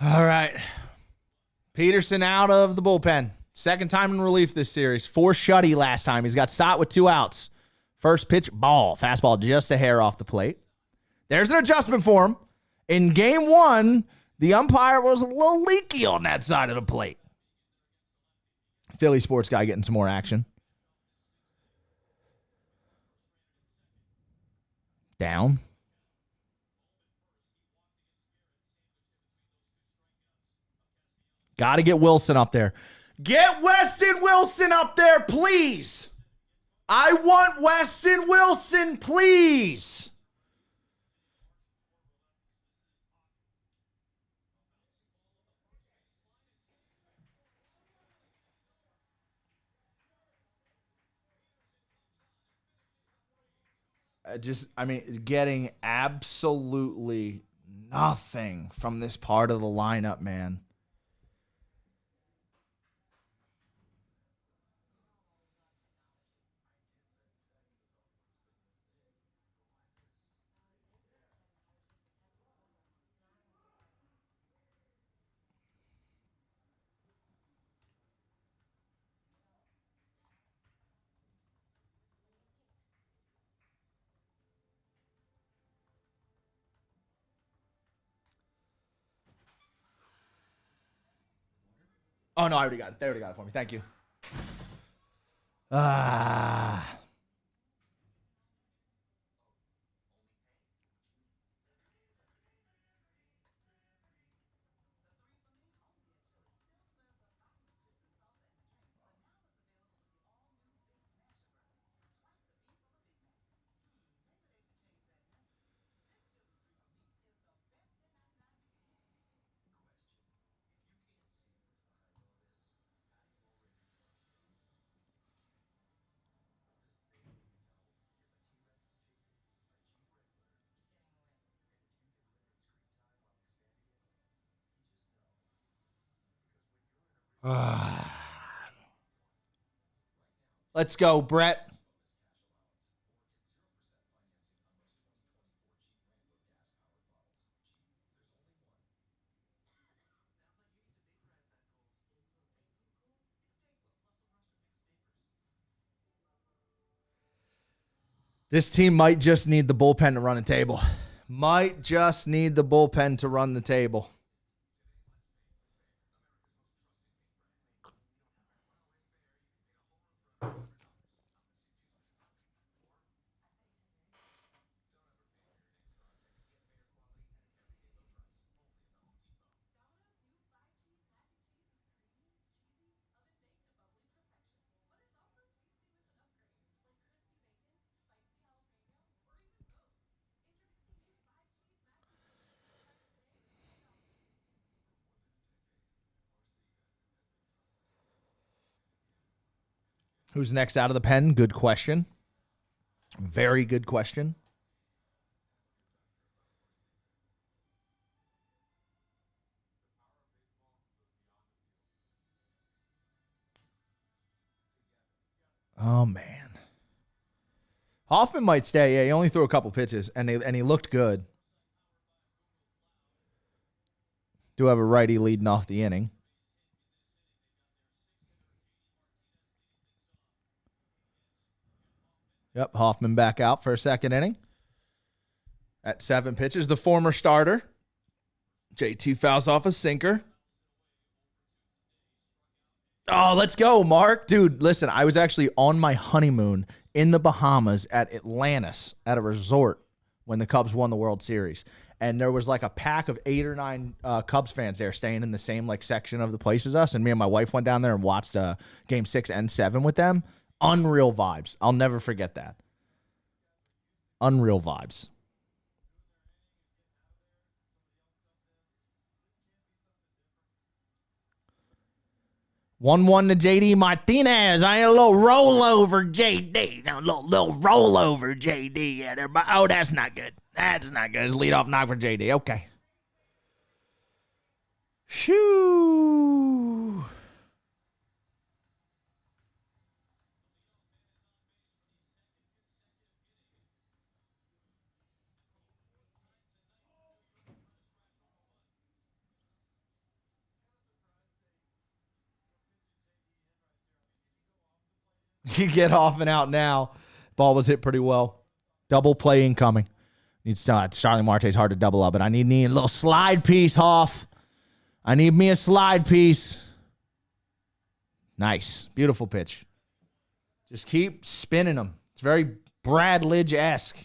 All right. Peterson out of the bullpen. Second time in relief this series. 4 shutty last time. He's got Stott with 2 outs. First pitch, ball. Fastball just a hair off the plate. There's an adjustment for him. In game 1, the umpire was a little leaky on that side of the plate. Philly sports guy getting some more action. Down. Got to get Wilson up there. Get Weston Wilson up there, please. I want Weston Wilson, please. Getting absolutely nothing from this part of the lineup, man. Oh, no, I already got it. They already got it for me. Thank you. Let's go, Brett. This team might just need the bullpen to run a table. Might just need the bullpen to run the table. Who's next out of the pen? Good question. Very good question. Oh, man. Hoffman might stay. Yeah, he only threw a couple pitches, and he looked good. Do have a righty leading off the inning. Yep, Hoffman back out for a second inning. At 7 pitches, the former starter. JT fouls off a sinker. Oh, let's go, Mark. Dude, listen, I was actually on my honeymoon in the Bahamas at Atlantis at a resort when the Cubs won the World Series. And there was like a pack of 8 or 9 Cubs fans there staying in the same like section of the place as us. And me and my wife went down there and watched game 6 and 7 with them. Unreal vibes. I'll never forget that. Unreal vibes. One to JD Martinez. I ain't a little rollover, JD. No, little rollover, JD. Yeah, oh, that's not good. That's not good. It's leadoff knock for JD. Okay. Shoo. You get off and out now. Ball was hit pretty well. Double play incoming. Needs Charlie Marte's hard to double up, but I need a little slide piece, Hoff. I need me a slide piece. Nice. Beautiful pitch. Just keep spinning them. It's very Brad Lidge-esque.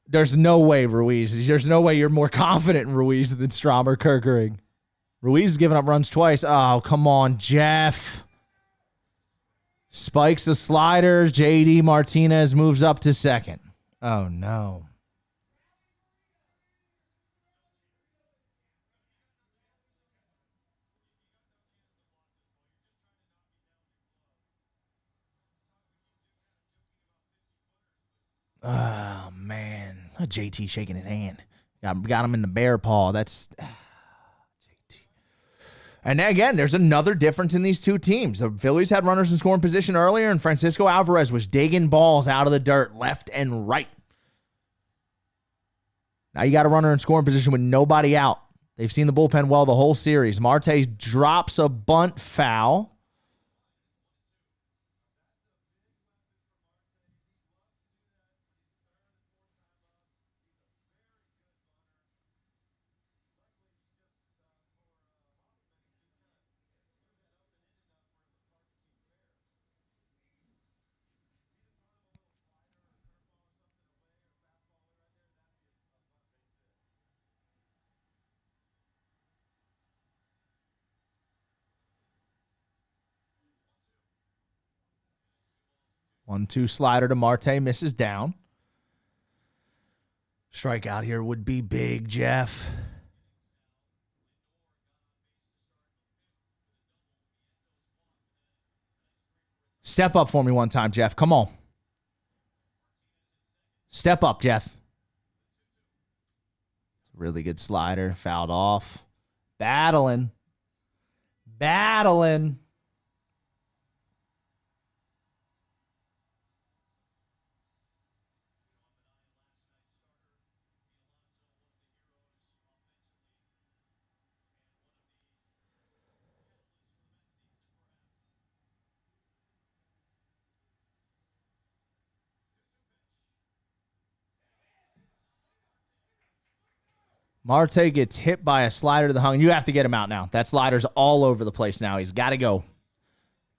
There's no way, Ruiz. There's no way you're more confident in Ruiz than Strom or Kerkering. Ruiz is giving up runs twice. Oh, come on, Jeff. Spikes the slider. JD Martinez moves up to second. Oh, no. Oh, man. JT shaking his hand. Got him in the bear paw. That's JT. And again, there's another difference in these two teams. The Phillies had runners in scoring position earlier, and Francisco Alvarez was digging balls out of the dirt left and right. Now you got a runner in scoring position with nobody out. They've seen the bullpen well the whole series. Marte drops a bunt foul. One-two slider to Marte, misses down. Strikeout here would be big, Jeff. Step up for me one time, Jeff. Come on. Step up, Jeff. Really good slider. Fouled off. Battling. Marte gets hit by a slider to the hung. You have to get him out now. That slider's all over the place now. He's got to go.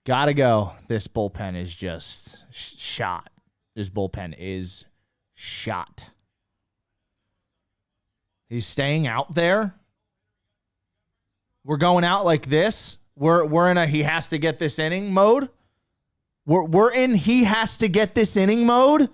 Got to go. This bullpen is just shot. This bullpen is shot. He's staying out there. We're going out like this. We're in a he has to get this inning mode. We're in he has to get this inning mode.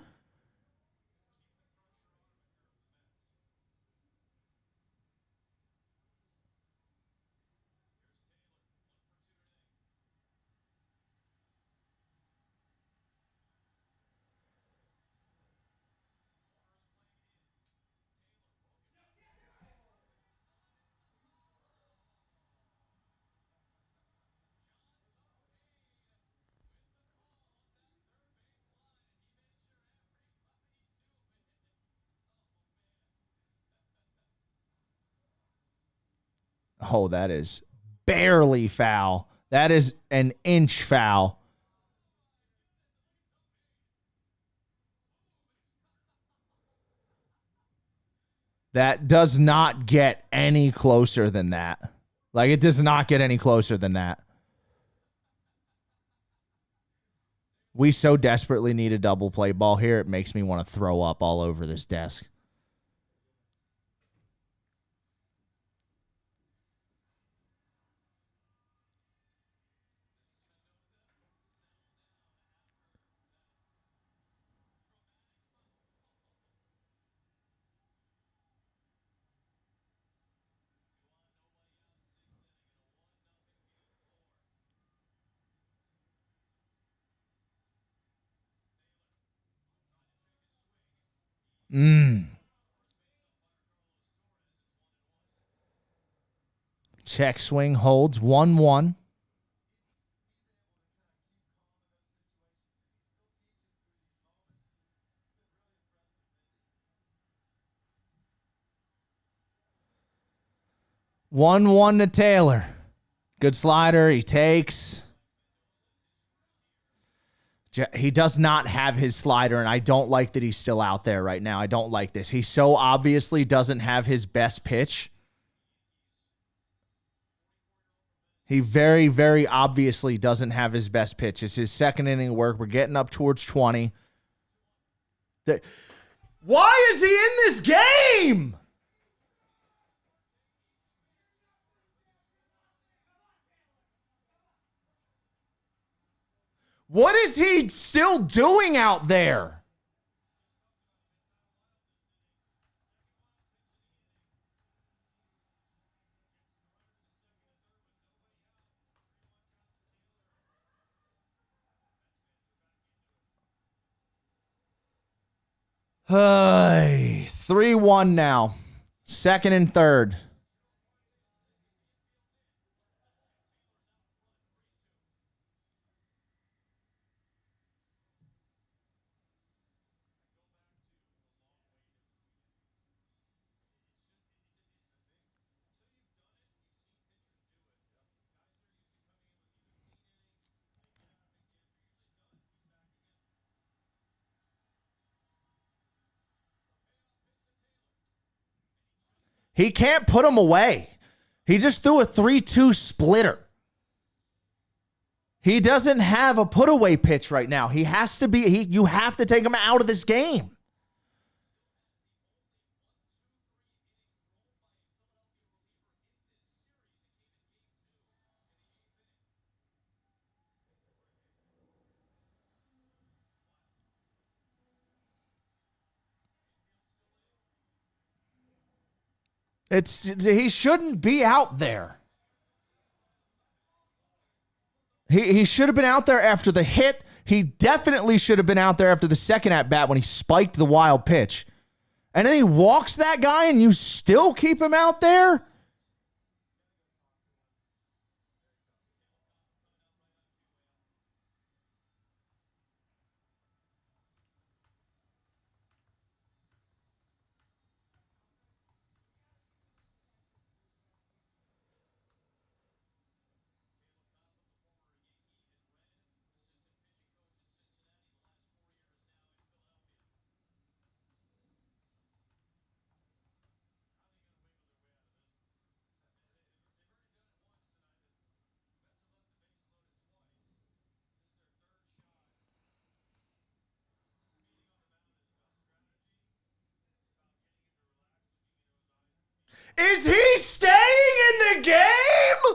Oh, that is barely foul. That is an inch foul. That does not get any closer than that. Like, it does not get any closer than that. We so desperately need a double play ball here. It makes me want to throw up all over this desk. Check swing holds 1-1. One to Taylor. Good slider. He takes. He does not have his slider, and I don't like that he's still out there right now. I don't like this. He so obviously doesn't have his best pitch. He very, very obviously doesn't have his best pitch. It's his second inning work. We're getting up towards 20. Why is he in this game? What is he still doing out there? Hey, 3-1 now. Second and third. He can't put him away. He just threw a 3-2 splitter. He doesn't have a put away pitch right now. He has to be, you have to take him out of this game. He shouldn't be out there. He should have been out there after the hit. He definitely should have been out there after the second at bat when he spiked the wild pitch. And then he walks that guy and you still keep him out there? Is he staying in the game?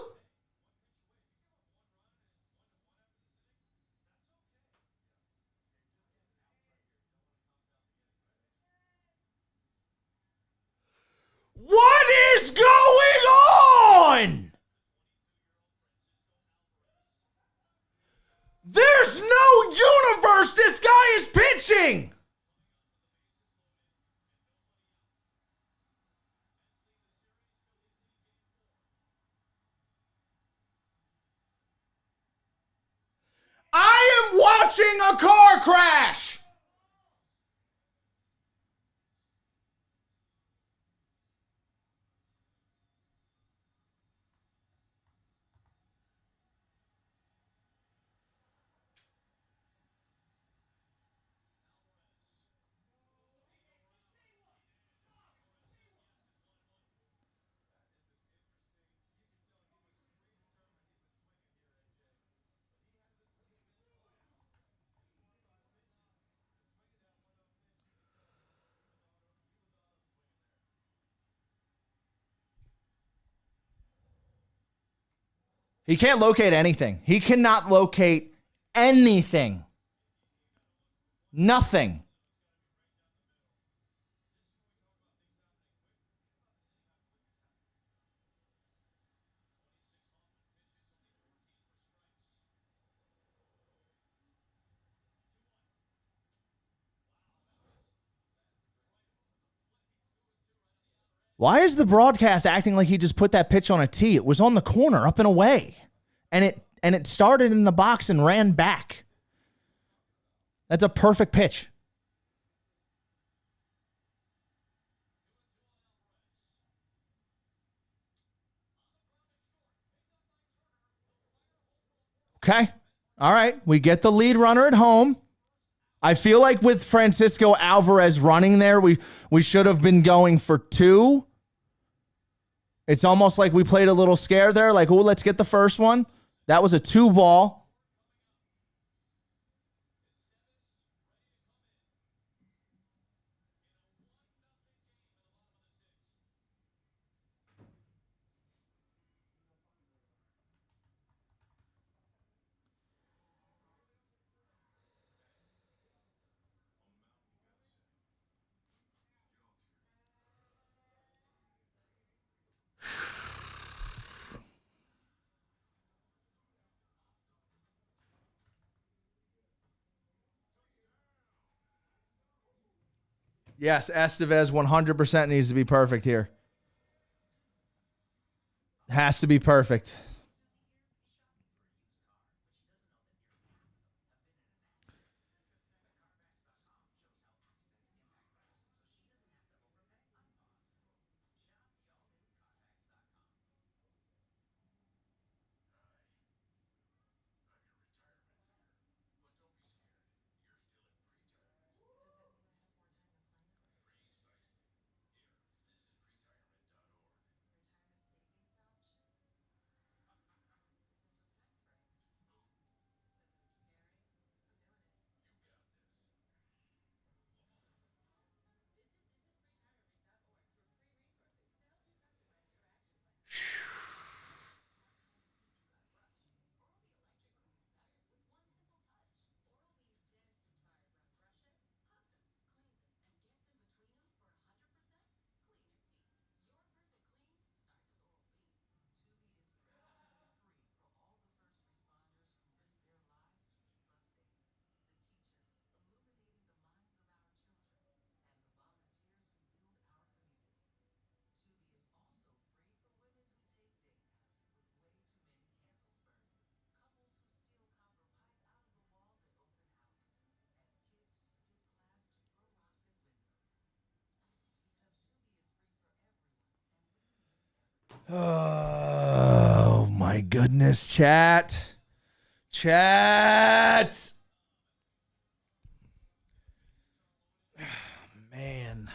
What is going on? There's no universe this guy is pitching. I am watching a car crash. He can't locate anything. He cannot locate anything. Nothing. Why is the broadcast acting like he just put that pitch on a tee? It was on the corner, up and away. And it started in the box and ran back. That's a perfect pitch. Okay. All right. We get the lead runner at home. I feel like with Francisco Alvarez running there, we should have been going for 2. It's almost like we played a little scare there. Like, oh, let's get the first one. That was a 2 ball. Yes, Estevez 100% needs to be perfect here. Has to be perfect. Oh, my goodness, chat. Chat. Man.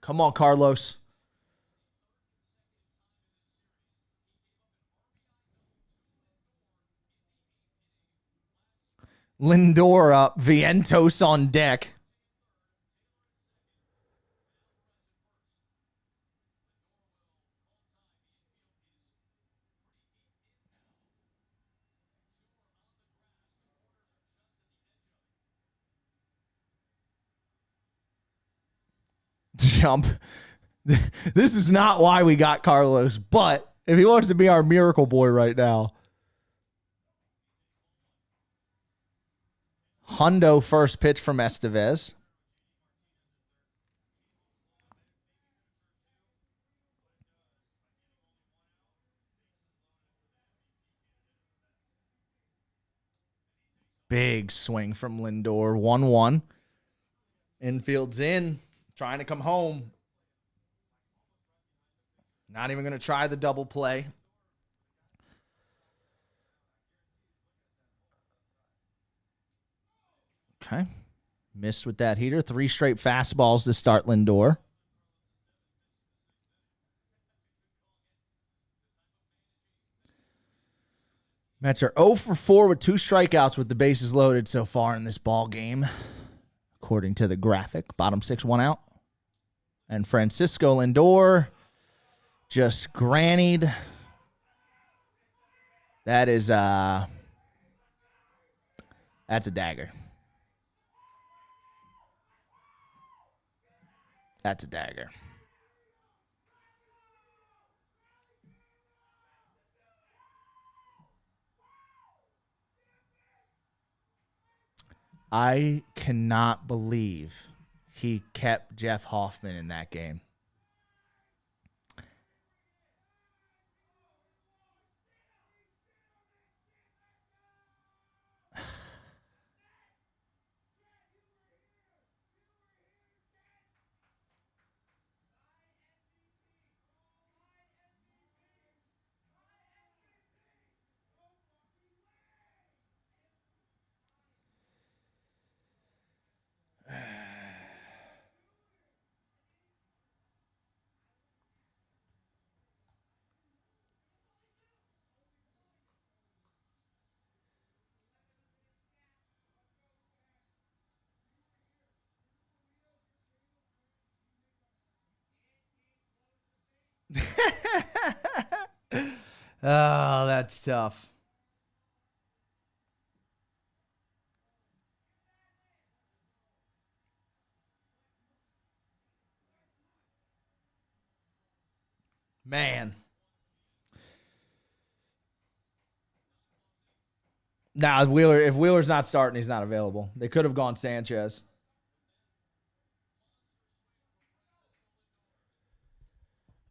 Come on, Carlos. Lindor up. Vientos on deck. Jump. This is not why we got Carlos, but if he wants to be our miracle boy right now. Hundo first pitch from Estevez. Big swing from Lindor. 1-1. Infield's in. Trying to come home. Not even going to try the double play. Okay. Missed with that heater. 3 straight fastballs to start Lindor. Mets are 0 for 4 with 2 strikeouts with the bases loaded so far in this ball game, according to the graphic. Bottom 6, 1 out. And Francisco Lindor just grannied. That's a dagger. That's a dagger. I cannot believe he kept Jeff Hoffman in that game. Oh, that's tough. Man. Nah, Wheeler. If Wheeler's not starting, he's not available. They could have gone Sanchez.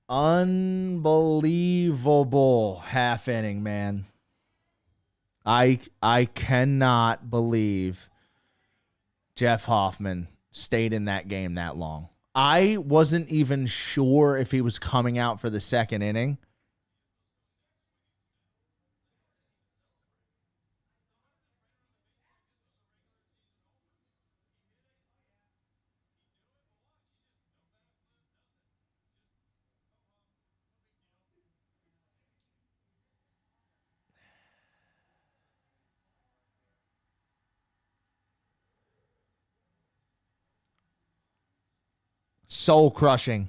Unbelievable half inning, man. I cannot believe Jeff Hoffman stayed in that game that long. I wasn't even sure if he was coming out for the second inning. Soul crushing.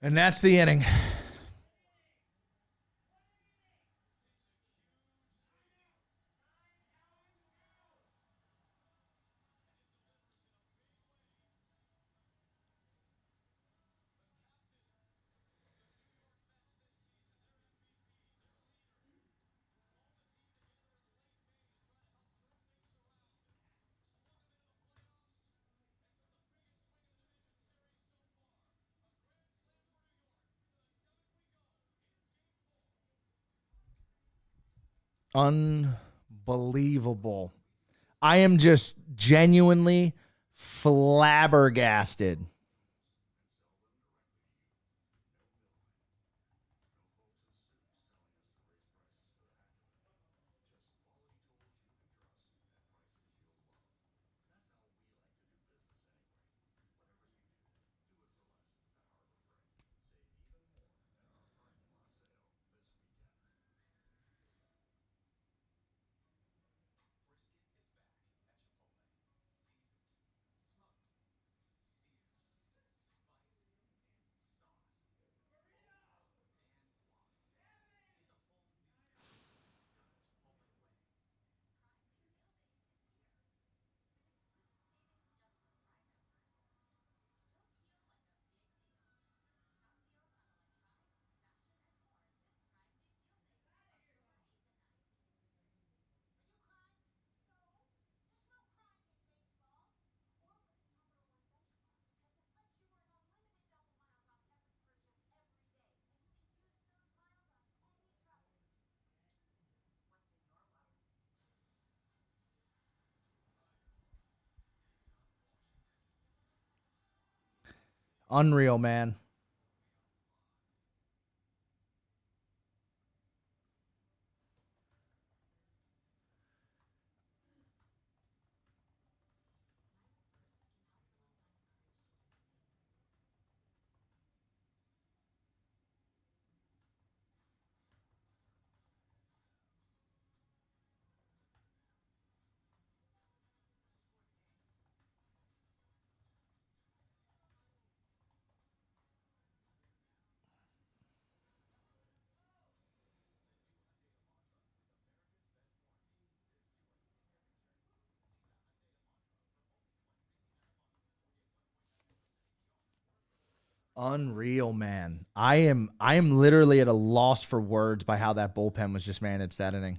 And that's the inning. Unbelievable. I am just genuinely flabbergasted. Unreal, man. Unreal, man. I am literally at a loss for words by how that bullpen was just managed that inning.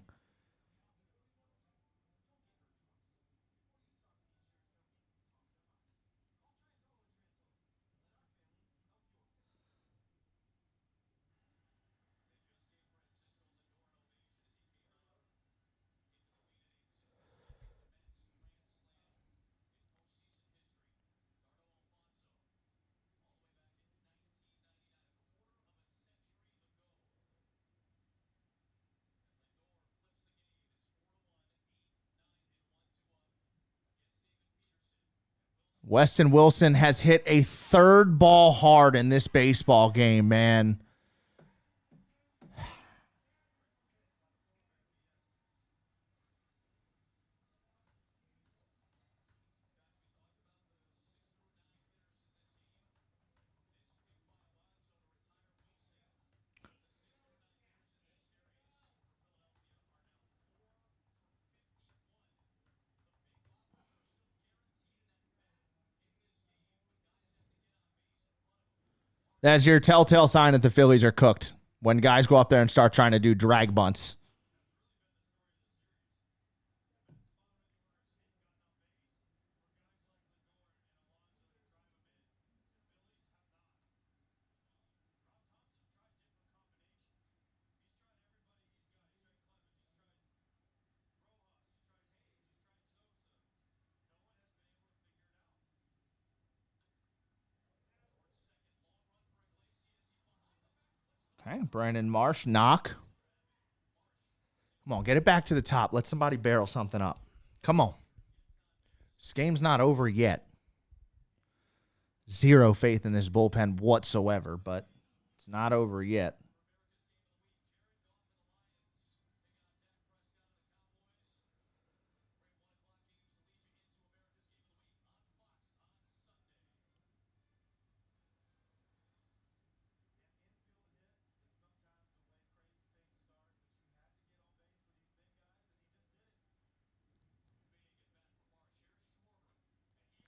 Weston Wilson has hit a third ball hard in this baseball game, man. That's your telltale sign that the Phillies are cooked. When guys go up there and start trying to do drag bunts. Okay, Brandon Marsh, knock. Come on, get it back to the top. Let somebody barrel something up. Come on. This game's not over yet. Zero faith in this bullpen whatsoever, but it's not over yet.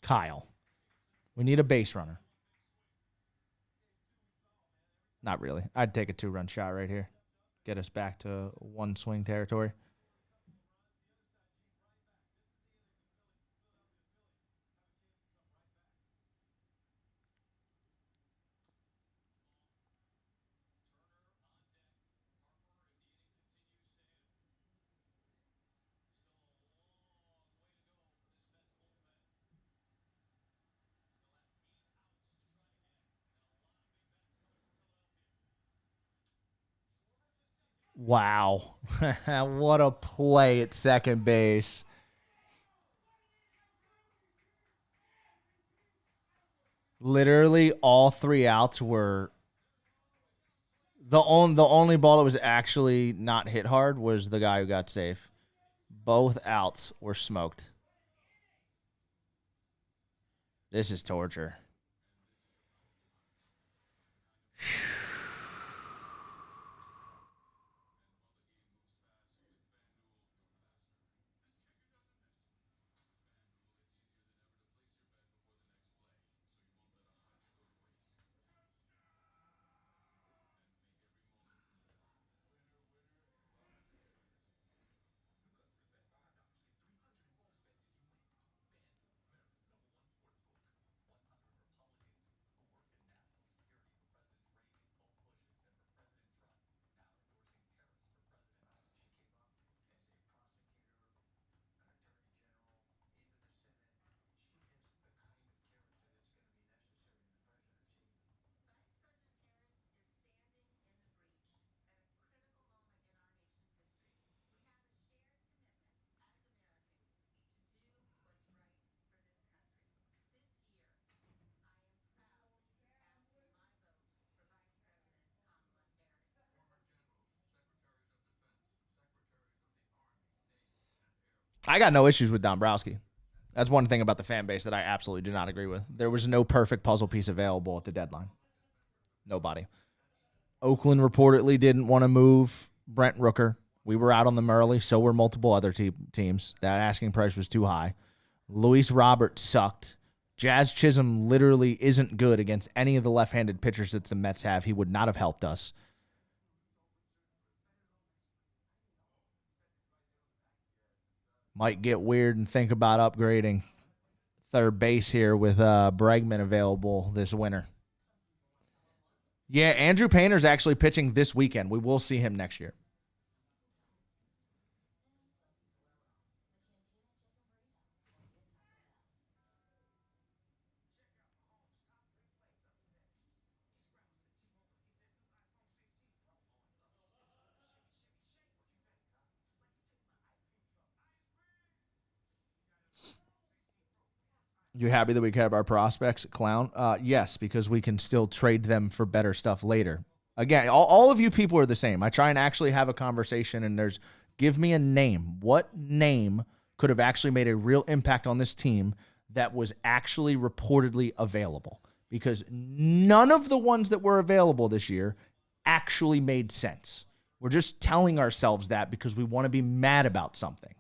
Kyle, we need a base runner. Not really. I'd take a 2-run shot right here. Get us back to one swing territory. Wow. What a play at second base. Literally all 3 outs were the only ball that was actually not hit hard was the guy who got safe. Both outs were smoked. This is torture. I got no issues with Dombrowski. That's one thing about the fan base that I absolutely do not agree with. There was no perfect puzzle piece available at the deadline. Nobody. Oakland reportedly didn't want to move Brent Rooker. We were out on them early. So were multiple other teams. That asking price was too high. Luis Robert sucked. Jazz Chisholm literally isn't good against any of the left-handed pitchers that the Mets have. He would not have helped us. Might get weird and think about upgrading third base here with Bregman available this winter. Yeah, Andrew Painter's actually pitching this weekend. We will see him next year. You happy that we kept our prospects, Clown? Yes, because we can still trade them for better stuff later. Again, all of you people are the same. I try and actually have a conversation, and give me a name. What name could have actually made a real impact on this team that was actually reportedly available? Because none of the ones that were available this year actually made sense. We're just telling ourselves that because we want to be mad about something.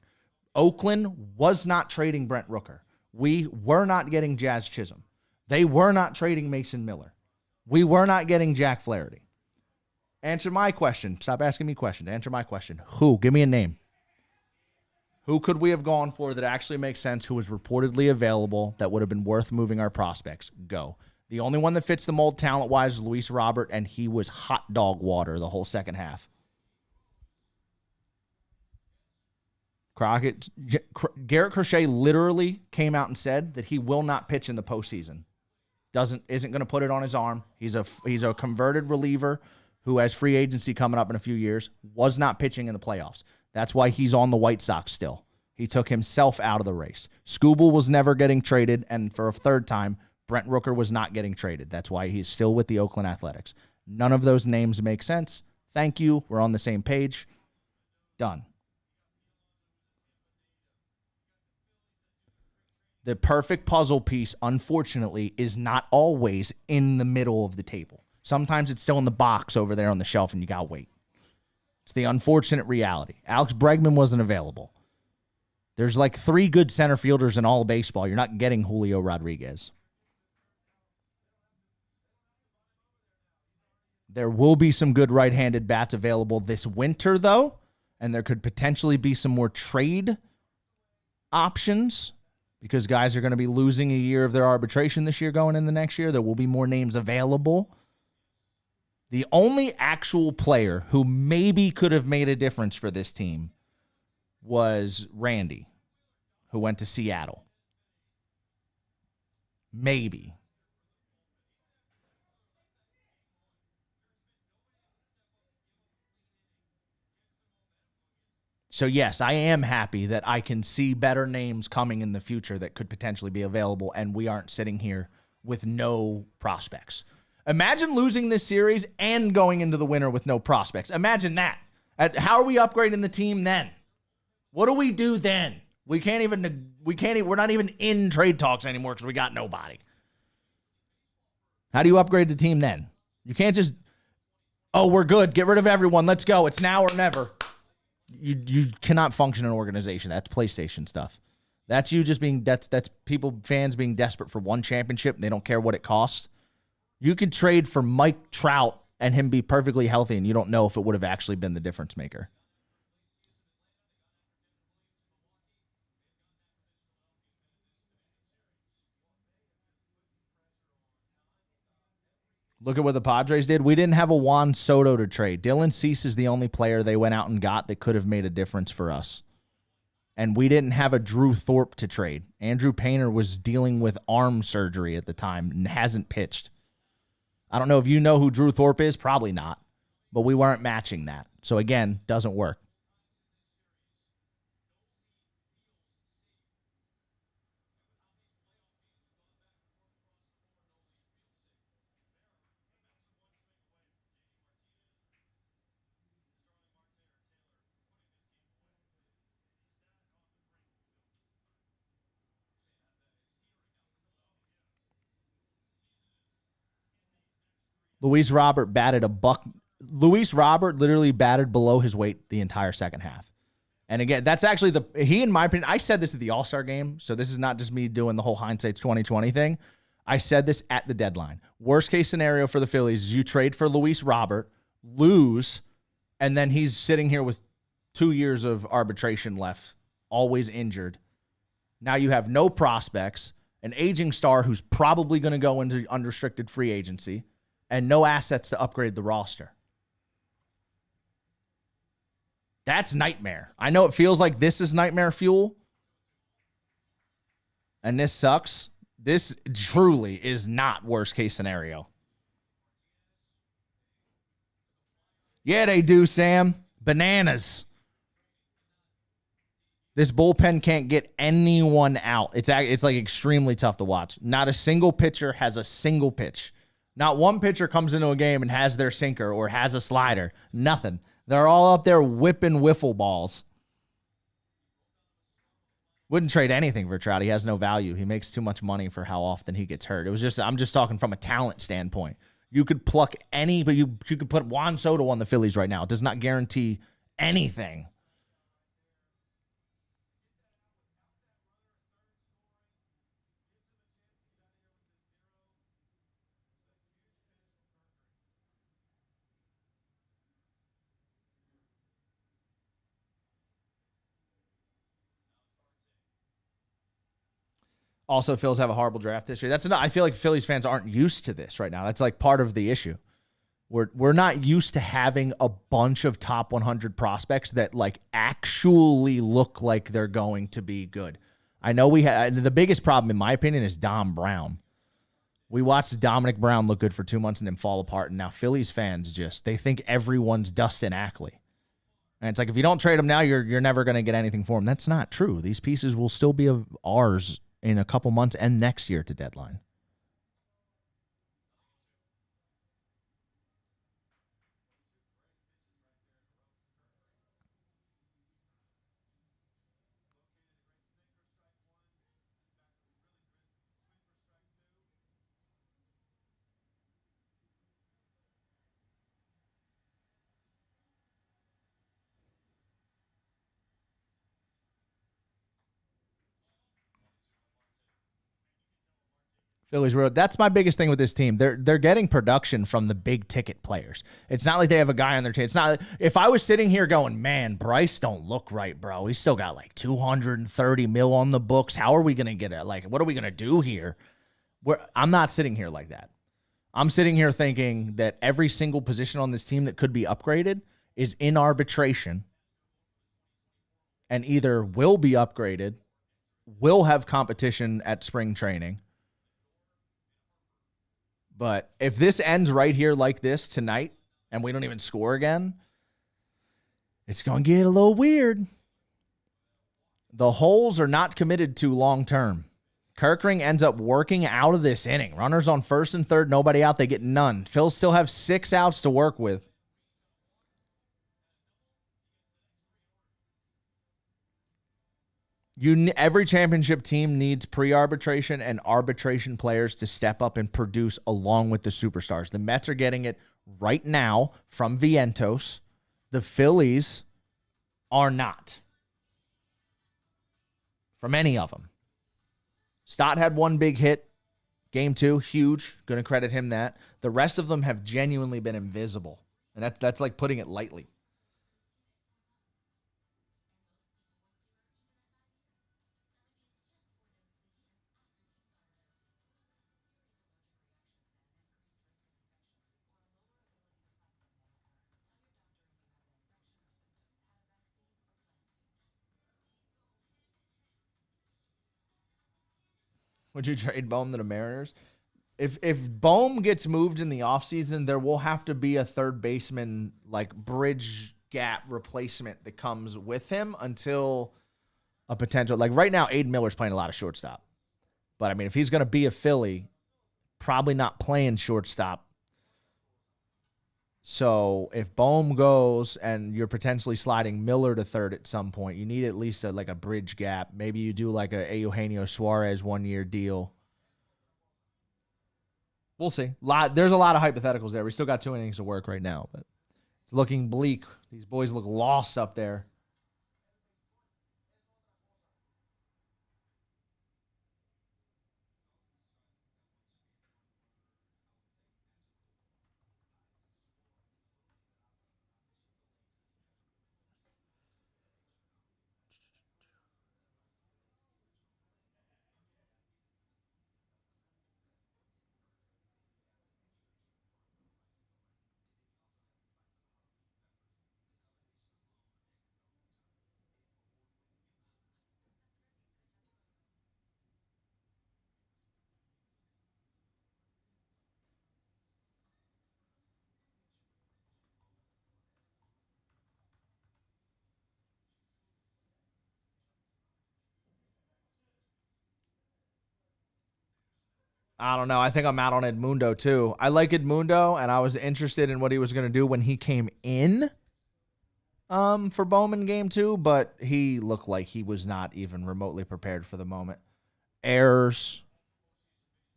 Oakland was not trading Brent Rooker. We were not getting Jazz Chisholm. They were not trading Mason Miller. We were not getting Jack Flaherty. Answer my question. Stop asking me questions. Answer my question. Who? Give me a name. Who could we have gone for that actually makes sense, who was reportedly available, that would have been worth moving our prospects? Go. The only one that fits the mold talent-wise is Luis Robert, and he was hot dog water the whole second half. Garrett Crochet literally came out and said that he will not pitch in the postseason. Isn't going to put it on his arm. He's a converted reliever who has free agency coming up in a few years. Was not pitching in the playoffs. That's why he's on the White Sox still. He took himself out of the race. Skubal was never getting traded, and for a third time, Brent Rooker was not getting traded. That's why he's still with the Oakland Athletics. None of those names make sense. Thank you. We're on the same page. Done. The perfect puzzle piece, unfortunately, is not always in the middle of the table. Sometimes it's still in the box over there on the shelf, and you got to wait. It's the unfortunate reality. Alex Bregman wasn't available. There's like 3 good center fielders in all of baseball. You're not getting Julio Rodriguez. There will be some good right-handed bats available this winter, though, and there could potentially be some more trade options, because guys are going to be losing a year of their arbitration this year going in the next year. There will be more names available. The only actual player who maybe could have made a difference for this team was Randy, who went to Seattle. Maybe. So, yes, I am happy that I can see better names coming in the future that could potentially be available, and we aren't sitting here with no prospects. Imagine losing this series and going into the winter with no prospects. Imagine that. How are we upgrading the team then? What do we do then? We're not even in trade talks anymore because we got nobody. How do you upgrade the team then? You can't just, we're good. Get rid of everyone. Let's go. It's now or never. You cannot function in an organization. That's PlayStation stuff. That's you just being, that's fans being desperate for one championship. They don't care what it costs. You could trade for Mike Trout and him be perfectly healthy, and you don't know if it would have actually been the difference maker. Look at what the Padres did. We didn't have a Juan Soto to trade. Dylan Cease is the only player they went out and got that could have made a difference for us. And we didn't have a Drew Thorpe to trade. Andrew Painter was dealing with arm surgery at the time and hasn't pitched. I don't know if you know who Drew Thorpe is. Probably not. But we weren't matching that. So, again, doesn't work. Luis Robert batted a buck. Luis Robert literally batted below his weight the entire second half. And again, that's actually he, in my opinion, I said this at the All-Star game, so this is not just me doing the whole hindsight's 2020 thing. I said this at the deadline. Worst case scenario for the Phillies is you trade for Luis Robert, lose, and then he's sitting here with 2 years of arbitration left, always injured. Now you have no prospects, an aging star who's probably going to go into unrestricted free agency, and no assets to upgrade the roster. That's nightmare. I know it feels like this is nightmare fuel, and this sucks. This truly is not worst case scenario. Yeah, they do, Sam. Bananas. This bullpen can't get anyone out. It's like extremely tough to watch. Not a single pitcher has a single pitch. Not one pitcher comes into a game and has their sinker or has a slider. Nothing. They're all up there whipping wiffle balls. Wouldn't trade anything for Trout. He has no value. He makes too much money for how often he gets hurt. I'm just talking from a talent standpoint. You could pluck any, but you could put Juan Soto on the Phillies right now. It does not guarantee anything. Also, Phillies have a horrible draft this year. I feel like Phillies fans aren't used to this right now. That's like part of the issue. We're not used to having a bunch of top 100 prospects that like actually look like they're going to be good. I know the biggest problem in my opinion is Dom Brown. We watched Dominic Brown look good for 2 months and then fall apart. And now Phillies fans they think everyone's Dustin Ackley. And it's like, if you don't trade him now, you're never going to get anything for him. That's not true. These pieces will still be of ours in a couple months and next year to deadline. Phillies road. That's my biggest thing with this team. They're getting production from the big ticket players. It's not like they have a guy on their team. It's not. If I was sitting here going, man, Bryce don't look right, bro. He's still got like 230 mil on the books. How are we gonna get it? Like, what are we gonna do here? I'm not sitting here like that. I'm sitting here thinking that every single position on this team that could be upgraded is in arbitration, and either will be upgraded, will have competition at spring training. But if this ends right here like this tonight and we don't even score again, it's going to get a little weird. The holes are not committed to long term. Kirkring ends up working out of this inning. Runners on first and third, nobody out. They get none. Phils still have 6 outs to work with. Every championship team needs pre-arbitration and arbitration players to step up and produce along with the superstars. The Mets are getting it right now from Vientos. The Phillies are not. From any of them. Stott had one big hit. Game 2, huge. Going to credit him that. The rest of them have genuinely been invisible. And that's like putting it lightly. Would you trade Bohm to the Mariners? If Bohm gets moved in the offseason, there will have to be a third baseman, like bridge gap replacement that comes with him until a potential. Like right now, Aiden Miller's playing a lot of shortstop. But I mean, if he's going to be a Philly, probably not playing shortstop. So if Bohm goes and you're potentially sliding Miller to third at some point, you need at least a bridge gap. Maybe you do like a Eugenio Suarez 1-year deal. We'll see. There's a lot of hypotheticals there. We still got 2 innings to work right now, but it's looking bleak. These boys look lost up there. I don't know. I think I'm out on Edmundo, too. I like Edmundo, and I was interested in what he was going to do when he came in for Bowman game 2, but he looked like he was not even remotely prepared for the moment. Errors.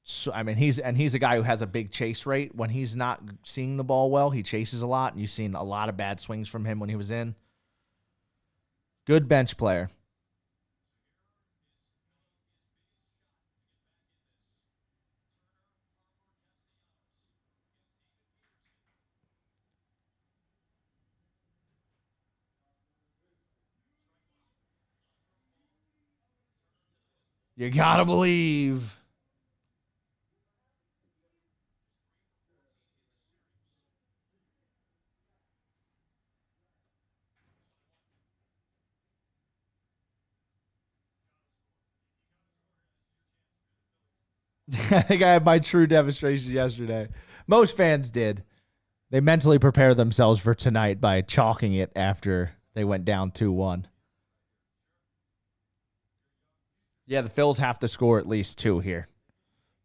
So, I mean, he's a guy who has a big chase rate. When he's not seeing the ball well, he chases a lot, and you've seen a lot of bad swings from him when he was in. Good bench player. You gotta believe. I think I had my true demonstration yesterday. Most fans did. They mentally prepare themselves for tonight by chalking it after they went down 2-1. Yeah, the Phils have to score at least 2 here.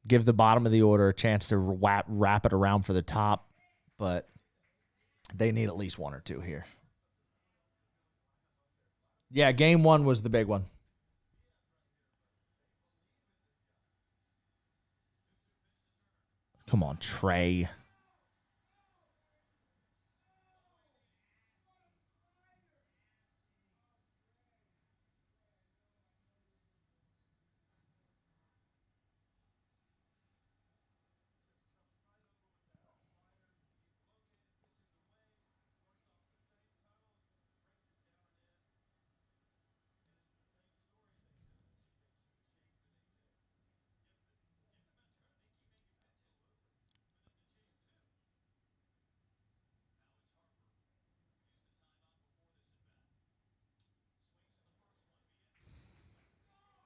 Give the bottom of the order a chance to wrap it around for the top, but they need at least 1 or 2 here. Yeah, game 1 was the big one. Come on, Trey.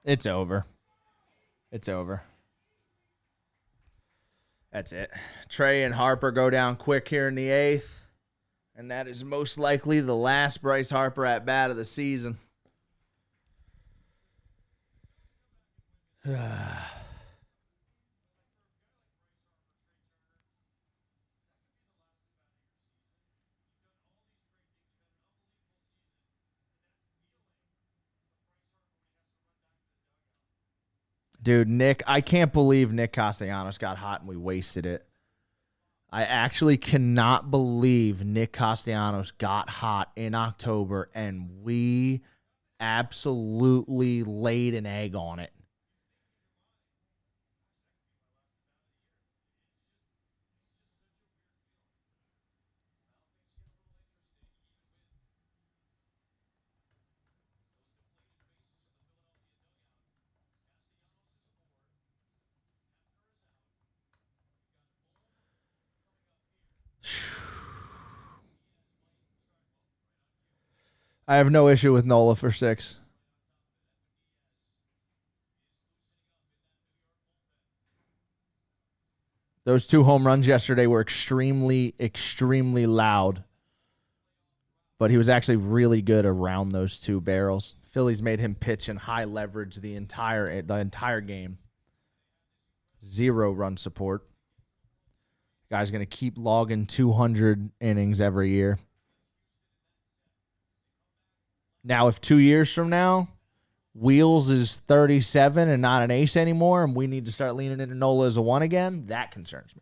It's over. It's over. That's it. Trey and Harper go down quick here in the 8th. And that is most likely the last Bryce Harper at bat of the season. Dude, Nick, I can't believe Nick Castellanos got hot and we wasted it. I actually cannot believe Nick Castellanos got hot in October and we absolutely laid an egg on it. I have no issue with Nola for 6. Those 2 home runs yesterday were extremely, extremely loud. But he was actually really good around those 2 barrels. Phillies made him pitch in high leverage the entire game. 0 run support. Guy's going to keep logging 200 innings every year. Now, if 2 years from now Wheels is 37 and not an ace anymore, and we need to start leaning into Nola as a 1 again, that concerns me.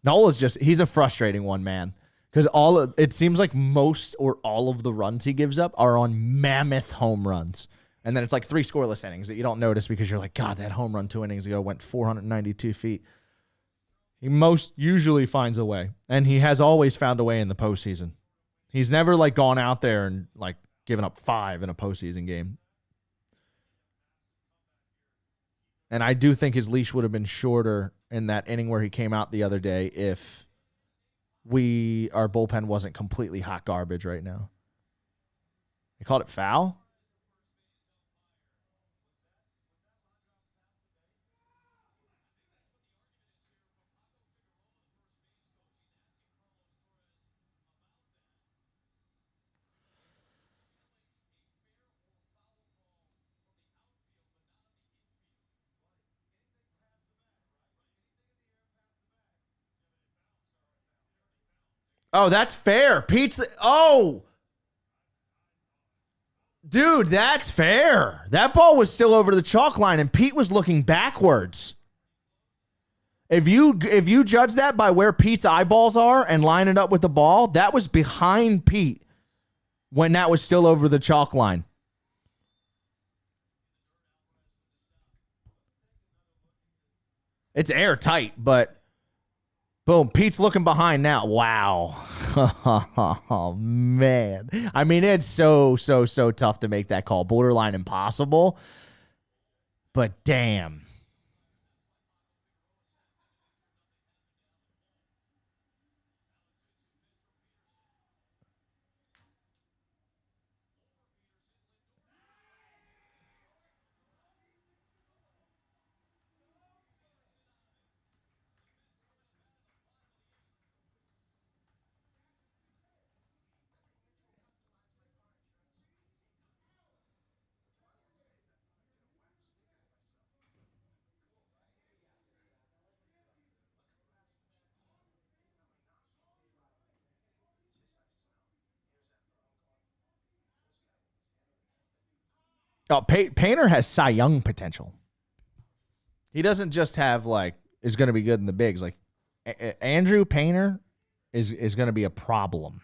Nola's he's a frustrating one, man. Because it seems like most or all of the runs he gives up are on mammoth home runs. And then it's like 3 scoreless innings that you don't notice because you're like, God, that home run 2 innings ago went 492 feet. He most usually finds a way. And he has always found a way in the postseason. He's never like gone out there and like given up 5 in a postseason game. And I do think his leash would have been shorter in that inning where he came out the other day if our bullpen wasn't completely hot garbage right now. They called it foul? Oh, that's fair. Dude, that's fair. That ball was still over the chalk line, and Pete was looking backwards. If you judge that by where Pete's eyeballs are and line it up with the ball, that was behind Pete when that was still over the chalk line. It's airtight, but boom, Pete's looking behind now. Wow. Oh, man. I mean, it's so tough to make that call. Borderline impossible. But damn. Oh, Painter has Cy Young potential. He doesn't just have is going to be good in the bigs. Like Andrew Painter is going to be a problem.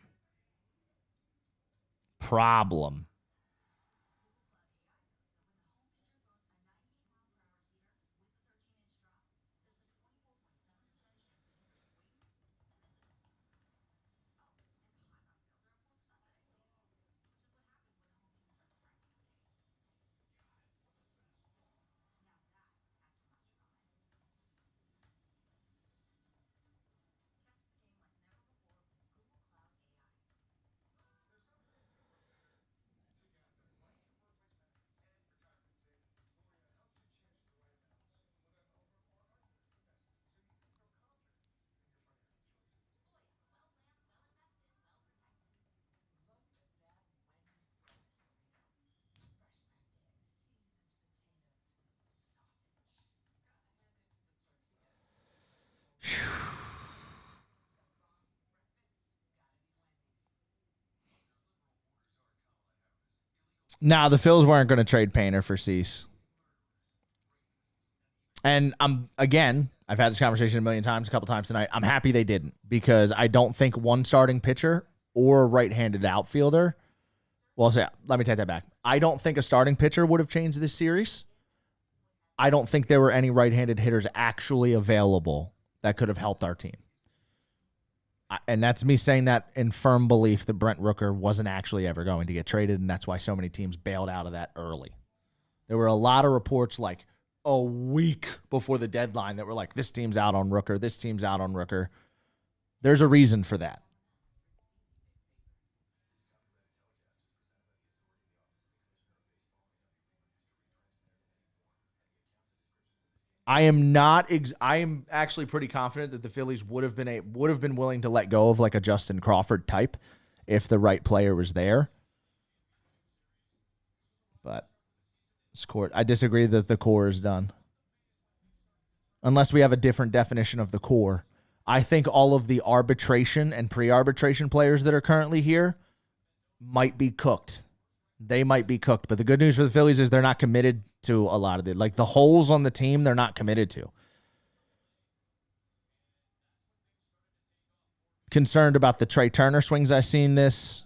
Nah, the Phils weren't going to trade Painter for Cease. And I've had this conversation a million times, a couple times tonight. I'm happy they didn't because I don't think one starting pitcher or a right-handed outfielder. Well, let me take that back. I don't think a starting pitcher would have changed this series. I don't think there were any right-handed hitters actually available that could have helped our team. And that's me saying that in firm belief that Brent Rooker wasn't actually ever going to get traded, and that's why so many teams bailed out of that early. There were a lot of reports like a week before the deadline that were like, this team's out on Rooker, this team's out on Rooker. There's a reason for that. I am actually pretty confident that the Phillies would have been willing to let go of like a Justin Crawford type if the right player was there. But I disagree that the core is done. Unless we have a different definition of the core. I think all of the arbitration and pre-arbitration players that are currently here might be cooked. They might be cooked. But the good news for the Phillies is they're not committed to a lot of it. Like the holes on the team, they're not committed to. Concerned about the Trey Turner swings I've seen this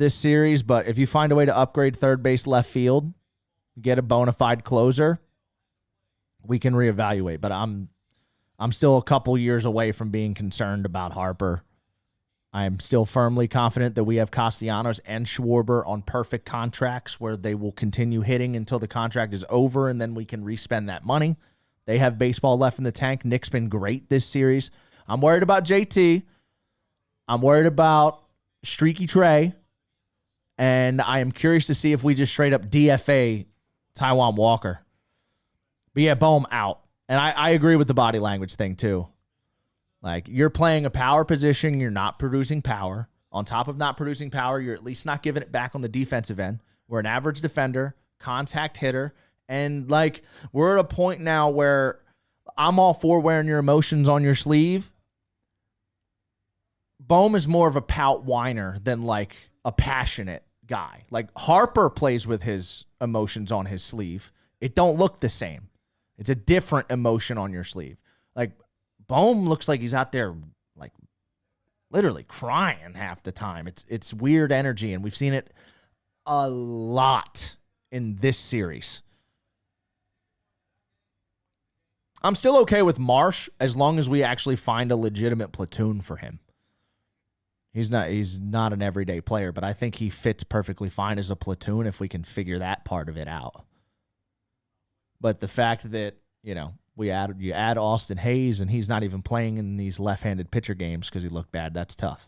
series, but if you find a way to upgrade third base, left field, get a bona fide closer, we can reevaluate. But I'm still a couple years away from being concerned about Harper. I'm still firmly confident that we have Castellanos and Schwarber on perfect contracts where they will continue hitting until the contract is over, and then we can respend that money. They have baseball left in the tank. Nick's been great this series. I'm worried about JT. I'm worried about Streaky Trey. And I am curious to see if we just straight up DFA Taijuan Walker. But yeah, Bohm out. And I agree with the body language thing too. Like, you're playing a power position, you're not producing power. On top of not producing power, you're at least not giving it back on the defensive end. We're an average defender, contact hitter, and like, we're at a point now where I'm all for wearing your emotions on your sleeve. Bohm is more of a pout whiner than like a passionate guy. Like, Harper plays with his emotions on his sleeve. It don't look the same. It's a different emotion on your sleeve. Like, Bohm looks like he's out there like literally crying half the time. It's weird energy, and we've seen it a lot in this series. I'm still okay with Marsh as long as we actually find a legitimate platoon for him. He's not an everyday player, but I think he fits perfectly fine as a platoon if we can figure that part of it out. But the fact that, you add Austin Hayes and he's not even playing in these left-handed pitcher games because he looked bad, that's tough.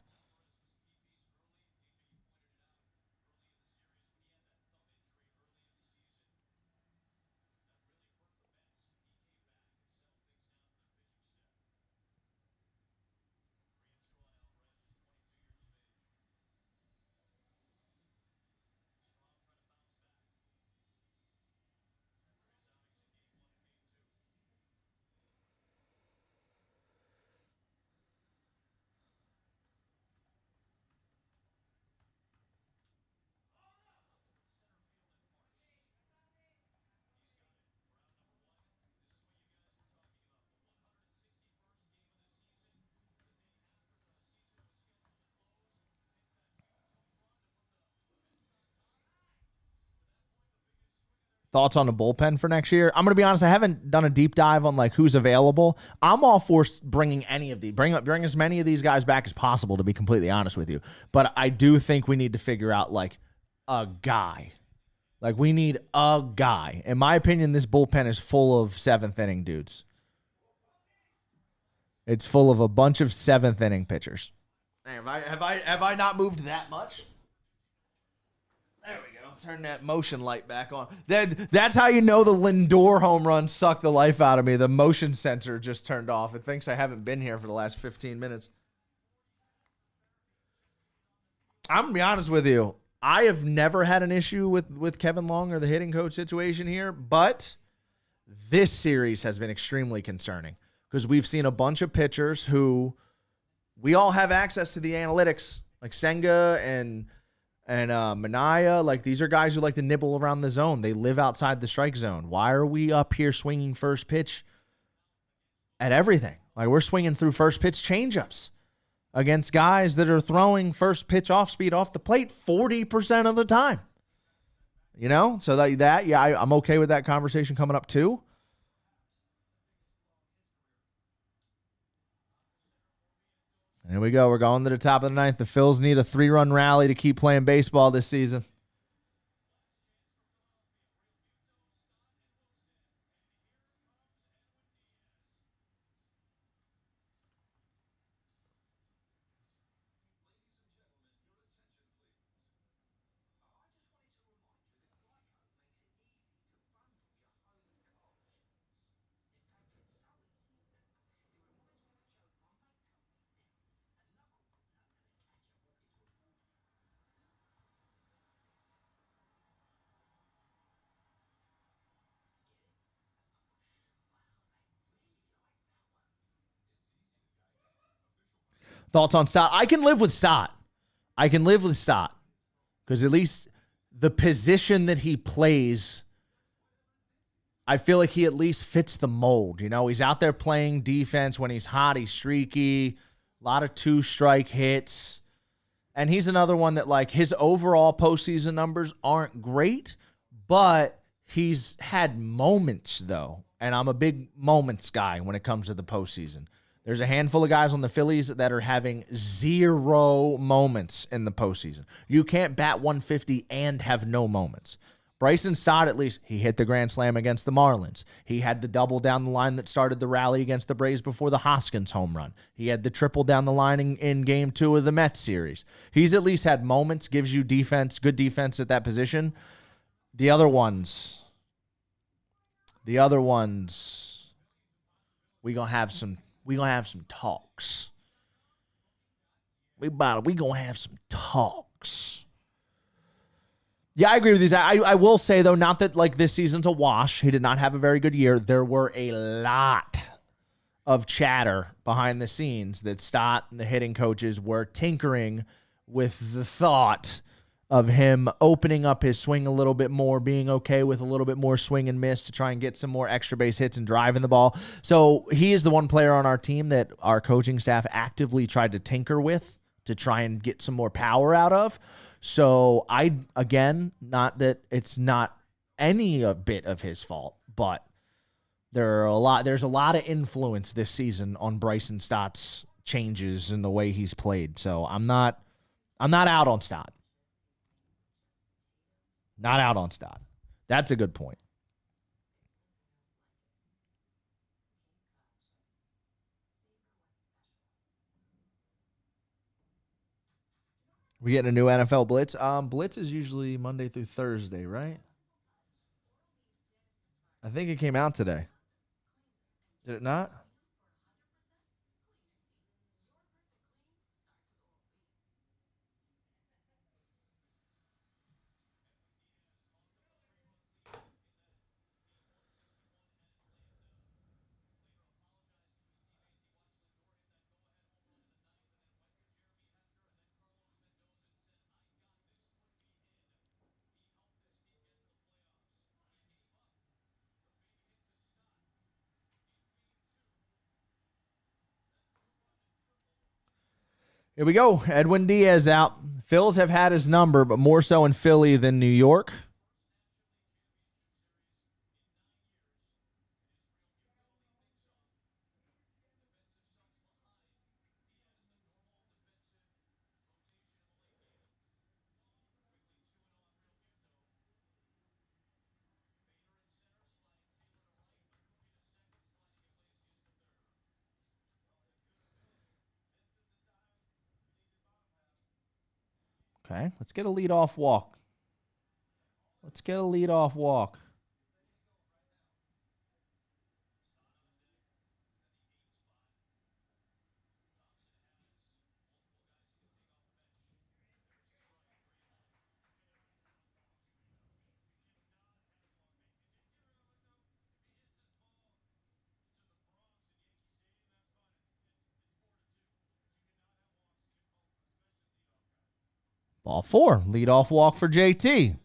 Thoughts on the bullpen for next year? I'm going to be honest, I haven't done a deep dive on like who's available. I'm all for bringing any of these, bring as many of these guys back as possible, to be completely honest with you. But I do think we need to figure out like a guy. Like, we need a guy. In my opinion, this bullpen is full of seventh inning dudes. It's full of a bunch of seventh inning pitchers. Have I not moved that much? There we go. Turn that motion light back on. That's how you know the Lindor home run sucked the life out of me. The motion sensor just turned off. It thinks I haven't been here for the last 15 minutes. I'm going to be honest with you. I have never had an issue with Kevin Long or the hitting coach situation here, but this series has been extremely concerning because we've seen a bunch of pitchers who we all have access to the analytics, like Senga and Minaya. Like, these are guys who like to nibble around the zone. They live outside the strike zone. Why are we up here swinging first pitch at everything? Like, we're swinging through first pitch changeups against guys that are throwing first pitch off speed off the plate 40% of the time. So I'm okay with that conversation coming up too. Here we go. We're going to the top of the ninth. The Phils need a 3-run rally to keep playing baseball this season. Thoughts on Stott? I can live with Stott. Because at least the position that he plays, I feel like he at least fits the mold. You know, he's out there playing defense when he's hot. He's streaky. A lot of 2-strike hits. And he's another one that, like, his overall postseason numbers aren't great, but he's had moments, though. And I'm a big moments guy when it comes to the postseason. There's a handful of guys on the Phillies that are having 0 moments in the postseason. You can't bat 150 and have no moments. Bryson Stott, at least, he hit the grand slam against the Marlins. He had the double down the line that started the rally against the Braves before the Hoskins home run. He had the triple down the line in game 2 of the Mets series. He's at least had moments, gives you defense, good defense at that position. The other ones, we gonna have some talks. We gonna have some talks. Yeah, I agree with these. I will say, though, not that, like, this season's a wash. He did not have a very good year. There were a lot of chatter behind the scenes that Stott and the hitting coaches were tinkering with the thought of him opening up his swing a little bit more, being okay with a little bit more swing and miss to try and get some more extra base hits and driving the ball. So he is the one player on our team that our coaching staff actively tried to tinker with to try and get some more power out of. So not that it's not any a bit of his fault, but there's a lot of influence this season on Bryson Stott's changes in the way he's played. So I'm not out on Stott. Not out on Stott. That's a good point. We getting a new NFL Blitz? Blitz is usually Monday through Thursday, right? I think it came out today. Did it not? Here we go. Edwin Diaz out. Phils have had his number, but more so in Philly than New York. Okay, let's get a leadoff walk. Ball 4, leadoff walk for JT.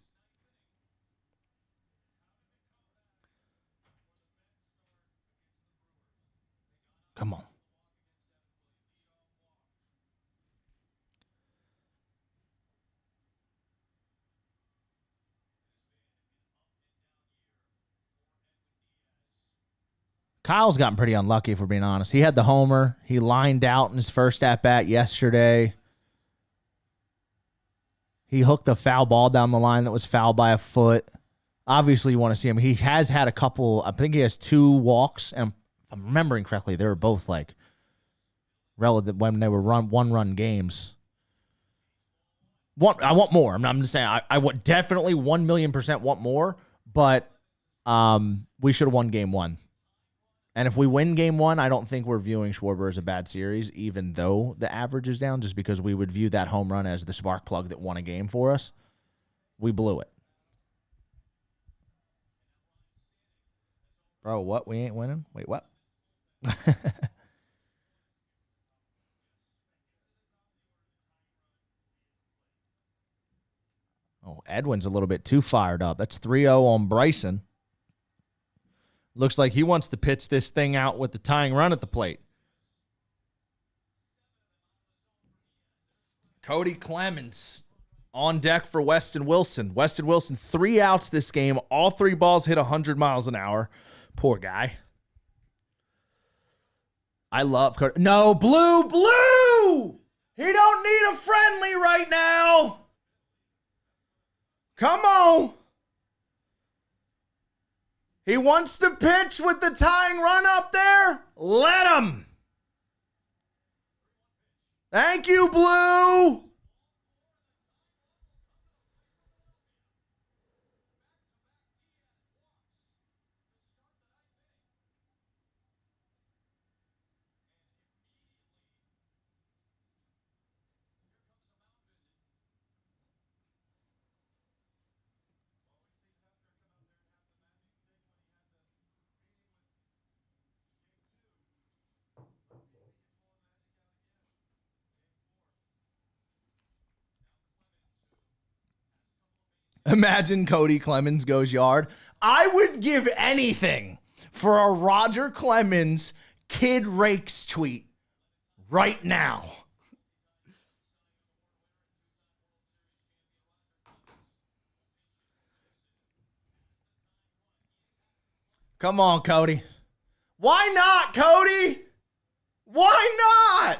Come on. Kyle's gotten pretty unlucky, if we're being honest. He had the homer. He lined out in his first at-bat yesterday. He hooked a foul ball down the line that was fouled by a foot. Obviously, you want to see him. He has had a couple, I think he has 2 walks, and if I'm remembering correctly, they were both like relative when they were one-run games. I want more. I'm just saying I would definitely 1,000,000% want more, but we should have won game 1. And if we win game 1, I don't think we're viewing Schwarber as a bad series, even though the average is down, just because we would view that home run as the spark plug that won a game for us. We blew it. Bro, what? We ain't winning? Wait, what? Edwin's a little bit too fired up. That's 3-0 on Bryson. Looks like he wants to pitch this thing out with the tying run at the plate. Cody Clemens on deck for Weston Wilson. Weston Wilson, 3 outs this game. All 3 balls hit 100 miles an hour. Poor guy. I love Cody. No, Blue! He don't need a friendly right now. Come on. He wants to pitch with the tying run up there. Let him. Thank you, Blue. Imagine Cody Clemens goes yard. I would give anything for a Roger Clemens Kid Rakes tweet right now. Come on, Cody. Why not, Cody? Why not?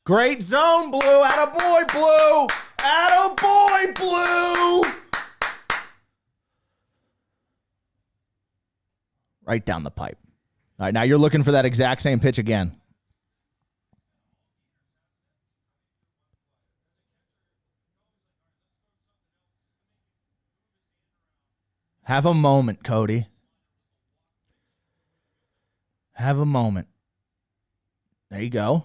Great zone, Blue. Attaboy, Blue. Attaboy, Blue. Right down the pipe. All right, now you're looking for that exact same pitch again. Have a moment, Cody. Have a moment. There you go.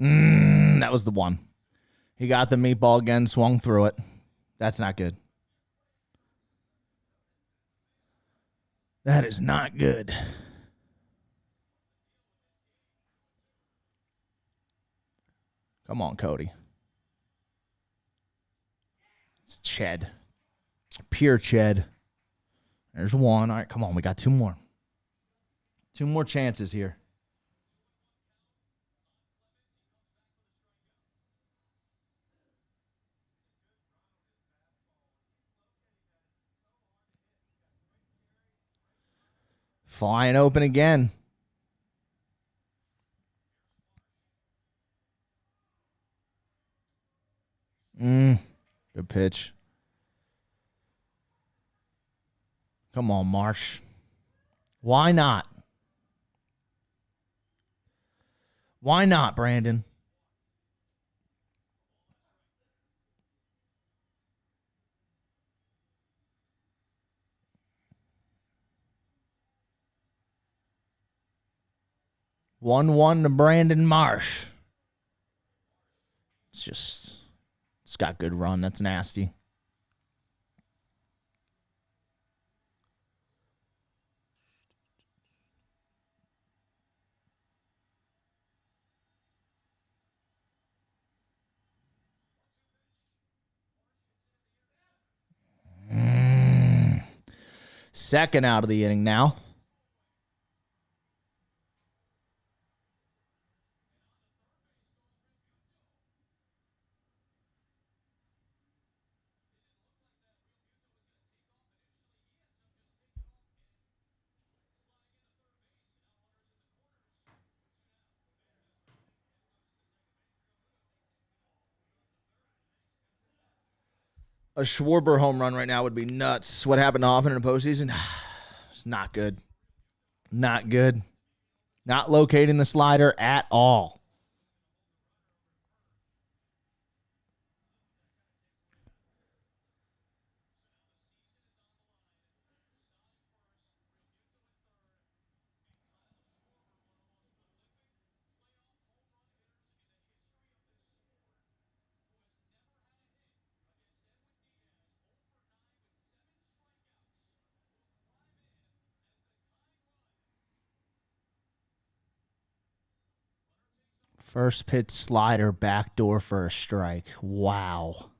That was the one. He got the meatball again, swung through it. That's not good. That is not good. Come on, Cody. It's Ched. Pure Ched. There's one. All right, come on. We got 2 more. 2 more chances here. Flying open again. Good pitch. Come on, Marsh. Why not? Why not, Brandon? One to Brandon Marsh. It's got good run. That's nasty. Second out of the inning now. A Schwarber home run right now would be nuts. What happened to Hoffman in the postseason? It's not good. Not good. Not locating the slider at all. First pitch slider, backdoor for a strike. Wow.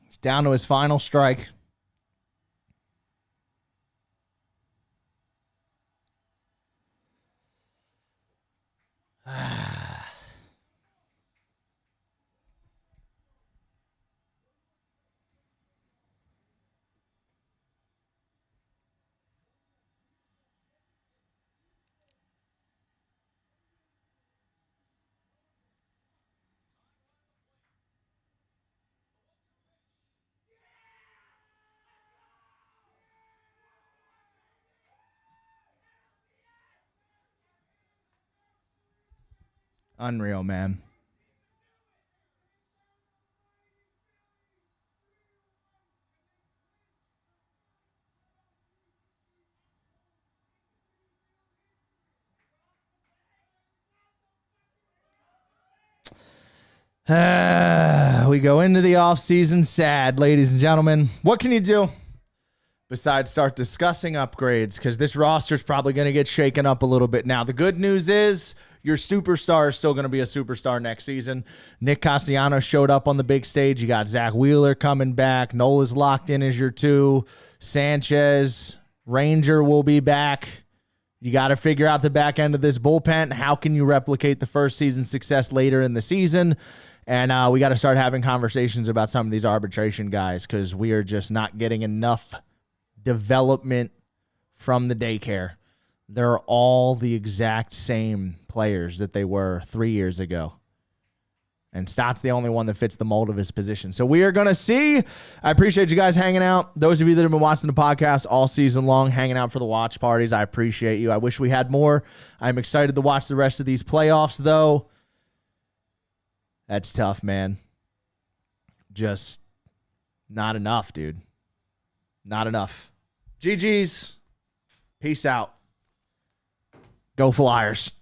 He's down to his final strike. Unreal, man. We go into the offseason sad, ladies and gentlemen. What can you do besides start discussing upgrades? Because this roster's probably going to get shaken up a little bit now. The good news is your superstar is still going to be a superstar next season. Nick Castellanos showed up on the big stage. You got Zach Wheeler coming back. Nola's locked in as your 2. Sanchez, Ranger will be back. You got to figure out the back end of this bullpen. How can you replicate the first season success later in the season? And we got to start having conversations about some of these arbitration guys because we are just not getting enough development from the daycare. They're all the exact same players that they were 3 years ago. And Stott's the only one that fits the mold of his position. So we are going to see. I appreciate you guys hanging out. Those of you that have been watching the podcast all season long, hanging out for the watch parties, I appreciate you. I wish we had more. I'm excited to watch the rest of these playoffs, though. That's tough, man. Just not enough, dude. Not enough. GG's. Peace out. Go Flyers.